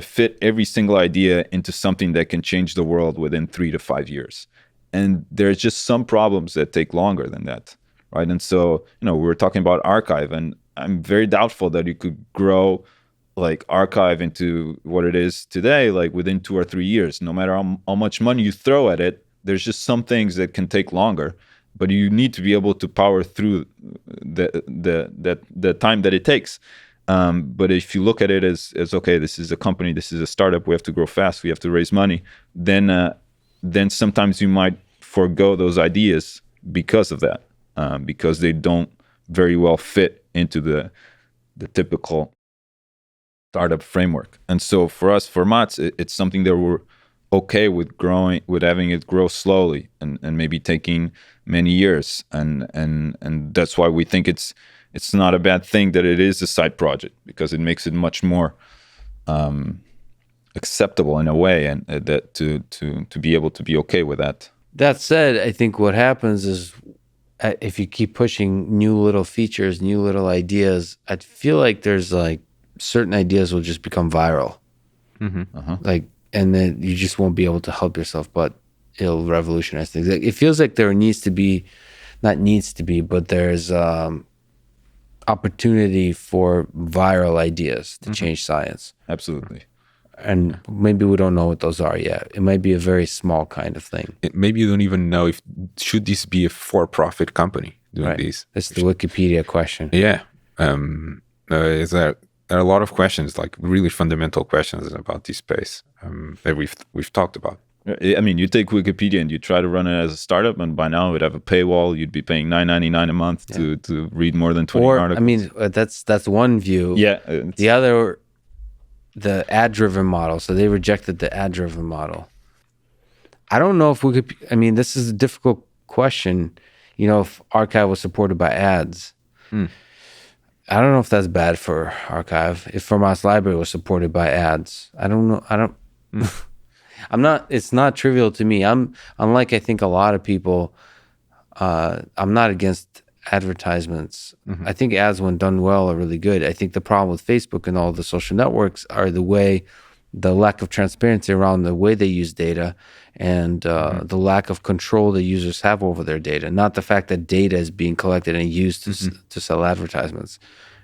fit every single idea into something that can change the world within 3 to 5 years. And there's just some problems that take longer than that, right? And so, we were talking about archive, and I'm very doubtful that you could grow like archive into what it is today, like within 2 or 3 years. No matter how much money you throw at it, there's just some things that can take longer, but you need to be able to power through the time that it takes. But if you look at it as okay, this is a company, this is a startup, we have to grow fast, we have to raise money, then sometimes you might forego those ideas because of that, because they don't very well fit into the typical startup framework. And so for us, Fermat, it's something that we're okay with growing, with having it grow slowly and maybe taking many years. And that's why we think it's not a bad thing that it is a side project, because it makes it much more acceptable in a way, and that to be able to be okay with that. That said, I think what happens is, if you keep pushing new little features, new little ideas, I feel like there's like certain ideas will just become viral. Like, and then you just won't be able to help yourself, but it'll revolutionize things. Like, it feels like there but there's opportunity for viral ideas to change science. Absolutely. And maybe we don't know what those are yet. It might be a very small kind of thing. Maybe you don't even know should this be a for-profit company doing this. That's the Wikipedia question. Yeah. There are a lot of questions, like really fundamental questions about this space that we've talked about. I mean, you take Wikipedia and you try to run it as a startup, and by now it would have a paywall. You'd be paying $9.99 a month to read more than 20 Or articles. I mean, that's one view. Yeah. The other, the ad-driven model. So they rejected the ad-driven model. I don't know if I mean, this is a difficult question. You know, if Archive was supported by ads. I don't know if that's bad for Archive. If Fermat's library was supported by ads, I don't know. I'm not. It's not trivial to me. Unlike I think a lot of people. I'm not against advertisements. I think ads, when done well, are really good. I think the problem with Facebook and all the social networks are the lack of transparency around the way they use data, and the lack of control the users have over their data. Not the fact that data is being collected and used to sell advertisements.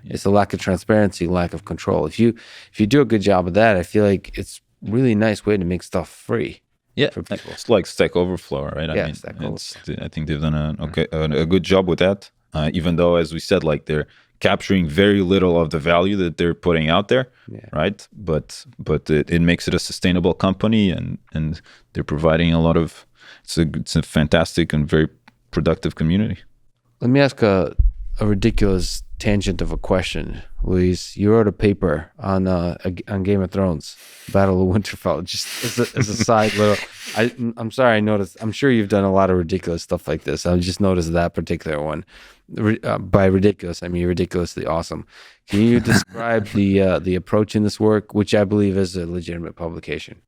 It's a lack of transparency, lack of control. If you do a good job of that, I feel like it's really nice way to make stuff free. Yeah, for people. it's like Stack Overflow, right? Yeah, I mean, Stack Overflow. I think they've done a good job with that. Even though, as we said, like they're capturing very little of the value that they're putting out there, right? But it makes it a sustainable company, and they're providing a lot of. It's a fantastic and very productive community. Let me ask a ridiculous tangent of a question, Luis. You wrote a paper on Game of Thrones, Battle of Winterfell. Just as a side little, I'm sorry, I noticed. I'm sure you've done a lot of ridiculous stuff like this. I just noticed that particular one. By ridiculous, I mean ridiculously awesome. Can you describe the approach in this work, which I believe is a legitimate publication?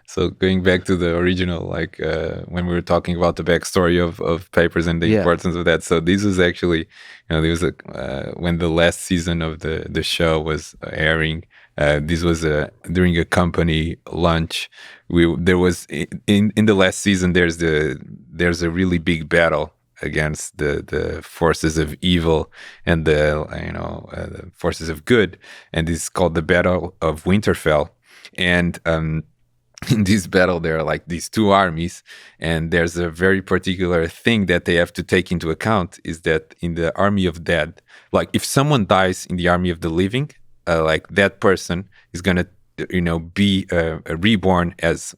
So going back to the original, like when we were talking about the backstory of papers and the importance of that. So this was actually, there was when the last season of the show was airing. This was during a company lunch. There was in the last season. There's a really big battle against the forces of evil and the forces of good, and it's called the Battle of Winterfell. And in this battle, there are like these two armies, and there's a very particular thing that they have to take into account is that in the army of dead, like if someone dies in the army of the living, like that person is gonna, be reborn as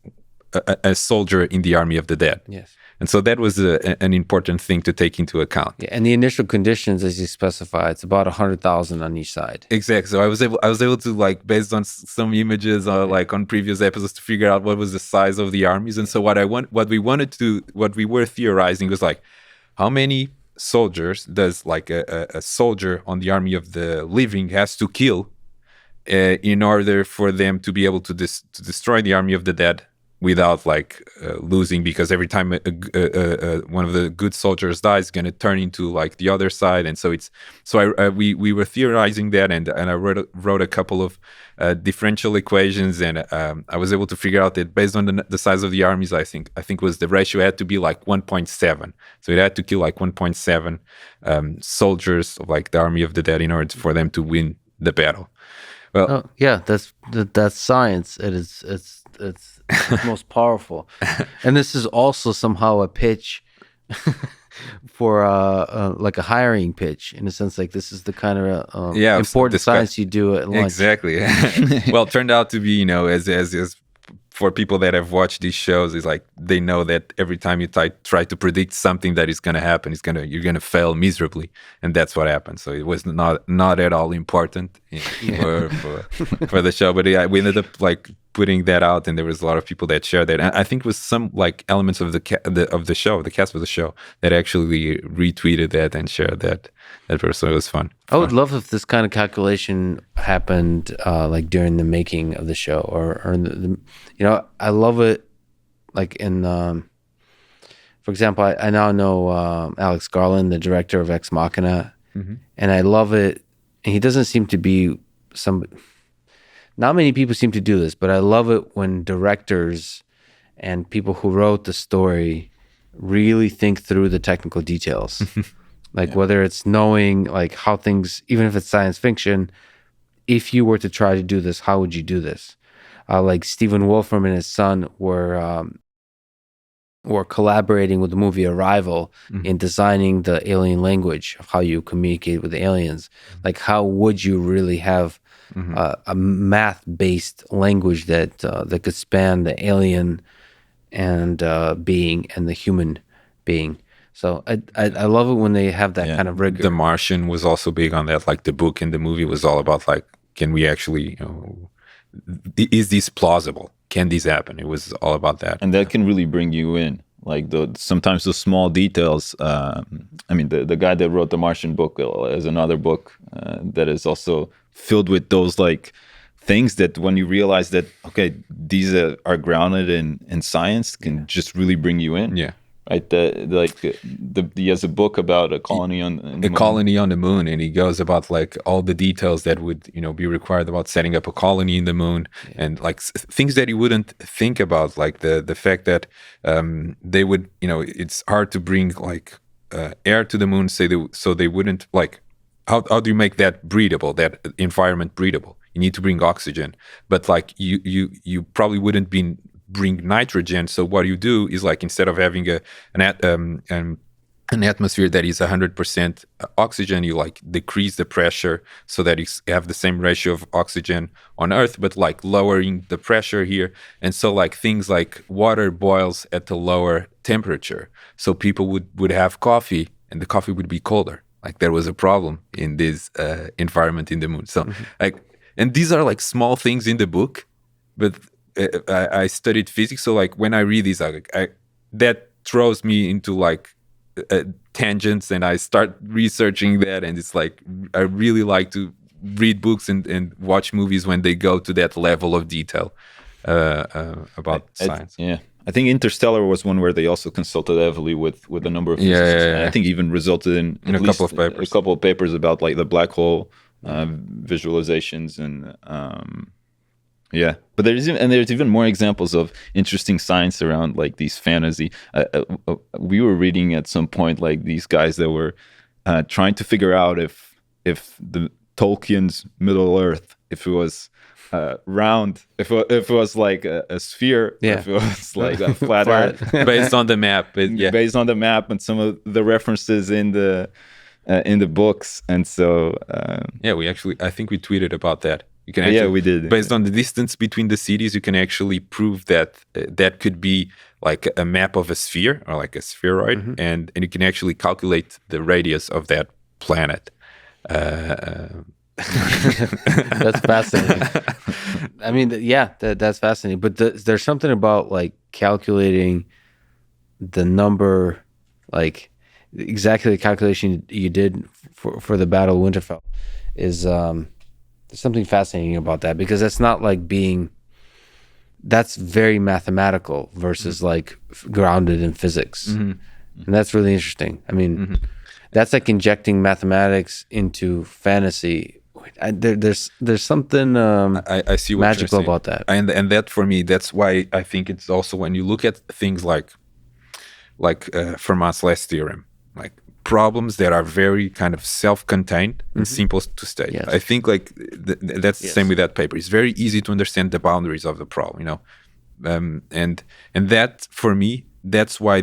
a soldier in the army of the dead. Yes. And so that was an important thing to take into account. Yeah, and the initial conditions, as you specify, it's about 100,000 on each side. Exactly. So I was able to, like, based on some images, like on previous episodes, to figure out what was the size of the armies. And so what we were theorizing was like, how many soldiers does like a soldier on the army of the living has to kill in order for them to be able to destroy the army of the dead without like losing, because every time one of the good soldiers dies, it's going to turn into like the other side. And so we were theorizing that, and I wrote a couple of differential equations, and I was able to figure out that based on the size of the armies, I think was the ratio had to be like 1.7. So it had to kill like 1.7 soldiers of like the army of the dead in order for them to win the battle. Well, that's science. It's most powerful, and this is also somehow a pitch for like a hiring pitch, in a sense. Like this is the kind of important science you do at lunch. Exactly. Well, it turned out to be, as for people that have watched these shows, is like they know that every time you try to predict something that is going to happen, you're going to fail miserably, and that's what happened. So it was not at all important for the show, but we ended up like putting that out, and there was a lot of people that shared that. And I think it was some like elements of the show, the cast of the show, that actually retweeted that and shared that. So it was fun. I would love if this kind of calculation happened like during the making of the show, or I love it. Like in, for example, I now know Alex Garland, the director of Ex Machina, and I love it. And he doesn't seem to be not many people seem to do this, but I love it when directors and people who wrote the story really think through the technical details. Like whether it's knowing like how things, even if it's science fiction, if you were to try to do this, how would you do this? Like Stephen Wolfram and his son were or collaborating with the movie Arrival in designing the alien language of how you communicate with the aliens. Like, how would you really have a math-based language that that could span the alien and being and the human being? So I love it when they have that kind of rigor. The Martian was also big on that. Like the book and the movie was all about like, can we actually, is this plausible? Can this happen? It was all about that. And that can really bring you in. Like sometimes the small details. I mean, the guy that wrote the Martian book is another book that is also filled with those like things that when you realize that, okay, these are grounded in science, can just really bring you in. Yeah. Right, he has a book about a colony on the moon. Colony on the moon, and he goes about like all the details that would be required about setting up a colony in the moon, and like things that he wouldn't think about, like the fact that they would it's hard to bring like air to the moon, so they wouldn't like how do you make that breathable, that environment breathable? You need to bring oxygen, but like you probably wouldn't bring nitrogen. So what you do is like instead of having an atmosphere that is 100% oxygen, you like decrease the pressure so that you have the same ratio of oxygen on Earth, but like lowering the pressure here. And so like things like water boils at a lower temperature. So people would have coffee and the coffee would be colder. Like there was a problem in this environment in the moon. So like, and these are like small things in the book, but I studied physics, so like when I read these, that throws me into like tangents, and I start researching that, and it's like I really like to read books and watch movies when they go to that level of detail about science. I think Interstellar was one where they also consulted heavily with a number of physicists. And I think even resulted in a couple of papers. A couple of papers about like the black hole visualizations and. But there's even more examples of interesting science around like these fantasy. We were reading at some point like these guys that were trying to figure out if the Tolkien's Middle Earth, if it was round, if it was like a sphere, if it was like a flat Earth, based on the map, based on the map and some of the references in the books, and so I think we tweeted about that. You can actually, we did. Based on the distance between the cities, you can actually prove that that could be like a map of a sphere or like a spheroid, and you can actually calculate the radius of that planet. That's fascinating. I mean, that's fascinating. But there's something about like calculating the number, like exactly the calculation you did for the Battle of Winterfell is. There's something fascinating about that, because that's not like that's very mathematical versus like grounded in physics. And that's really interesting. I mean, that's like injecting mathematics into fantasy. There's something I see what magical about that. And that for me, that's why I think it's also when you look at things like Fermat's last theorem, like problems that are very kind of self-contained and simple to state. I think like that's the same with that paper. It's very easy to understand the boundaries of the problem, and that for me, that's why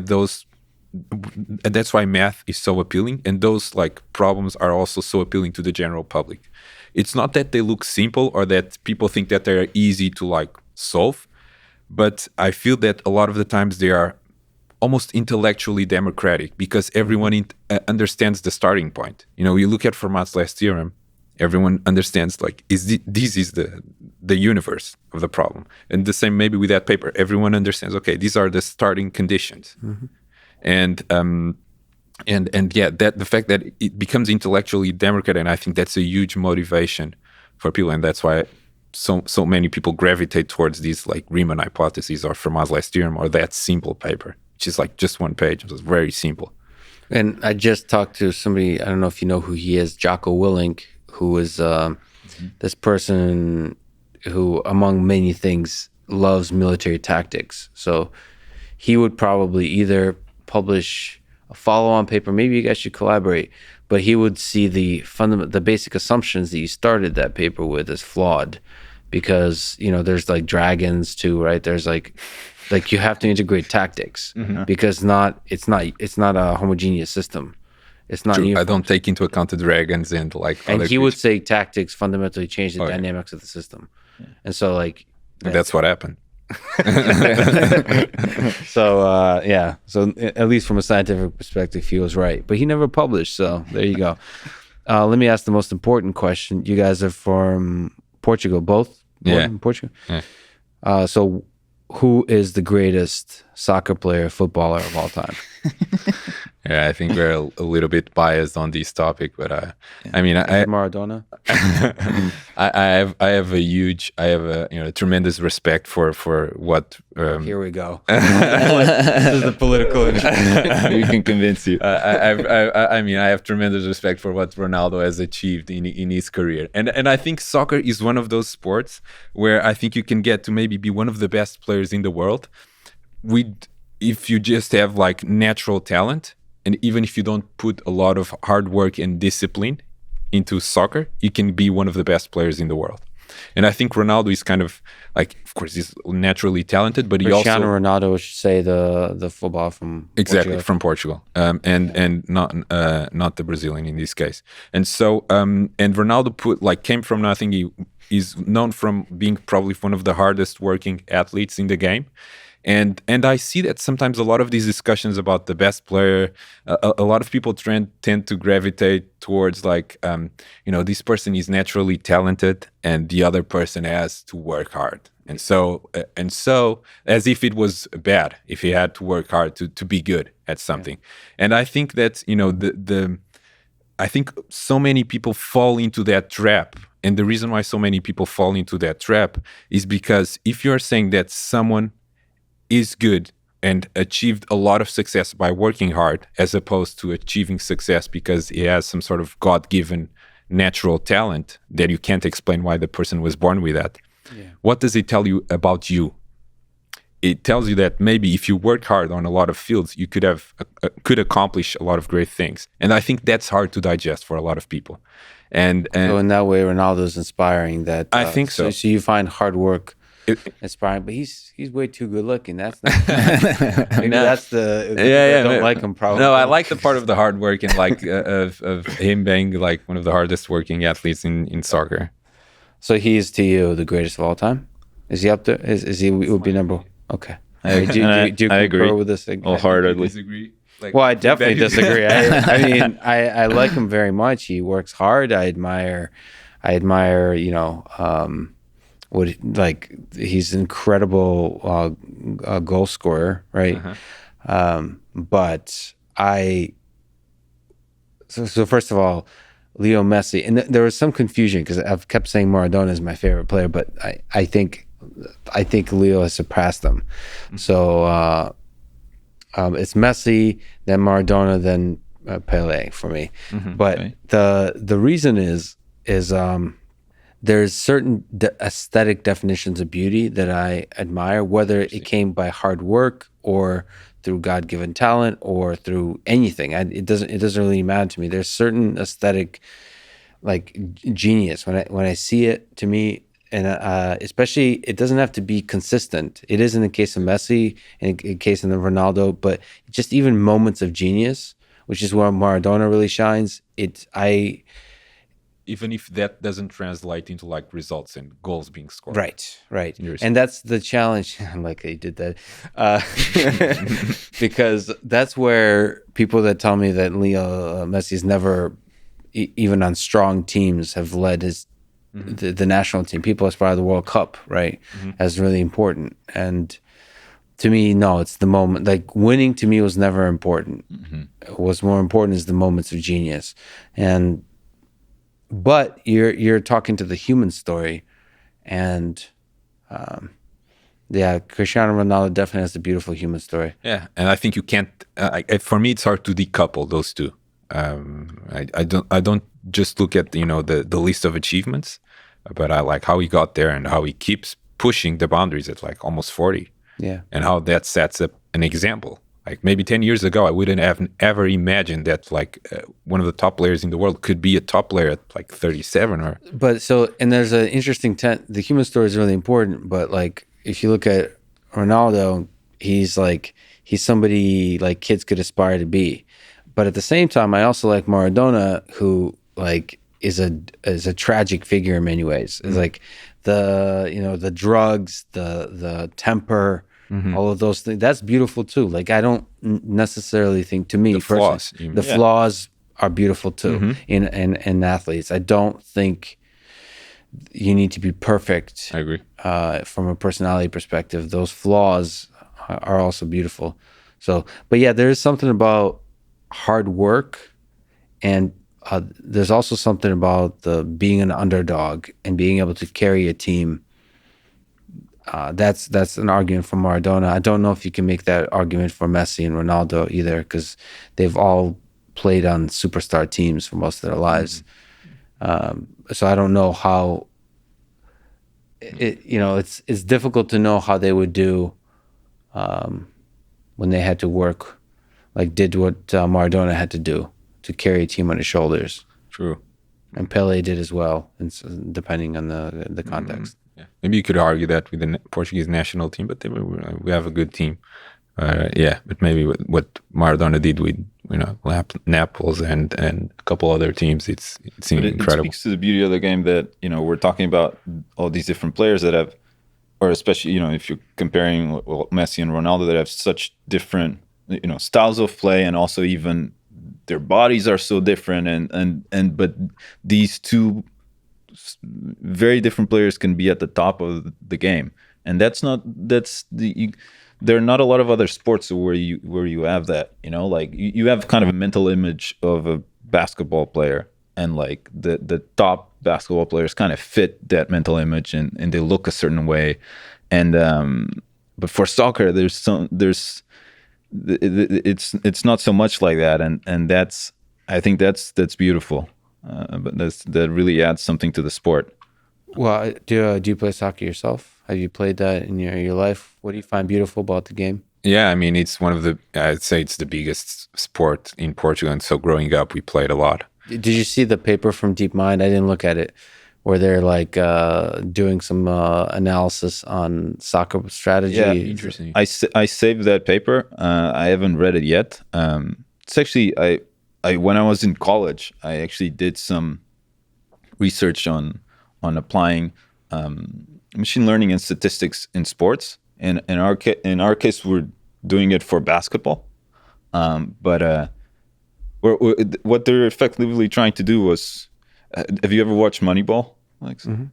math is so appealing, and those like problems are also so appealing to the general public. It's not that they look simple or that people think that they're easy to like solve, but I feel that a lot of the times they are almost intellectually democratic, because everyone understands the starting point. You look at Fermat's last theorem, everyone understands like this is the universe of the problem, and the same maybe with that paper. Everyone understands, okay, these are the starting conditions, and that the fact that it becomes intellectually democratic, and I think that's a huge motivation for people, and that's why so many people gravitate towards these like Riemann hypotheses or Fermat's last theorem or that simple paper, which is like just one page. It was very simple. And I just talked to somebody, I don't know if you know who he is, Jocko Willink, who is this person who, among many things, loves military tactics. So he would probably either publish a follow-on paper, maybe you guys should collaborate, but he would see the basic assumptions that you started that paper with as flawed, because there's like dragons too, right? There's like Like you have to integrate tactics because it's not a homogeneous system. It's not. True. I don't take into account the dragons and like. And other he would creatures. say tactics fundamentally change the dynamics of the system, and so like And that's what happened. so yeah. So at least from a scientific perspective, he was right, but he never published. So there you go. Let me ask the most important question. You guys are from Portugal, both? Born in Portugal. Yeah. So who is the greatest soccer player, footballer of all time? Yeah, I think we're a little bit biased on this topic, but I mean, Maradona. I have a tremendous respect for what. Here we go. This is the political. We can convince you. I mean, I have tremendous respect for what Ronaldo has achieved in his career, and I think soccer is one of those sports where I think you can get to maybe be one of the best players in the world, if you just have like natural talent. And even if you don't put a lot of hard work and discipline into soccer, you can be one of the best players in the world. And I think Ronaldo is kind of like, of course, he's naturally talented, but Cristiano he also Ronaldo, we should say the football from exactly Portugal. from Portugal, and not the Brazilian in this case. And so and Ronaldo came from nothing. He is known from being probably one of the hardest working athletes in the game. And I see that sometimes a lot of these discussions about the best player, a lot of people tend to gravitate towards this person is naturally talented and the other person has to work hard. And so as if it was bad if he had to work hard to be good at something. Yeah. And I think that, I think so many people fall into that trap. And the reason why so many people fall into that trap is because if you're saying that someone is good and achieved a lot of success by working hard as opposed to achieving success because he has some sort of God-given natural talent that you can't explain why the person was born with that. Yeah. What does it tell you about you? It tells you that maybe if you work hard on a lot of fields, you could accomplish a lot of great things. And I think that's hard to digest for a lot of people. And so in that way, Ronaldo's inspiring that. I think so. So you find hard work inspiring, but he's way too good looking. That's not, maybe that's the I don't like him probably. No, I like the part of the hard work and of him being like one of the hardest working athletes in soccer. So he is to you the greatest of all time? Is he up there? Is he would be number one? Okay. Do you agree with this? Wholeheartedly. Disagree? Well, I definitely disagree. I mean, I like him very much. He works hard. I admire, he's an incredible goal scorer, right? But so first of all, Leo Messi, and there was some confusion because I've kept saying Maradona is my favorite player, but I think Leo has surpassed them. So it's Messi, then Maradona, then Pele for me. But the reason is there's certain aesthetic definitions of beauty that I admire, whether it came by hard work or through God-given talent or through anything. It doesn't really matter to me. There's certain aesthetic genius when I see it, to me, and especially it doesn't have to be consistent. It is in the case of Messi, in the case of Ronaldo, but just even moments of genius, which is where Maradona really shines. Even if that doesn't translate into results and goals being scored. Right. And that's the challenge. Like I did that. Because that's where people that tell me that Leo Messi's never, even on strong teams, have led the national team. People as part of the World Cup, right? As really important. And to me, no, it's the moment. Like winning to me was never important. What's more important is the moments of genius. But you're talking to the human story, and Cristiano Ronaldo definitely has a beautiful human story. Yeah, and I think you can't. For me, it's hard to decouple those two. I don't just look at the list of achievements, but I like how he got there and how he keeps pushing the boundaries at almost 40. Yeah, and how that sets up an example. Maybe 10 years ago, I wouldn't have ever imagined that one of the top players in the world could be a top player at 37 or. But and there's an interesting the human story is really important. But if you look at Ronaldo, he's somebody like kids could aspire to be. But at the same time, I also like Maradona, who like is a tragic figure in many ways. It's like the drugs, the temper, all of those things. That's beautiful too. Like I don't necessarily think, to me, The flaws, the flaws are beautiful too in athletes. I don't think you need to be perfect. I agree. From a personality perspective, those flaws are also beautiful. So, but yeah, there is something about hard work, and there's also something about the being an underdog and being able to carry a team. That's an argument for Maradona. I don't know if you can make that argument for Messi and Ronaldo either, because they've all played on superstar teams for most of their lives. So I don't know how it's difficult to know how they would do when they had to work, like did what Maradona had to do to carry a team on his shoulders. True. And Pele did as well, and so, depending on the context. Yeah. Maybe you could argue that with the Portuguese national team, but we have a good team. But maybe what Maradona did with Naples and a couple other teams, it seems incredible. It speaks to the beauty of the game that we're talking about all these different players that have, or especially if you're comparing Messi and Ronaldo, that have such different styles of play, and also even their bodies are so different, but these two very different players can be at the top of the game, and there are not a lot of other sports where you have that. Like you have kind of a mental image of a basketball player, and like the top basketball players kind of fit that mental image, and they look a certain way, and but for soccer it's not so much like that, and I think that's beautiful, but that really adds something to the sport. Well, do you play soccer yourself? Have you played that in your life? What do you find beautiful about the game? Yeah, I mean, it's I'd say it's the biggest sport in Portugal, and so growing up we played a lot. Did you see the paper from DeepMind? I didn't look at it, where they're like doing some analysis on soccer strategy. Yeah, interesting. I saved that paper. I haven't read it yet. It's actually when I was in college, I actually did some research on applying machine learning and statistics in sports. And in our case, we're doing it for basketball. But what they're effectively trying to do was, have you ever watched Moneyball?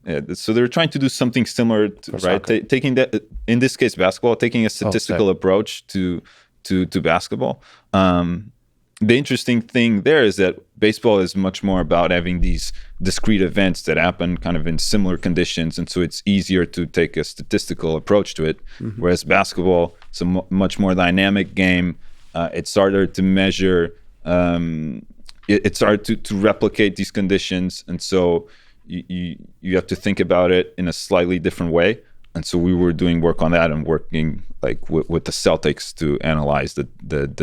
Yeah, so they're trying to do something similar, taking that, in this case basketball, taking a statistical approach to basketball. The interesting thing there is that baseball is much more about having these discrete events that happen kind of in similar conditions, and so it's easier to take a statistical approach to it. Whereas basketball, it's a much more dynamic game. It's harder to measure. It's hard to replicate these conditions, and so you have to think about it in a slightly different way. And so we were doing work on that, and working like with the Celtics to analyze the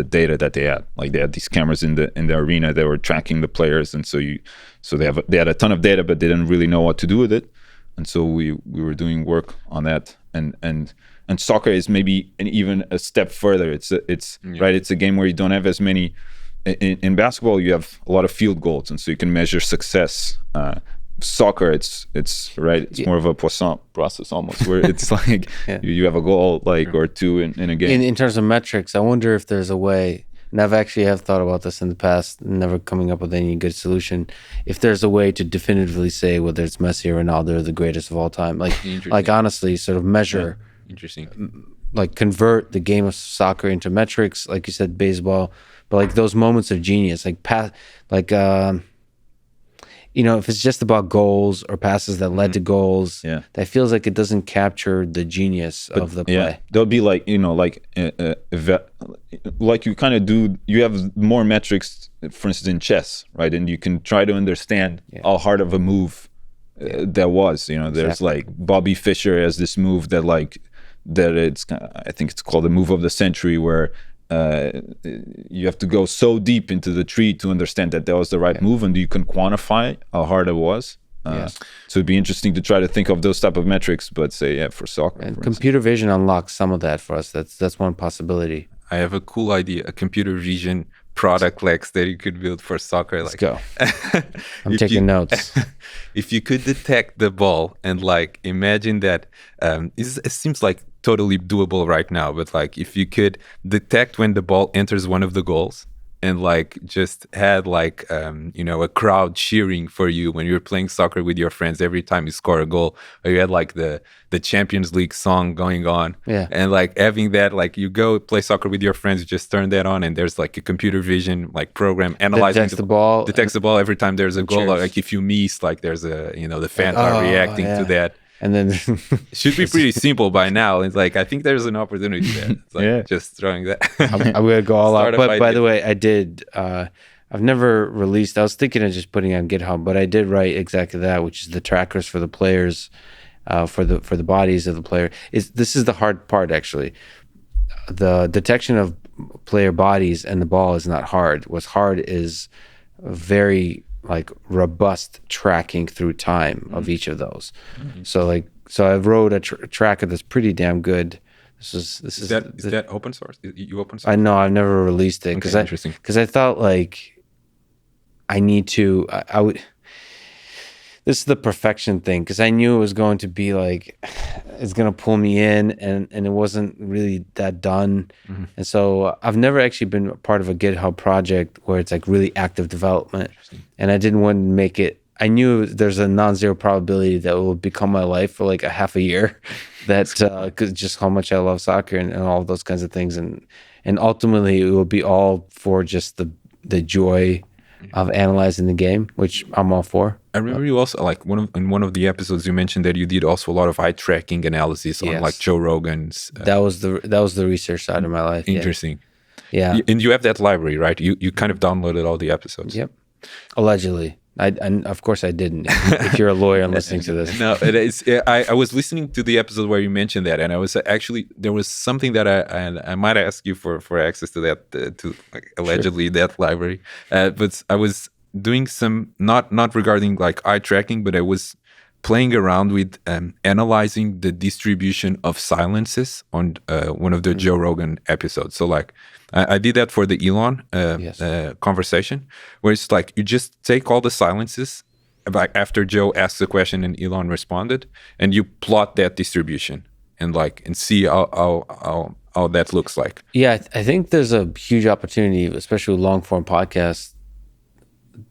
data that they had. Like they had these cameras in the arena that were tracking the players, and so they had a ton of data, but they didn't really know what to do with it. And so we were doing work on that. And soccer is maybe even a step further. It's right. It's a game where you don't have as many. In basketball, you have a lot of field goals, and so you can measure success. Soccer, it's right. It's more of a Poisson process almost, where it's like you have a goal or two in a game. In terms of metrics, I wonder if there's a way, and I've actually thought about this in the past, never coming up with any good solution. If there's a way to definitively say whether it's Messi or Ronaldo are the greatest of all time, like honestly, sort of measure, like convert the game of soccer into metrics, like you said, baseball, but like those moments of genius, if it's just about goals or passes that led to goals, that feels like it doesn't capture the genius of the play. Yeah, there'll be like you kind of do. You have more metrics, for instance, in chess, right? And you can try to understand how hard of a move that was. There's like Bobby Fischer has this move that I think it's called the move of the century, where you have to go so deep into the tree to understand that was the right move, and you can quantify how hard it was. So it'd be interesting to try to think of those type of metrics, but say, for soccer. And computer vision unlocks some of that for us. That's one possibility. I have a cool idea, a computer vision product, Lex, that you could build for soccer. Let's go. I'm taking notes. If you could detect the ball and like imagine that, it seems like totally doable right now, but like if you could detect when the ball enters one of the goals and like just had like a crowd cheering for you when you're playing soccer with your friends every time you score a goal, or you had like the Champions League song going on, and like having that, like you go play soccer with your friends, you just turn that on and there's like a computer vision like program analyzing detects the ball every time there's a goal. Like if you miss, like there's a the fans are reacting to that. And then it should be pretty simple by now. It's like I think there's an opportunity there. It's like just throwing that. I'm gonna go all out. But by the way, I did. I've never released. I was thinking of just putting it on GitHub, but I did write exactly that, which is the trackers for the players, for the bodies of the player. This is the hard part actually. The detection of player bodies and the ball is not hard. What's hard is very like robust tracking through time of each of those. So I wrote a tracker that's pretty damn good. Is that open source? You open source? I know I've never released it because I thought like I need to. I would. This is the perfection thing because I knew it was going to be like it's going to pull me in, and it wasn't really that done. And so I've never actually been a part of a GitHub project where it's like really active development, and I didn't want to make it. I knew there's a non-zero probability that it will become my life for like a half a year. That's because just how much I love soccer and all of those kinds of things, and ultimately it will be all for just the joy of analyzing the game, which I'm all for. I remember you also like in one of the episodes you mentioned that you did also a lot of eye tracking analysis on like Joe Rogan's. That was the research side of my life. Interesting. Yeah. And you have that library, right? You kind of downloaded all the episodes. Yep. Allegedly. I of course I didn't. If you're a lawyer and listening to this. No, it is. I was listening to the episode where you mentioned that, and I was actually there was something that I might ask you for access to that to like, allegedly that library, but I was doing some not regarding like eye tracking, but I was playing around with analyzing the distribution of silences on one of the Joe Rogan episodes. So like I did that for the Elon conversation, where it's like you just take all the silences like after Joe asked a question and Elon responded, and you plot that distribution and see how that looks like. Yeah, I think there's a huge opportunity, especially with long form podcasts,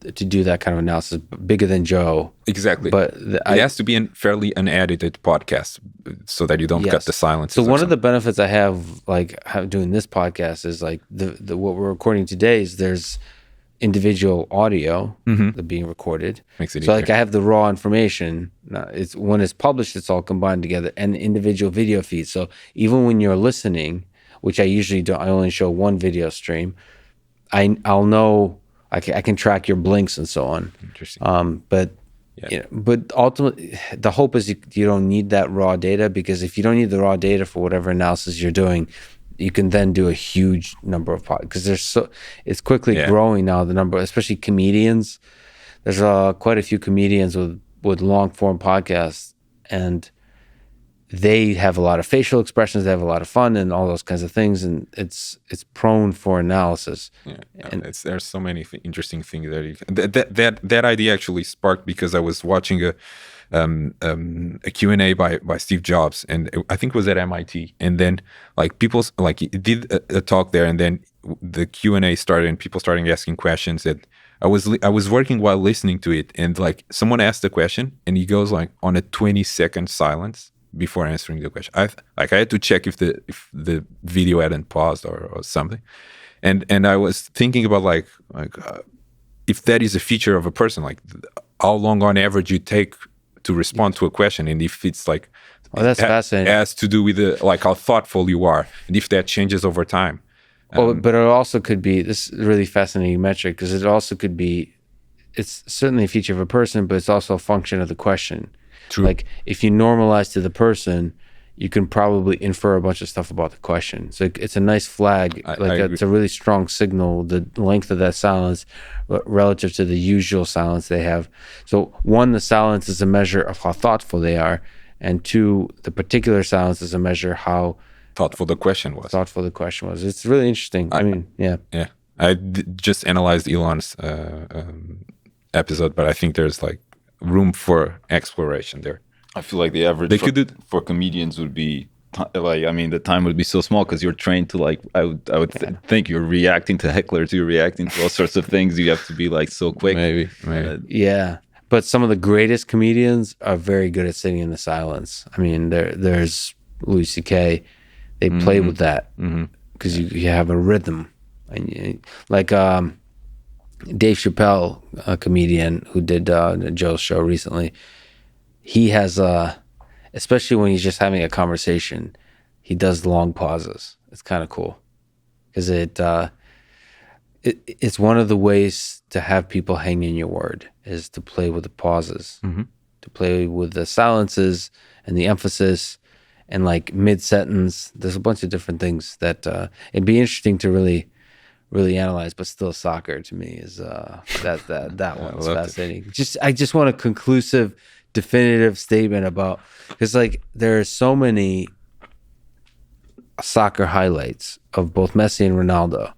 to do that kind of analysis, bigger than Joe. Exactly. But it has to be a fairly unedited podcast so that you don't cut the silence. So one of the benefits I have doing this podcast is like the what we're recording today is there's individual audio that being recorded. Makes it so easier. Like I have the raw information. It's when it's published, it's all combined together, and individual video feeds. So even when you're listening, which I usually don't, I only show one video stream. I'll know. I can track your blinks and so on. Interesting. But ultimately, the hope is you don't need that raw data, because if you don't need the raw data for whatever analysis you're doing, you can then do a huge number of podcasts, because it's quickly growing now, the number, especially comedians. There's quite a few comedians with long form podcasts, and they have a lot of facial expressions, they have a lot of fun and all those kinds of things, and it's prone for analysis. And there's so many interesting things that idea actually sparked because I was watching a Q&A by Steve Jobs, and I think it was at MIT, and then people he did a talk there, and then the Q&A started and people started asking questions that I was working while listening to it, and someone asked a question and he goes on a 20-second silence before answering the question. I had to check if the video hadn't paused or something, and I was thinking about if that is a feature of a person, how long on average you take to respond to a question, and if it's that's fascinating. Has to do with how thoughtful you are, and if that changes over time. But it also could be, this is a really fascinating metric, because it also could be, it's certainly a feature of a person, but it's also a function of the question. True. If you normalize to the person, you can probably infer a bunch of stuff about the question. So it's a nice flag. It's a really strong signal, the length of that silence relative to the usual silence they have. So one, the silence is a measure of how thoughtful they are. And two, the particular silence is a measure how thoughtful the question was. It's really interesting. Yeah. I just analyzed Elon's episode, but I think there's like room for exploration there. I feel like the average for comedians would be like, I mean, the time would be so small because you're trained to like, I would think you're reacting to hecklers, you're reacting to all sorts of things. You have to be like so quick. Maybe. Yeah. But some of the greatest comedians are very good at sitting in the silence. I mean, there's Louis C.K. They play with that because you have a rhythm. And like Dave Chappelle, a comedian who did Joe's show recently, he has especially when he's just having a conversation, he does long pauses. It's kind of cool because it's one of the ways to have people hang in your word is to play with the pauses, to play with the silences and the emphasis and like mid-sentence. There's a bunch of different things that it'd be interesting to really analyze, but still soccer to me is that one's fascinating. I just want a conclusive, definitive statement about, because like there are so many soccer highlights of both Messi and Ronaldo.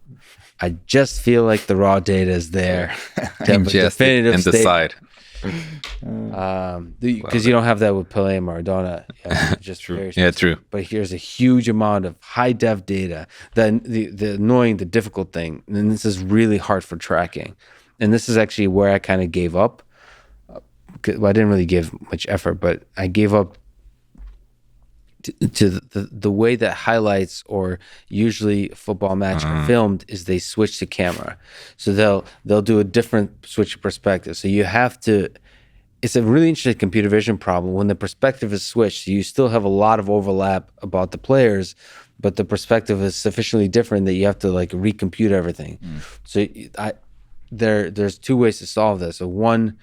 I just feel like the raw data is there to have a definitive and decide. Because you don't have that with Pelé and Maradona. Just true. True. But here's a huge amount of high def data. The annoying, the difficult thing, and this is really hard for tracking. And this is actually where I kind of gave up. Well, I didn't really give much effort, but I gave up to the way that highlights or usually a football match are filmed is they switch the camera. So they'll do a different switch of perspective. So you have to, it's a really interesting computer vision problem. When the perspective is switched, you still have a lot of overlap about the players, but the perspective is sufficiently different that you have to like recompute everything. So there's two ways to solve this. So one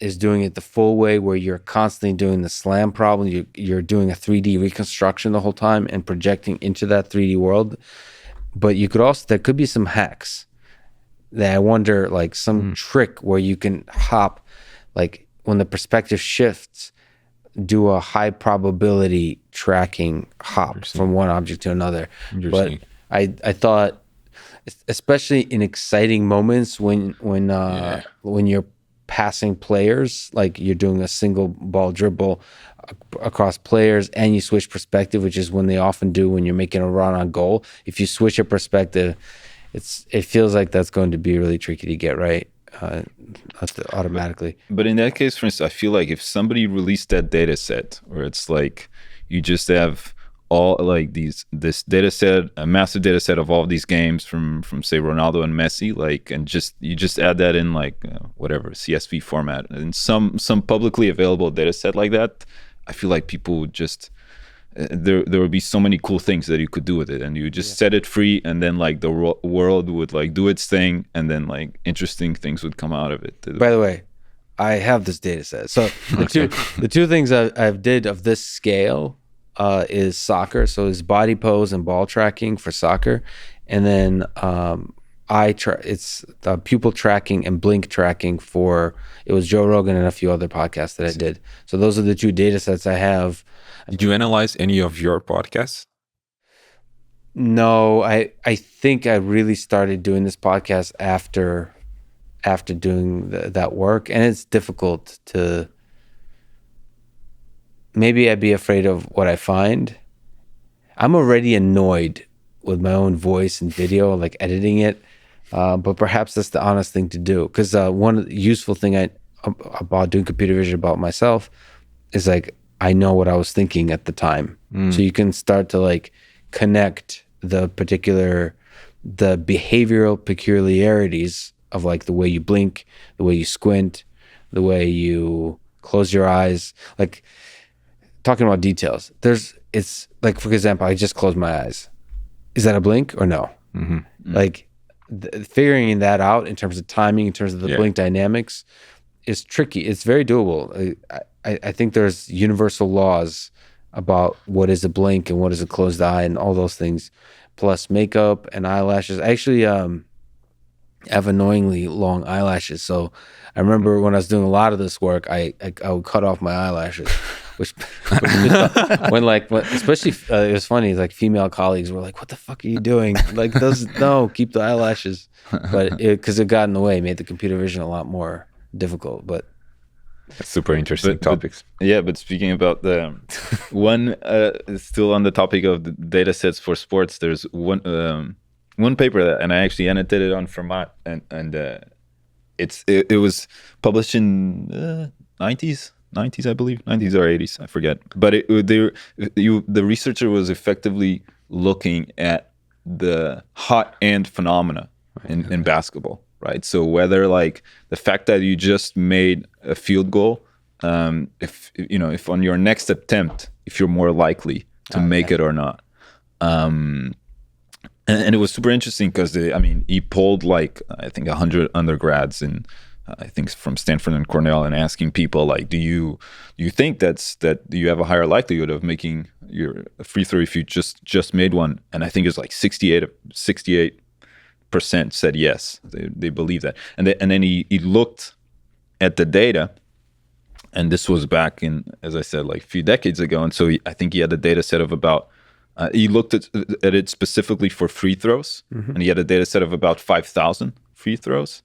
is doing it the full way where you're constantly doing the slam problem. You're doing a 3D reconstruction the whole time and projecting into that 3D world. But you could also, there could be some hacks that I wonder, like some trick where you can hop, like when the perspective shifts, do a high probability tracking hop from one object to another. But I thought, especially in exciting moments when you're passing players, like you're doing a single ball dribble across players and you switch perspective, which is when they often do when you're making a run on goal. If you switch your perspective, it feels like that's going to be really tricky to get right automatically. But in that case, for instance, I feel like if somebody released that data set where it's like you just have all like this data set, a massive data set of all of these games from say Ronaldo and Messi, like, and you just add that in like whatever CSV format and some publicly available data set like that, I feel like people would just there would be so many cool things that you could do with it, and you just set it free, and then like the world would like do its thing, and then like interesting things would come out of it. By the way, I have this data set. So the two things I've did of this scale is soccer, so it's body pose and ball tracking for soccer, and then it's pupil tracking and blink tracking for, it was Joe Rogan and a few other podcasts that I did. So those are the two data sets I have. Did you analyze any of your podcasts? No, I think I really started doing this podcast after doing that work, and it's difficult to. Maybe I'd be afraid of what I find. I'm already annoyed with my own voice and video, like editing it. But perhaps that's the honest thing to do. Because one useful thing about doing computer vision about myself is like, I know what I was thinking at the time. So you can start to like connect the behavioral peculiarities of like the way you blink, the way you squint, the way you close your eyes. Like, talking about details, it's like, for example, I just closed my eyes. Is that a blink or no? Like figuring that out in terms of timing, in terms of the blink dynamics is tricky. It's very doable. I think there's universal laws about what is a blink and what is a closed eye and all those things, plus makeup and eyelashes. I actually have annoyingly long eyelashes, so I remember when I was doing a lot of this work, I would cut off my eyelashes, which especially it was funny. Like female colleagues were like, "What the fuck are you doing? Like, no, keep the eyelashes." But because it got in the way, made the computer vision a lot more difficult. But Super interesting topics. But speaking about the one, still on the topic of the data sets for sports, there's one paper that, and I actually annotated on Fermat, and it was published in 90s, I believe, 90s or 80s, I forget. But the researcher was effectively looking at the hot end phenomena in basketball, right? So whether like the fact that you just made a field goal, if on your next attempt, if you're more likely to make it or not. And it was super interesting because he polled like I think 100 undergrads in I think from Stanford and Cornell, and asking people like, do you think that you have a higher likelihood of making your free throw if you just made one? And I think it was like 68% said yes, they believe that. And then he looked at the data, and this was back in, as I said, like a few decades ago. And so I think he had a data set of about. He looked at it specifically for free throws, and he had a data set of about 5,000 free throws,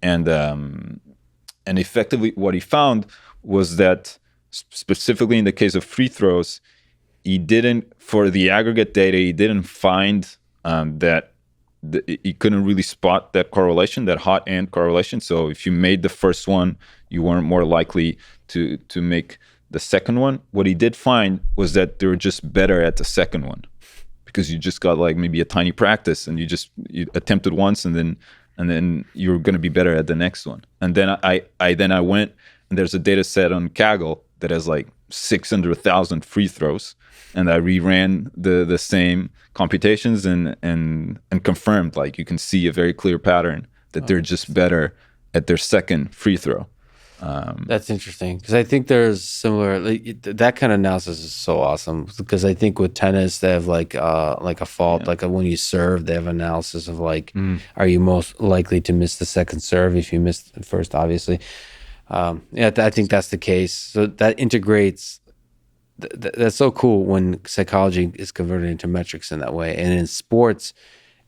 and effectively what he found was that specifically in the case of free throws, he didn't, for the aggregate data, he didn't find that he couldn't really spot that correlation, that hot end correlation. So if you made the first one, you weren't more likely to make the second one. What he did find was that they were just better at the second one, because you just got like maybe a tiny practice, and you attempted once, and then you're going to be better at the next one. And then I went, and there's a data set on Kaggle that has like 600,000 free throws, and I reran the same computations and confirmed, like, you can see a very clear pattern that they're just better at their second free throw. That's interesting, because I think there's similar, that kind of analysis is so awesome, because I think with tennis they have like a fault, like when you serve, they have analysis of like, are you most likely to miss the second serve if you missed the first, obviously. I think that's the case. So that integrates. That's so cool when psychology is converted into metrics in that way. And in sports,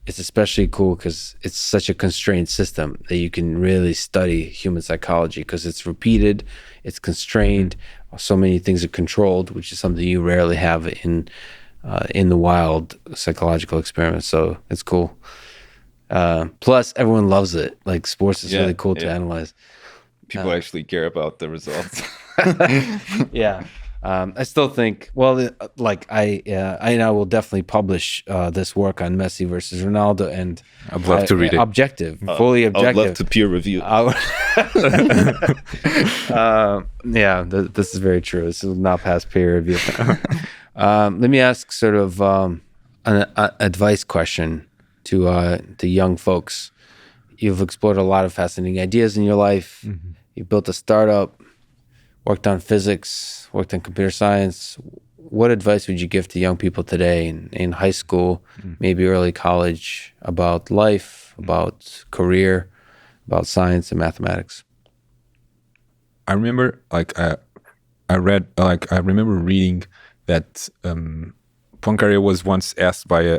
it's especially cool because it's such a constrained system that you can really study human psychology, because it's repeated, it's constrained, so many things are controlled, which is something you rarely have in the wild psychological experiments. So it's cool. Plus, everyone loves it. Like, sports is really cool to analyze. People actually care about the results. Yeah. I still think, well, like I will definitely publish this work on Messi versus Ronaldo, and I'd love to read it. Objective, fully objective. I'd love to peer review. This is very true. This will not pass peer review. Let me ask sort of an advice question to young folks. You've explored a lot of fascinating ideas in your life. Mm-hmm. You built a startup, worked on physics, worked on computer science. What advice would you give to young people today in high school, maybe early college, about life, about career, about science and mathematics? I remember, I remember reading that Poincaré was once asked by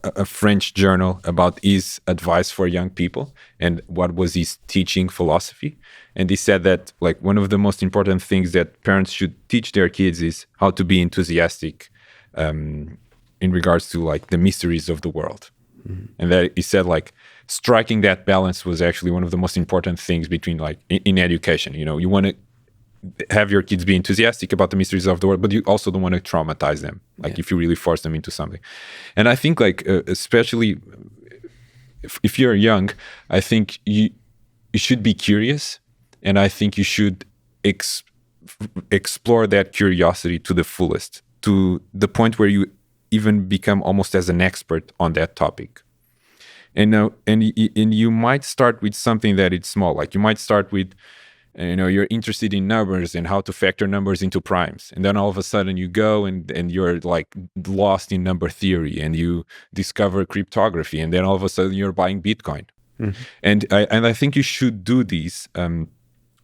a French journal about his advice for young people and what was his teaching philosophy. And he said that, like, one of the most important things that parents should teach their kids is how to be enthusiastic in regards to, like, the mysteries of the world. Mm-hmm. And that he said, like, striking that balance was actually one of the most important things between, like, in education. You know, you want to have your kids be enthusiastic about the mysteries of the world, but you also don't want to traumatize them, like, if you really force them into something. And I think, like, especially if you're young, I think you should be curious, and I think you should explore that curiosity to the fullest, to the point where you even become almost as an expert on that topic. And you might start with something that is small, like you might start with and, you're interested in numbers and how to factor numbers into primes, and then all of a sudden you go and you're like lost in number theory, and you discover cryptography, and then all of a sudden you're buying Bitcoin. And I think you should do these.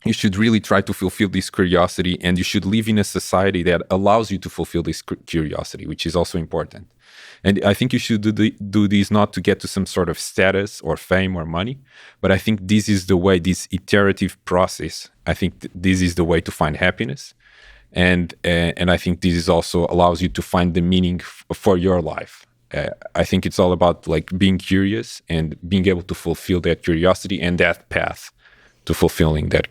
You should really try to fulfill this curiosity, and you should live in a society that allows you to fulfill this curiosity, which is also important. And I think you should do these not to get to some sort of status or fame or money, but I think this is the way, this iterative process, I think this is the way to find happiness. And I think this is also allows you to find the meaning for your life. I think it's all about like being curious and being able to fulfill that curiosity and that path to fulfilling that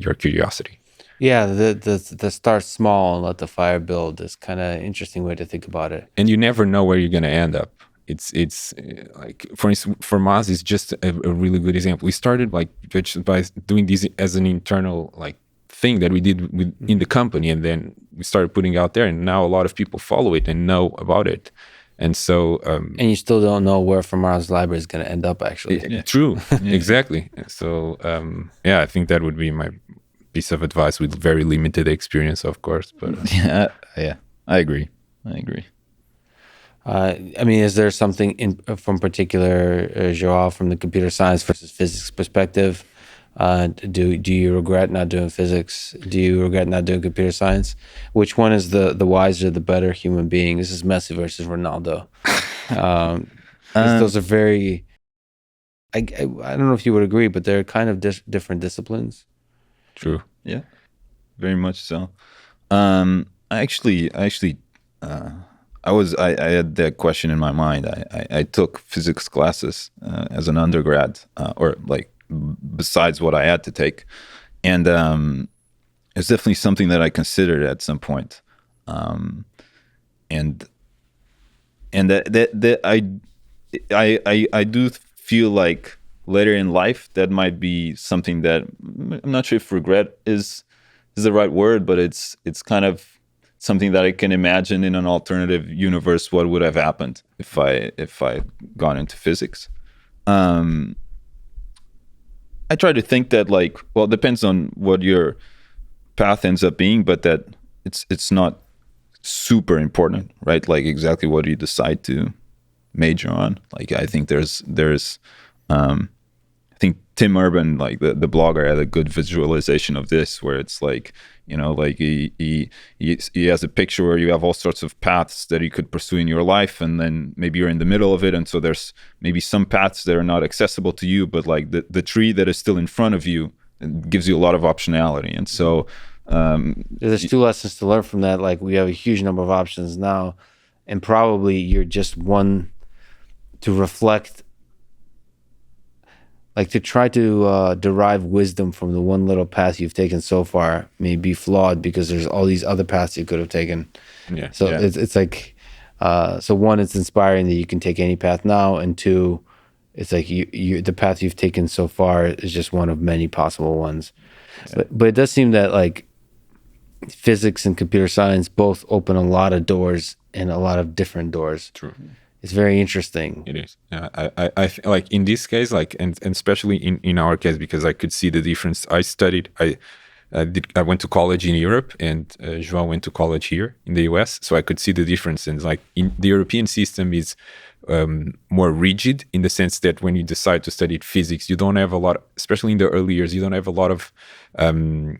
your curiosity. Yeah, the start small and let the fire build is kind of interesting way to think about it. And you never know where you're going to end up. It's like, for instance, Fermat is just a really good example. We started like by doing this as an internal like thing that we did in the company, and then we started putting out there, and now a lot of people follow it and know about it. And so and you still don't know where Fermat's library is going to end up, actually. True. Exactly. So I think that would be my piece of advice, with very limited experience, of course. But I agree. I mean, is there something from particular, João, from the computer science versus physics perspective? Do you regret not doing physics? Do you regret not doing computer science? Which one is the wiser, the better human being? This is Messi versus Ronaldo. Those are very. I don't know if you would agree, but they're kind of different disciplines. True. Yeah, very much so. I had that question in my mind. I took physics classes as an undergrad, or like besides what I had to take, and it's definitely something that I considered at some point, and that I do feel like later in life that might be something that I'm not sure if regret is the right word, but it's kind of something that I can imagine in an alternative universe what would have happened if I gone into physics. I try to think that, like, well, it depends on what your path ends up being, but that it's not super important, right? Like exactly what you decide to major on. Like I think there's I think Tim Urban, like the blogger, had a good visualization of this, where it's like, you know, like he has a picture where you have all sorts of paths that you could pursue in your life, and then maybe you're in the middle of it, and so there's maybe some paths that are not accessible to you, but like the tree that is still in front of you gives you a lot of optionality. And so there's two lessons to learn from that. Like, we have a huge number of options now, and probably you're just one to reflect, like to try to derive wisdom from the one little path you've taken so far may be flawed, because there's all these other paths you could have taken. It's like, so one, it's inspiring that you can take any path now, and two, it's like the path you've taken so far is just one of many possible ones. But it does seem that like physics and computer science both open a lot of doors, and a lot of different doors. True. It's very interesting. It is. I like in this case, like, and especially in our case, because I could see the difference. I went to college in Europe, and João went to college here in the US, so I could see the difference. And like, in the European system is more rigid, in the sense that when you decide to study physics, you don't have a lot, especially in the early years, you don't have a lot of,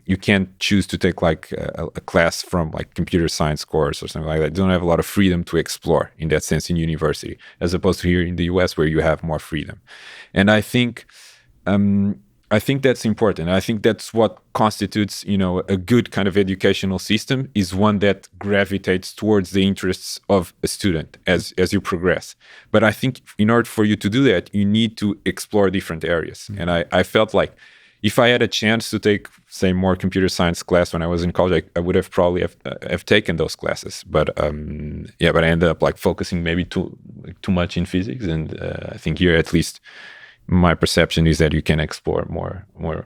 you can't choose to take like a class from like computer science course or something like that. You don't have a lot of freedom to explore in that sense in university, as opposed to here in the US, where you have more freedom. And I think that's important. I think that's what constitutes, you know, a good kind of educational system, is one that gravitates towards the interests of a student as you progress. But I think in order for you to do that, you need to explore different areas. And I felt like if I had a chance to take, say, more computer science class when I was in college, I would have probably have taken those classes. But but I ended up like focusing maybe too much in physics. And I think here, at least, my perception is that you can explore more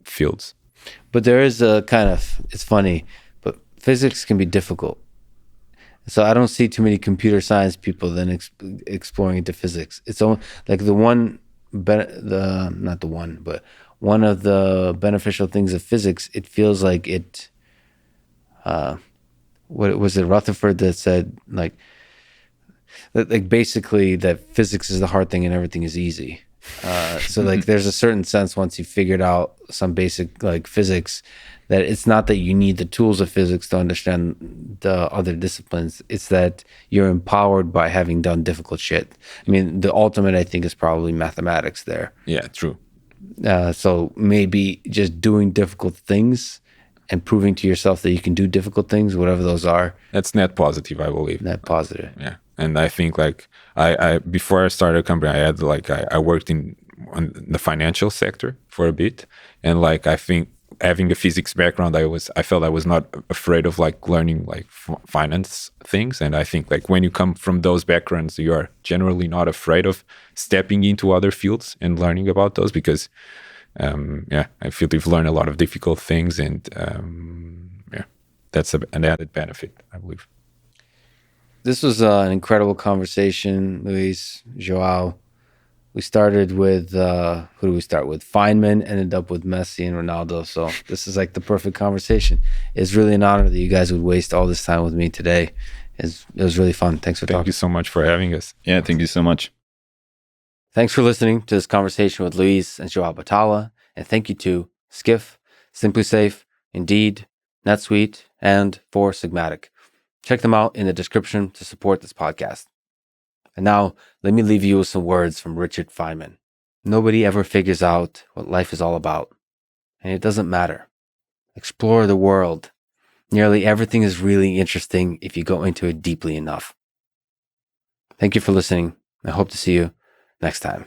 fields. But there is a kind of, it's funny, but physics can be difficult. So I don't see too many computer science people then exploring into physics. It's only like the one one of the beneficial things of physics, it feels like it. What was it, Rutherford, that said like basically that physics is the hard thing and everything is easy. So like there's a certain sense once you figured out some basic like physics that it's not that you need the tools of physics to understand the other disciplines. It's that you're empowered by having done difficult shit. I mean, the ultimate, I think, is probably mathematics there. Yeah, true. So maybe just doing difficult things and proving to yourself that you can do difficult things, whatever those are. That's net positive, I believe. Net positive. Yeah. And I think like I before I started a company, I had like I worked in the financial sector for a bit, and like I think having a physics background, I felt I was not afraid of like learning like finance things, and I think like when you come from those backgrounds, you are generally not afraid of stepping into other fields and learning about those because I feel you've learned a lot of difficult things, and that's an added benefit, I believe. This was an incredible conversation, Luís, João. We started with, who do we start with? Feynman, ended up with Messi and Ronaldo. So this is like the perfect conversation. It's really an honor that you guys would waste all this time with me today. It was really fun. Thanks for talking. Thank you so much for having us. Yeah, thank you so much. Thanks for listening to this conversation with Luís and João Batalha. And thank you to Skiff, Simply Safe, Indeed, NetSuite, and For Sigmatic. Check them out in the description to support this podcast. And now, let me leave you with some words from Richard Feynman. Nobody ever figures out what life is all about. And it doesn't matter. Explore the world. Nearly everything is really interesting if you go into it deeply enough. Thank you for listening. I hope to see you next time.